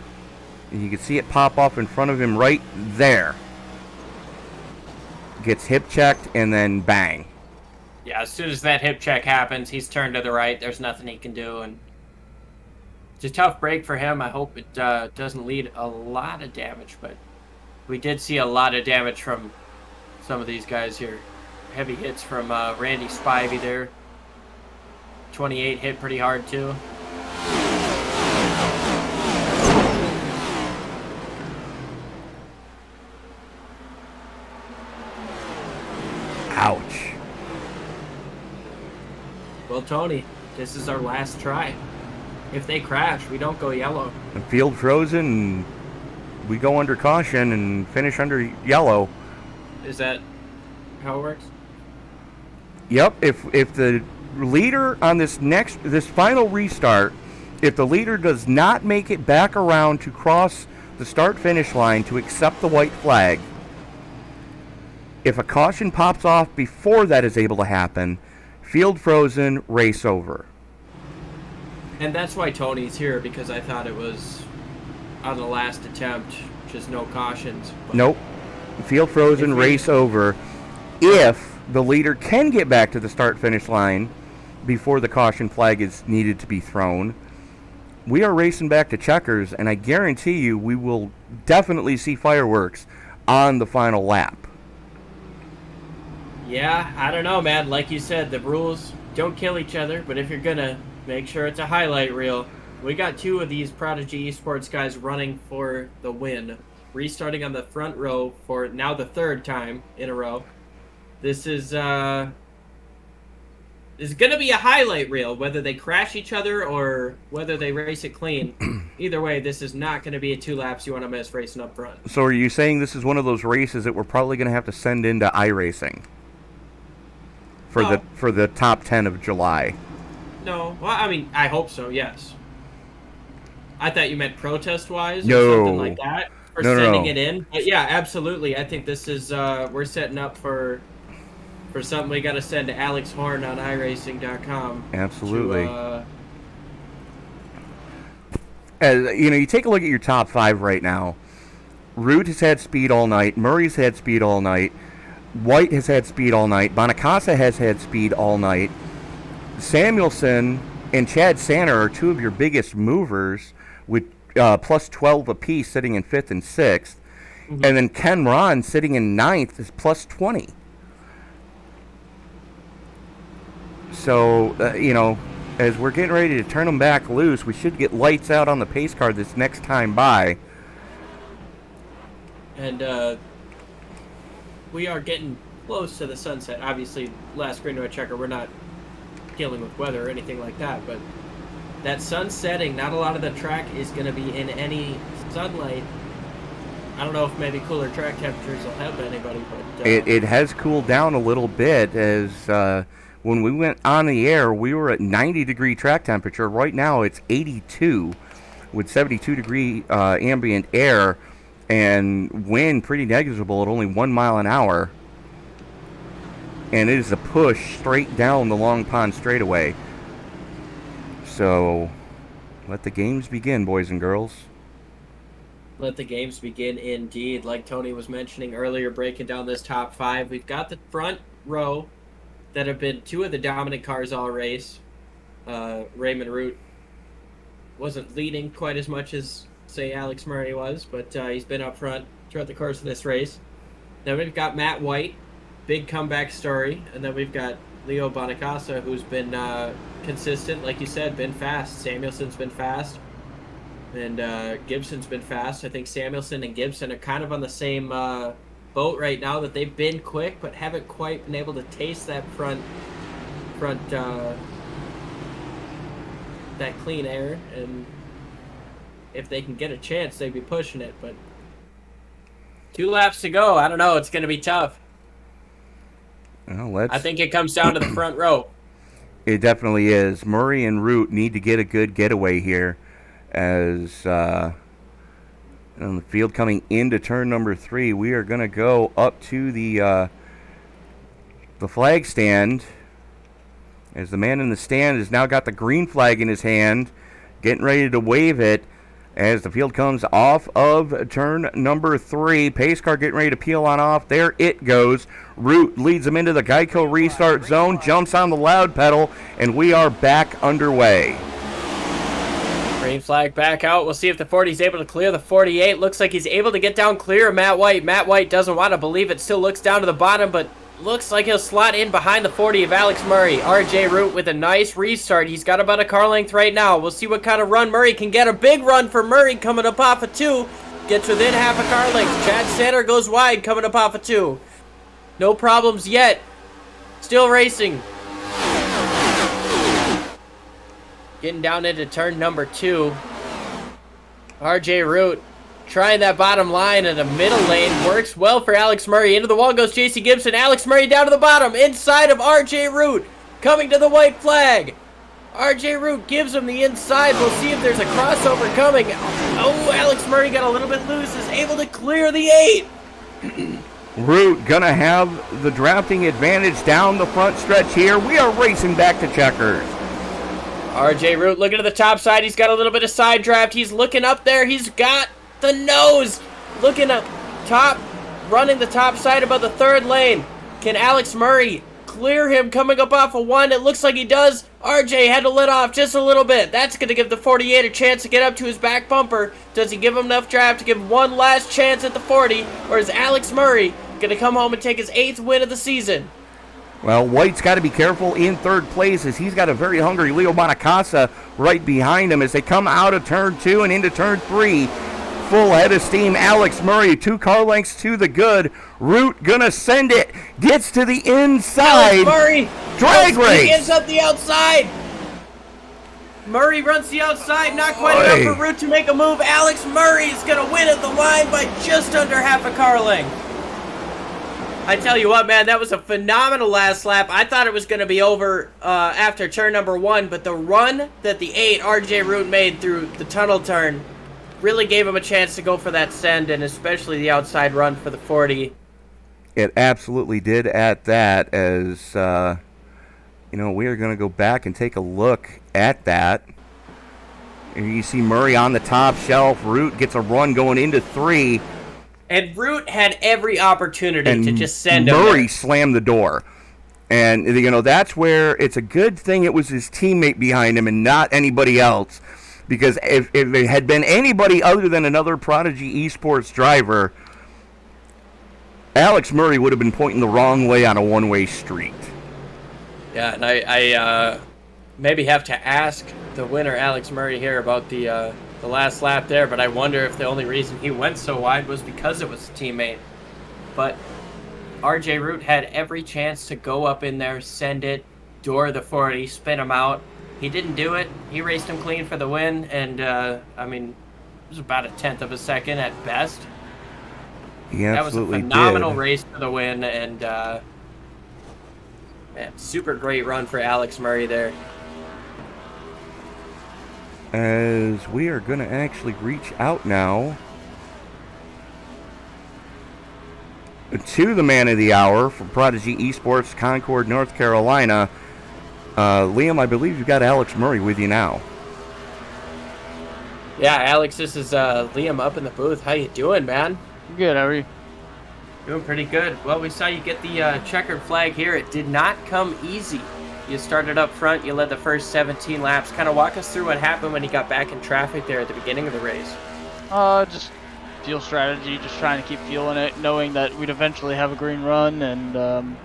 You can see it pop off in front of him right there. Gets hip checked, and then bang. Yeah, as soon as that hip check happens, he's turned to the right. There's nothing he can do, and it's a tough break for him. I hope it doesn't lead a lot of damage, but we did see a lot of damage from some of these guys here. Heavy hits from Randy Spivey there. 28 hit pretty hard too. Ouch. Well, Tony, this is our last try. If they crash, we don't go yellow. The field frozen, we go under caution and finish under yellow. Is that how it works? Yep, if the leader on this final restart, if the leader does not make it back around to cross the start-finish line to accept the white flag, if a caution pops off before that is able to happen, field frozen, race over. And that's why Tony's here, because I thought it was on the last attempt, just no cautions. Nope. Field frozen, race over. If the leader can get back to the start-finish line before the caution flag is needed to be thrown, we are racing back to checkers, and I guarantee you we will definitely see fireworks on the final lap. Yeah, I don't know, man. Like you said, the rules don't kill each other, but if you're gonna make sure it's a highlight reel. We got 2 of these Prodigy Esports guys running for the win. Restarting on the front row for now the 3rd time in a row. This is gonna be a highlight reel, whether they crash each other or whether they race it clean. Either way, this is not gonna be a 2 laps you want to miss racing up front. So are you saying this is one of those races that we're probably going to have to send into iRacing for the top 10 of July? No, well, I mean, I hope so, yes. I thought you meant protest-wise No. or something like that. For No. sending it in. But yeah, absolutely. I think this is, we're setting up for something we got to send to Alex Horn on iRacing.com. Absolutely. To, you take a look at your top 5 right now. Root has had speed all night. Murray's had speed all night. White has had speed all night. Bonacasa has had speed all night. Samuelson and Chad Sanner are 2 of your biggest movers with plus 12 apiece, sitting in 5th and 6th. Mm-hmm. And then Ken Ron sitting in 9th is plus 20. So, as we're getting ready to turn them back loose, we should get lights out on the pace car this next time by. And we are getting close to the sunset. Obviously, last green to a checker, we're not dealing with weather or anything like that, but that sun setting, not a lot of the track is going to be in any sunlight. I don't know if maybe cooler track temperatures will help anybody, but it has cooled down a little bit. As when we went on the air, we were at 90-degree track temperature. Right now it's 82 with 72-degree ambient air and wind pretty negligible at only 1 mile an hour. And it is a push straight down the Long Pond straightaway. So, let the games begin, boys and girls. Let the games begin indeed. Like Tony was mentioning earlier, breaking down this top 5, we've got the front row that have been 2 of the dominant cars all race. Raymond Root wasn't leading quite as much as, say, Alex Murray was, but he's been up front throughout the course of this race. Then we've got Matt White, big comeback story, and then we've got Leo Bonacasa, who's been consistent, like you said, been fast. Samuelson's been fast, and Gibson's been fast. I think Samuelson and Gibson are kind of on the same boat right now, that they've been quick, but haven't quite been able to taste that front that clean air, and if they can get a chance, they'd be pushing it, but 2 laps to go. I don't know. It's going to be tough. Well, I think it comes down to the front row. It definitely is. Murray and Root need to get a good getaway here as on the field coming into turn number 3. We are going to go up to the flag stand, as the man in the stand has now got the green flag in his hand, getting ready to wave it as the field comes off of turn number 3. Pace car getting ready to peel on off. There it goes. Root leads them into the Geico restart zone, jumps on the loud pedal, and we are back underway. Green flag back out. We'll see if the 40 is able to clear the 48. Looks like he's able to get down clear of Matt White. Matt White doesn't want to believe it. Still looks down to the bottom, but looks like he'll slot in behind the 40 of Alex Murray. RJ Root with a nice restart. He's got about a car length right now. We'll see what kind of run Murray can get. A big run for Murray coming up off of 2. Gets within half a car length. Chad Sander goes wide coming up off of 2. No problems yet. Still racing. Getting down into turn number 2. RJ Root trying that bottom line in the middle lane. Works well for Alex Murray. Into the wall goes JC Gibson. Alex Murray down to the bottom. Inside of RJ Root. Coming to the white flag. RJ Root gives him the inside. We'll see if there's a crossover coming. Oh, Alex Murray got a little bit loose. Is able to clear the 8. Root gonna have the drafting advantage down the front stretch here. We are racing back to checkers. RJ Root looking to the top side. He's got a little bit of side draft. He's looking up there. He's got the nose. Looking up top. Running the top side above the 3rd lane. Can Alex Murray clear him coming up off of 1? It looks like he does. RJ had to let off just a little bit. That's going to give the 48 a chance to get up to his back bumper. Does he give him enough draft to give one last chance at the 40? Or is Alex Murray going to come home and take his 8th win of the season? Well, White's got to be careful in 3rd place as he's got a very hungry Leo Bonacasa right behind him as they come out of turn 2 and into turn 3. Full head of steam. Alex Murray, 2 car lengths to the good. Root gonna send it. Gets to the inside. Alex Murray. Drag race. He gets up the outside. Murray runs the outside. Not quite enough for Root to make a move. Alex Murray is going to win at the line by just under half a car length. I tell you what, man, that was a phenomenal last lap. I thought it was going to be over after turn number 1, but the run that the 8 RJ Root made through the tunnel turn really gave him a chance to go for that send, and especially the outside run for the 40. It absolutely did at that, as we are going to go back and take a look at that. And you see Murray on the top shelf. Root gets a run going into 3. And Root had every opportunity to just send him. Murray slammed the door. And, that's where it's a good thing it was his teammate behind him and not anybody else. Because if it had been anybody other than another Prodigy Esports driver, Alex Murray would have been pointing the wrong way on a one-way street. Yeah, and I maybe have to ask the winner, Alex Murray, here about the last lap there, but I wonder if the only reason he went so wide was because it was a teammate. But RJ Root had every chance to go up in there, send it, door the 40, spin him out. He didn't do it. He raced him clean for the win, and, it was about a 1/10 of a second at best. He absolutely that was a phenomenal did. race for the win, and, man, super great run for Alex Murray there. As we are going to actually reach out now to the man of the hour from Prodigy Esports, Concord, North Carolina. Liam, I believe you've got Alex Murray with you now. Yeah, Alex, this is Liam up in the booth. How you doing, man? Good, how are you? Doing pretty good. Well, we saw you get the checkered flag here. It did not come easy. You started up front. You led the first 17 laps. Kind of walk us through what happened when you got back in traffic there at the beginning of the race. Just fuel strategy, just trying to keep fueling it, knowing that we'd eventually have a green run, and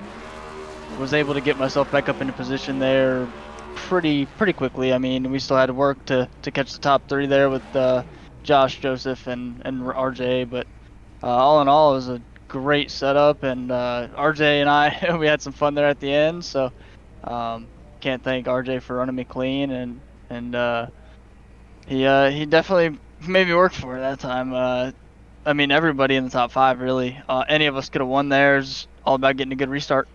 was able to get myself back up into position there pretty quickly. I mean, we still had to work to catch the top 3 there with Josh, Joseph, and RJ, but all in all, it was a great setup, and RJ and I we had some fun there at the end. So can't thank RJ for running me clean, and he definitely made me work for it that time. I mean, everybody in the top 5 really. Any of us could have won there. It's all about getting a good restart.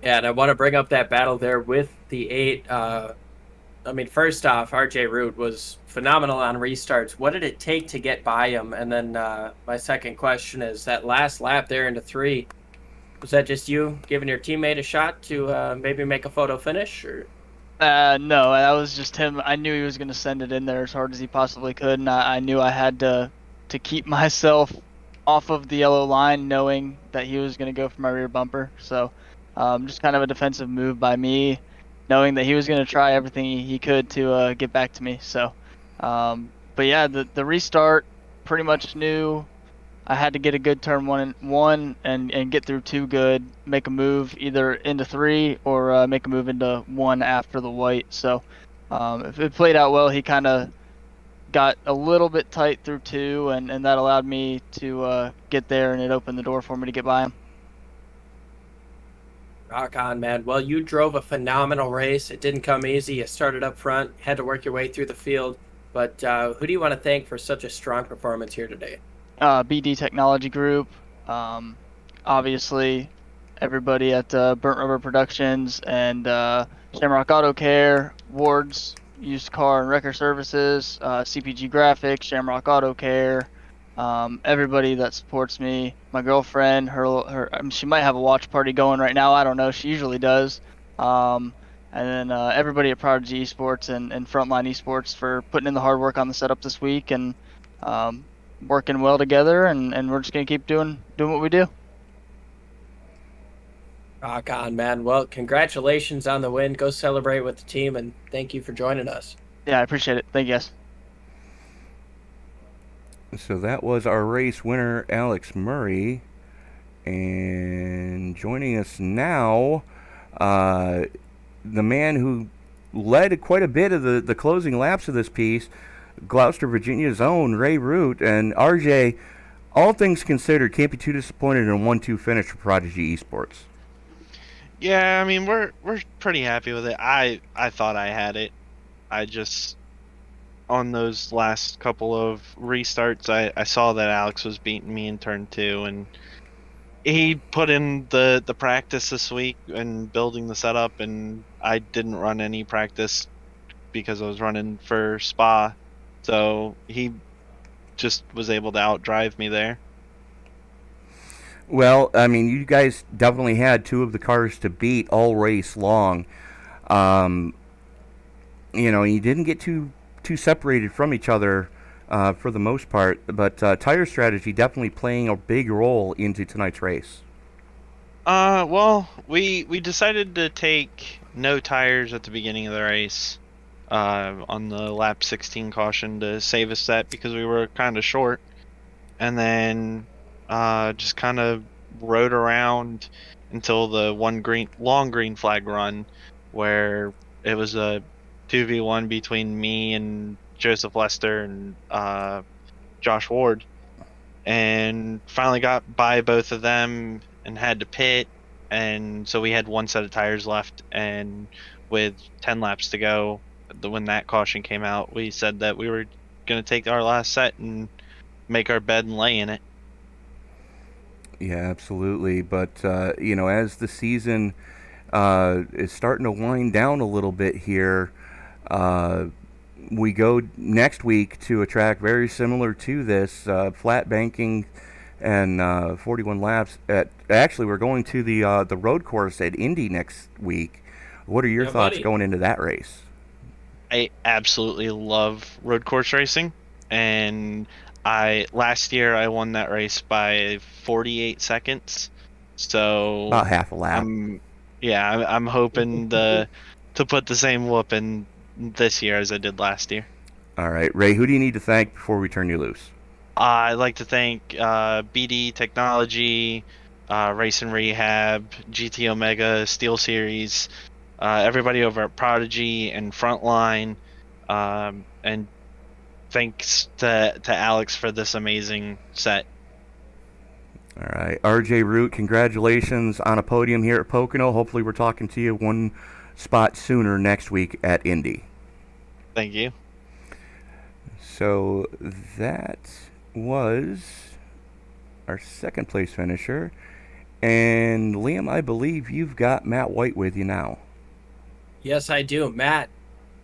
Yeah, and I want to bring up that battle there with the 8. I mean, first off, RJ Root was phenomenal on restarts. What did it take to get by him? And then my second question is that last lap there into 3. Was that just you giving your teammate a shot to maybe make a photo finish? Or? No, that was just him. I knew he was going to send it in there as hard as he possibly could, and I knew I had to keep myself off of the yellow line, knowing that he was going to go for my rear bumper. So just kind of a defensive move by me, knowing that he was going to try everything he could to get back to me. So, but yeah, the restart, pretty much knew I had to get a good turn one and get through 2 good, make a move either into 3 or make a move into 1 after the white. So if it played out well, he kind of got a little bit tight through 2, and that allowed me to get there, and it opened the door for me to get by him. Rock on, man. Well, you drove a phenomenal race. It didn't come easy. You started up front, had to work your way through the field. But who do you want to thank for such a strong performance here today? BD Technology Group, obviously everybody at Burnt Rubber Productions and Shamrock Auto Care, Ward's Used Car and Wrecker Services, CPG Graphics, Shamrock Auto Care, everybody that supports me. My girlfriend, she might have a watch party going right now. I don't know. She usually does. And then everybody at Prodigy Esports and Frontline Esports for putting in the hard work on the setup this week, and working well together, and we're just gonna keep doing what we do. Rock on, man. Well, congratulations on the win. Go celebrate with the team, and thank you for joining us. Yeah, I appreciate it. Thank you, guys. So that was our race winner, Alex Murray. And joining us now, the man who led quite a bit of the closing laps of this piece, Gloucester, Virginia's own Ray Root. And RJ, all things considered, can't be too disappointed in a 1-2 finish for Prodigy Esports. Yeah, I mean, we're pretty happy with it. I thought I had it. I just, on those last couple of restarts, I saw that Alex was beating me in turn 2, and he put in the practice this week and building the setup, and I didn't run any practice because I was running for Spa. So he just was able to outdrive me there. Well, I mean, you guys definitely had 2 of the cars to beat all race long. You know, you didn't get too separated from each other for the most part, but tire strategy definitely playing a big role into tonight's race. Well, we decided to take no tires at the beginning of the race. On the lap 16 caution to save us that, because we were kind of short, and then just kind of rode around until the long green flag run, where it was a 2v1 between me and Joseph Lester and Josh Ward, and finally got by both of them and had to pit, and so we had 1 set of tires left, and with 10 laps to go, when that caution came out, we said that we were going to take our last set and make our bed and lay in it. Yeah, absolutely. But, you know, as the season is starting to wind down a little bit here, we go next week to a track very similar to this, flat banking and 41 laps. Actually, we're going to the road course at Indy next week. What are your thoughts going into that race? I absolutely love road course racing, and last year I won that race by 48 seconds. So about half a lap. Yeah, I'm hoping to put the same whooping this year as I did last year. All right, Ray, who do you need to thank before we turn you loose? I'd like to thank BD Technology, Race and Rehab, GT Omega, Steel Series, everybody over at Prodigy and Frontline, and thanks to Alex for this amazing set. All right, RJ Root, congratulations on a podium here at Pocono. Hopefully we're talking to you one spot sooner next week at Indy. Thank you. So that was our second place finisher. And Liam, I believe you've got Matt White with you now. Yes, I do. Matt,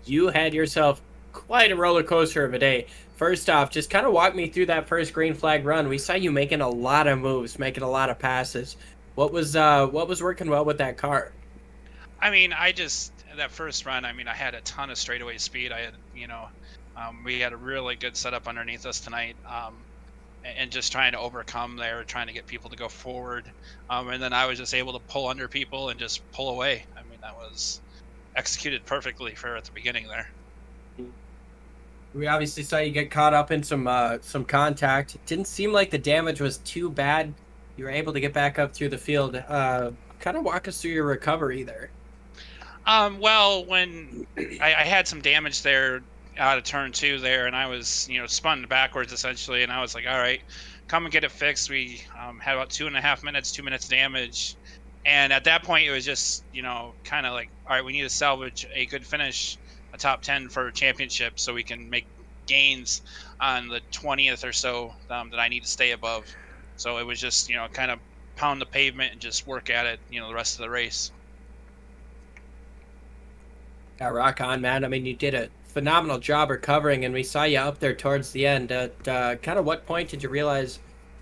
you had yourself quite a roller coaster of a day. First off, just kind of walk me through that first green flag run. We saw you making a lot of moves, making a lot of passes. What was working well with that car? I mean, that first run, I mean, I had a ton of straightaway speed. I had, we had a really good setup underneath us tonight, and just trying to overcome there, trying to get people to go forward. And then I was just able to pull under people and just pull away. I mean, that was executed perfectly for at the beginning there. We obviously saw you get caught up in some contact. It didn't seem like the damage was too bad. You were able to get back up through the field. Kind of walk us through your recovery there. Well, when I had some damage there out of turn 2 there, and I was, spun backwards essentially, and I was like, all right, come and get it fixed. We had about 2.5 minutes, 2 minutes damage. And at that point, it was just, kind of like, all right, we need to salvage a good finish, a top 10 for a championship, so we can make gains on the 20th or so that I need to stay above. So it was just, kind of pound the pavement and just work at it, the rest of the race. Yeah, rock on, man. I mean, you did a phenomenal job recovering, and we saw you up there towards the end. At kind of what point did you realize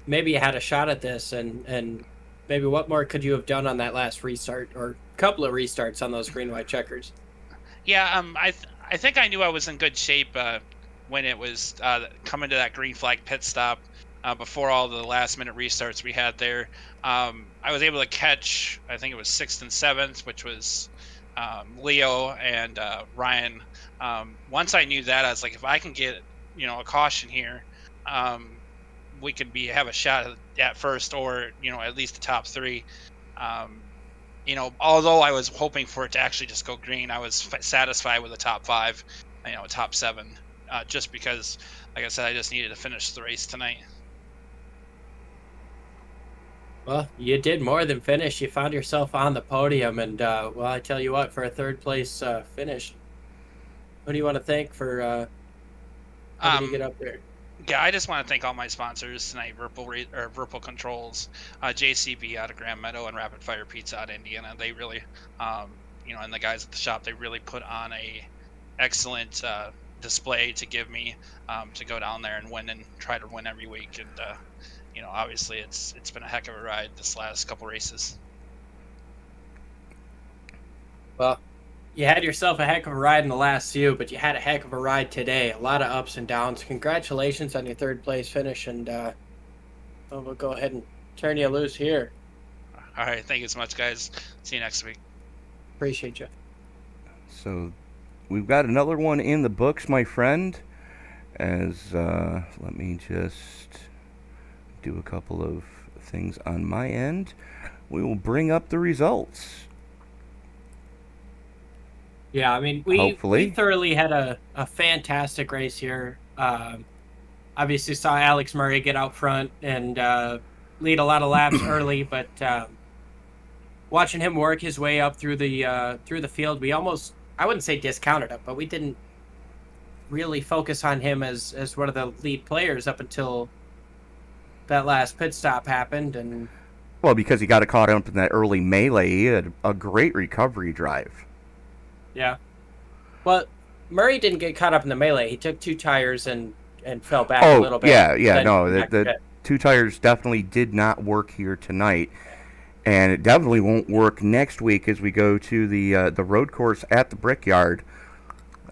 maybe you had a shot at this, and maybe what more could you have done on that last restart, or couple of restarts on those green-white checkers? Yeah, I think I knew I was in good shape when it was coming to that green flag pit stop before all the last-minute restarts we had there. I was able to catch, I think it was 6th and 7th, which was Leo and Ryan. Once I knew that, I was like, if I can get a caution here, we could have a shot at first, or at least the top 3. Although I was hoping for it to actually just go green, I was satisfied with the top 5, top 7, just because, like I said, I just needed to finish the race tonight. Well, you did more than finish. You found yourself on the podium, and well, I tell you what, for a third place finish, who do you want to thank for helping you get up there? Yeah, I just want to thank all my sponsors tonight: Virpil Controls, JCB out of Grand Meadow, and Rapid Fire Pizza out of Indiana. They really, and the guys at the shop, they really put on a excellent display to give me to go down there and win and try to win every week. And obviously it's been a heck of a ride this last couple races. Well, you had yourself a heck of a ride in the last few, but you had a heck of a ride today. A lot of ups and downs. Congratulations on your third place finish, and we'll go ahead and turn you loose here. All right, thank you so much, guys. See you next week. Appreciate you. So we've got another one in the books, my friend. As let me just do a couple of things on my end. We will bring up the results. Yeah, I mean, we thoroughly had a fantastic race here. Obviously saw Alex Murray get out front and lead a lot of laps early, but watching him work his way up through the field, we almost, I wouldn't say discounted him, but we didn't really focus on him as one of the lead players up until that last pit stop happened. And well, because he got caught up in that early melee, he had a great recovery drive. Yeah. Well, Murray didn't get caught up in the melee. He took 2 tires and fell back a little bit. Yeah. No, the 2 tires definitely did not work here tonight. And it definitely won't work next week as we go to the road course at the Brickyard.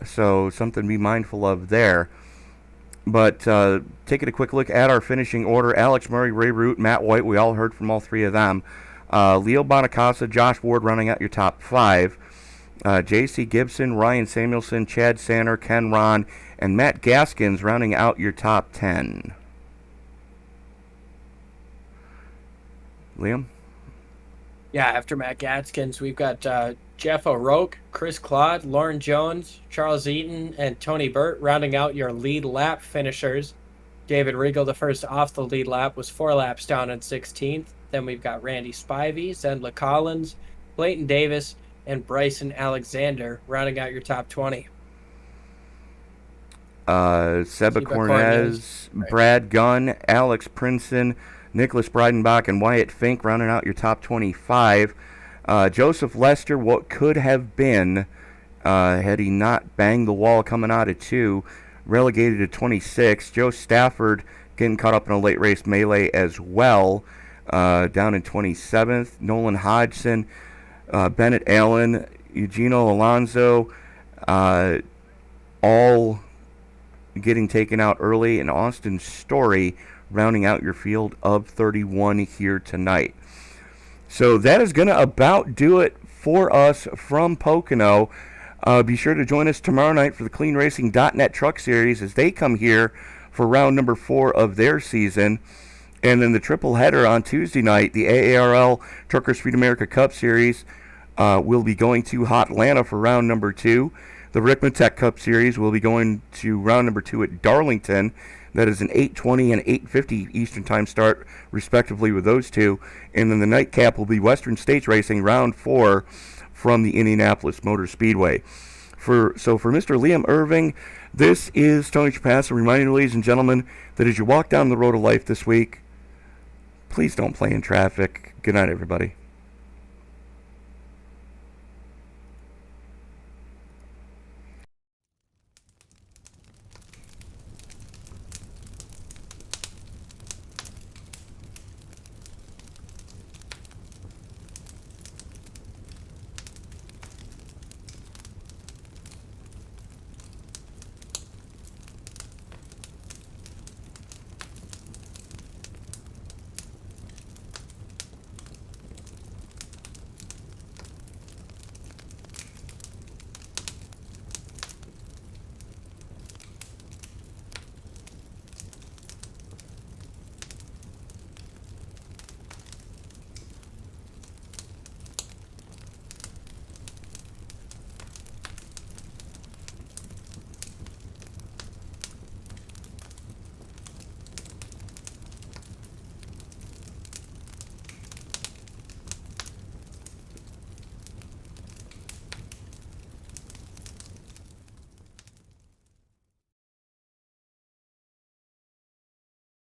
So something to be mindful of there. But taking a quick look at our finishing order, Alex Murray, Ray Root, Matt White, we all heard from all 3 of them. Leo Bonacasa, Josh Ward running out your top 5. J.C. Gibson, Ryan Samuelson, Chad Sanner, Ken Ron, and Matt Gaskins rounding out your top 10. Liam? Yeah, after Matt Gaskins, we've got Jeff O'Rourke, Chris Claude, Lauren Jones, Charles Eaton, and Tony Burt rounding out your lead lap finishers. David Regal, the first off the lead lap, was 4 laps down in 16th. Then we've got Randy Spivey, Zendla Collins, Clayton Davis, and Bryson Alexander rounding out your top 20. Seba Cornez, right. Brad Gunn, Alex Princeton, Nicholas Breidenbach, and Wyatt Fink rounding out your top 25. Joseph Lester, what could have been, had he not banged the wall coming out of 2, relegated to 26. Joe Stafford getting caught up in a late race melee as well, down in 27th. Nolan Hodgson, Bennett Allen, Eugenio Alonso, all getting taken out early, and Austin Story rounding out your field of 31 here tonight. So that is going to about do it for us from Pocono. Be sure to join us tomorrow night for the CleanRacing.net Truck Series as they come here for round number 4 of their season. And then the triple header on Tuesday night, the AARL Truckers Feed America Cup Series will be going to Hotlanta for round number 2. The Rickman Tech Cup Series will be going to round number 2 at Darlington. That is an 8:20 and 8:50 Eastern Time start, respectively, with those two. And then the nightcap will be Western States Racing round 4 from the Indianapolis Motor Speedway. For Mr. Liam Irving, this is Tony Trapassa reminding you, ladies and gentlemen, that as you walk down the road of life this week, please don't play in traffic. Good night, everybody.